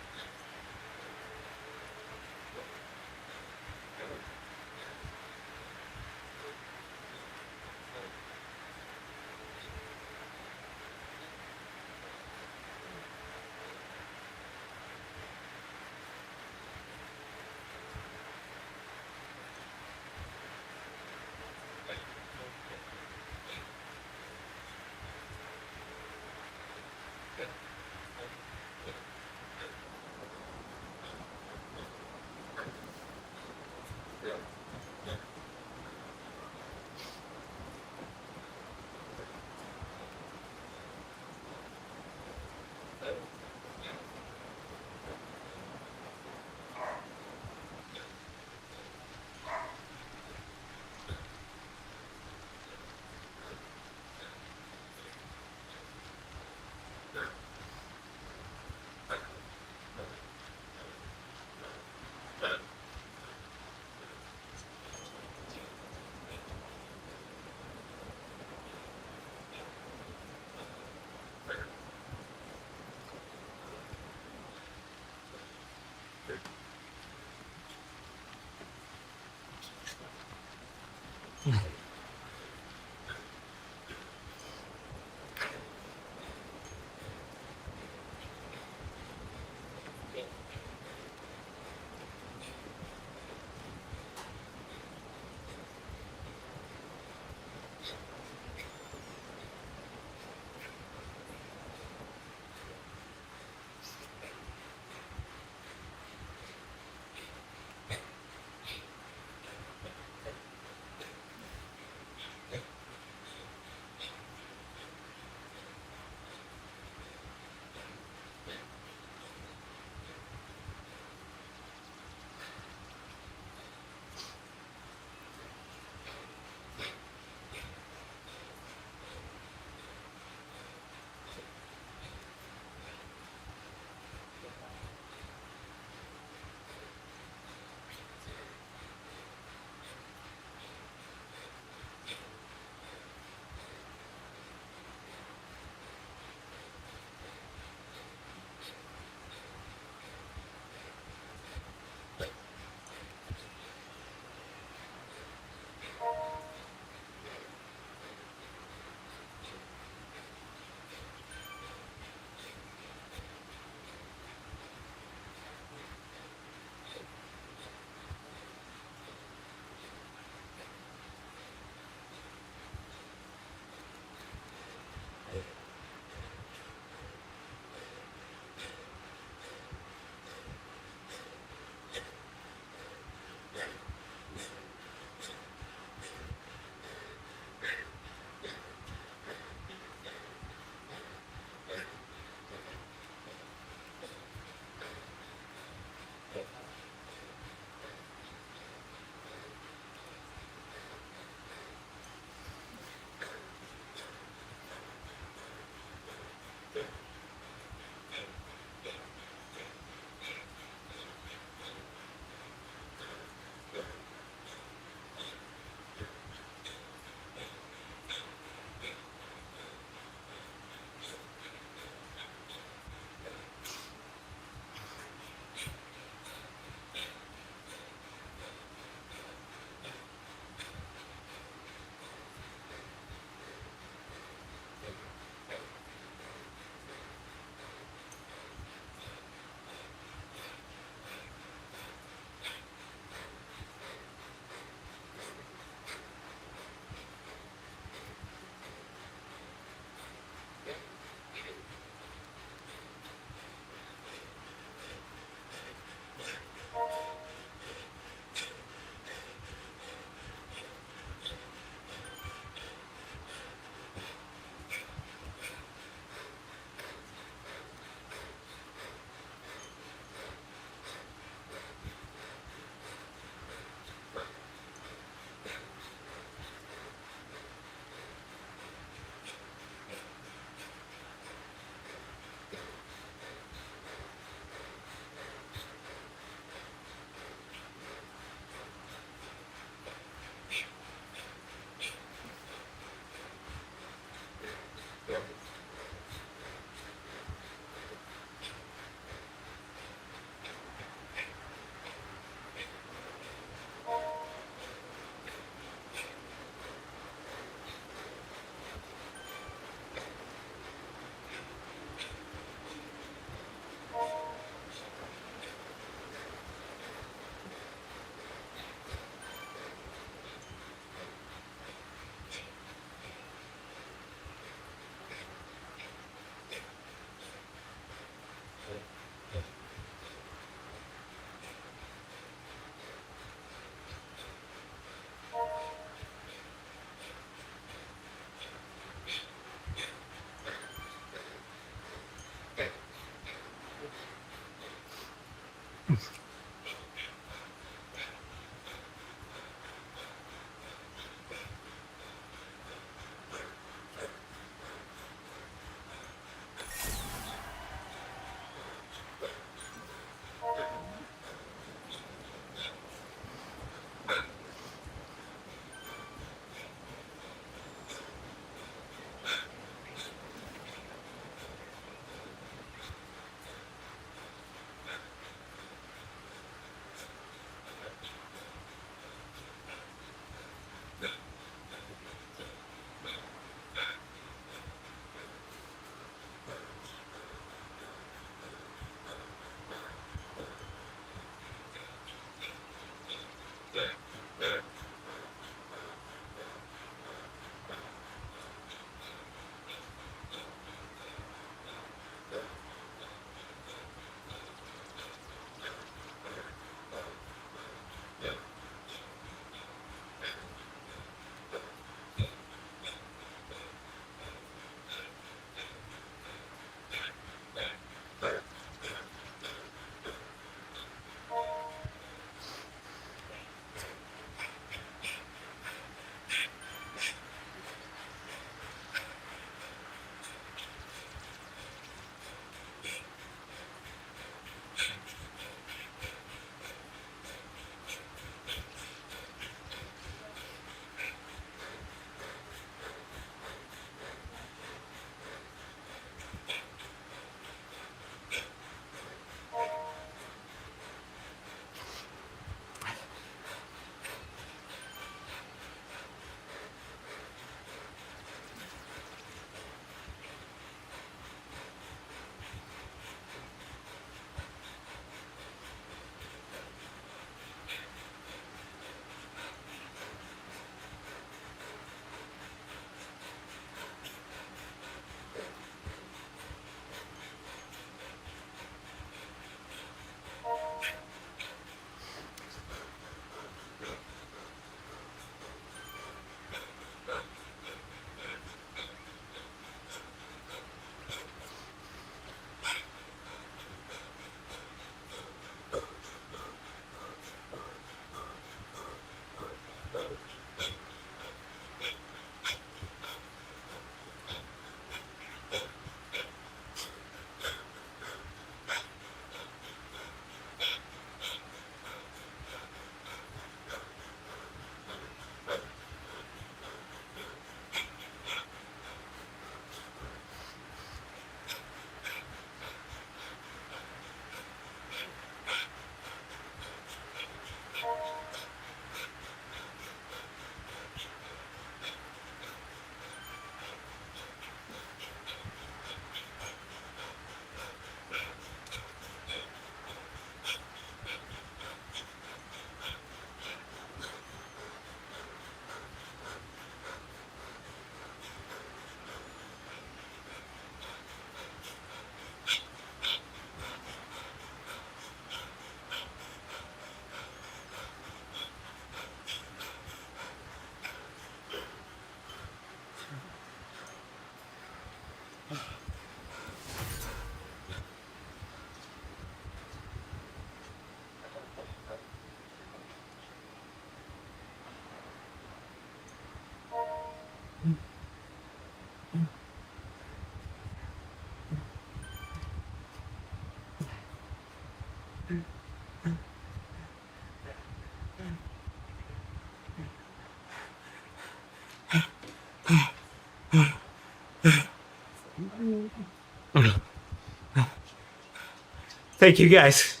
Thank you guys.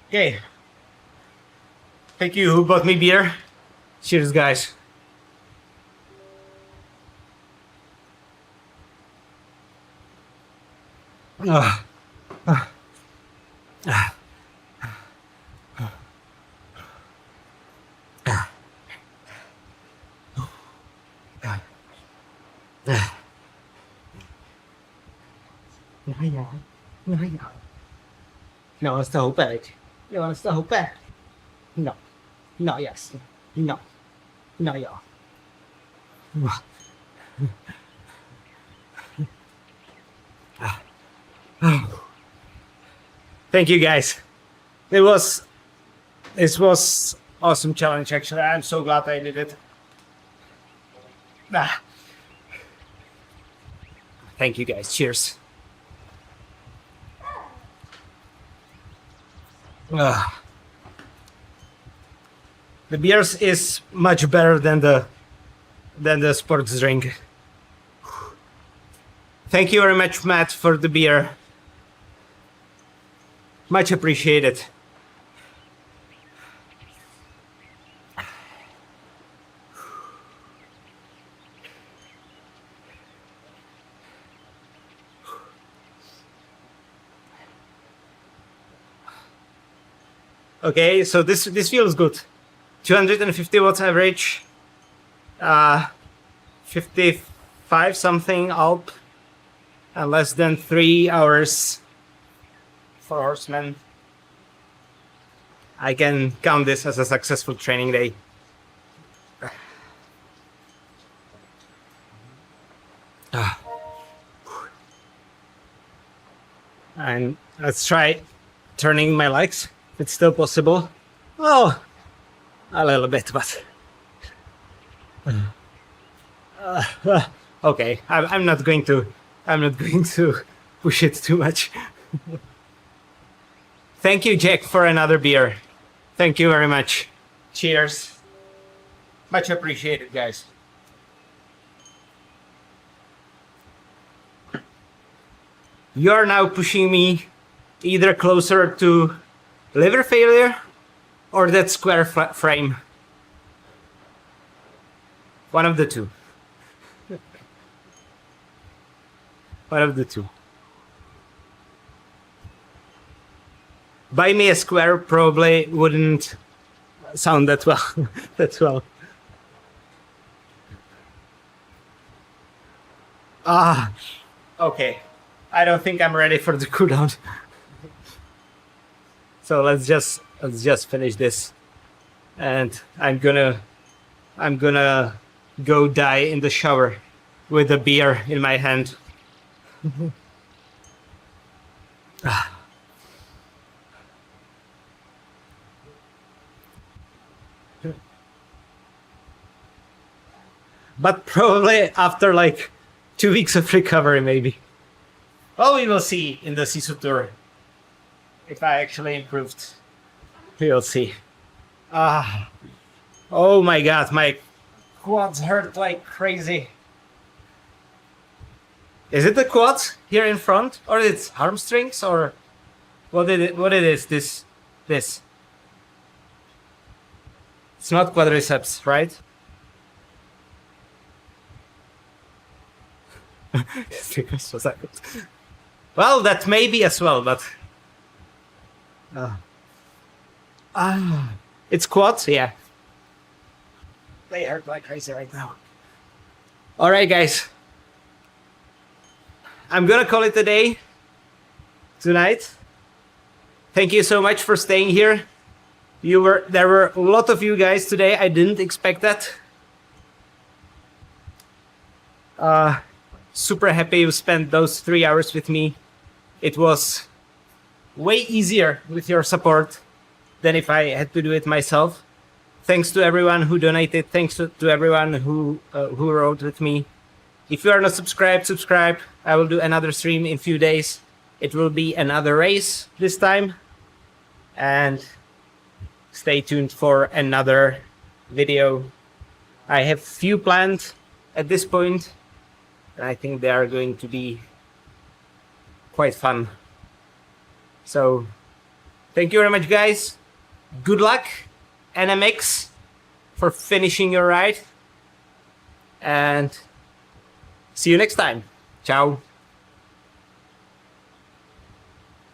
Okay. Thank you who bought me beer. Cheers, guys. Ah. Ah. Ah. No, it's the whole bag. You want the whole bag? No. No, yes. No. No, y'all. Thank you guys. It was awesome challenge actually. I'm so glad I did it. Ah. Thank you guys. Cheers. Ah. The beers is much better than the sports drink. Thank you very much, Matt, for the beer. Much appreciated. Okay, so this feels good. 250 watts average, 55 something Alp, and less than 3 hours for Horsemen. I can count this as a successful training day. And let's try turning my legs. If it's still possible. Well, a little bit, but okay. I'm not going to push it too much. Thank you, Jack, for another beer. Thank you very much. Cheers. Much appreciated, guys. You're now pushing me either closer to liver failure or that square frame. One of the two. One of the two. Buy me a square probably wouldn't sound that well. That well. Okay. I don't think I'm ready for the cooldown. So let's just finish this, and I'm gonna go die in the shower with a beer in my hand. But probably after like 2 weeks of recovery, maybe. Well, we will see in the CEST tour if I actually improved. We'll see. Oh my god, my quads hurt like crazy. Is it the quads here in front, or it's hamstrings, or what it is? This. It's not quadriceps, right? Well, that may be as well, but it's quads, yeah. They hurt like crazy right now. All right, guys. I'm gonna call it a day tonight. Thank you so much for staying here. There were a lot of you guys today. I didn't expect that. Super happy you spent those 3 hours with me. It was way easier with your support than if I had to do it myself. Thanks to everyone who donated. Thanks to everyone who rode with me. If you are not subscribed, subscribe. I will do another stream in a few days. It will be another race this time. And stay tuned for another video. I have few planned at this point, and I think they are going to be quite fun. So, thank you very much, guys. Good luck, NMX, for finishing your ride. And see you next time. Ciao.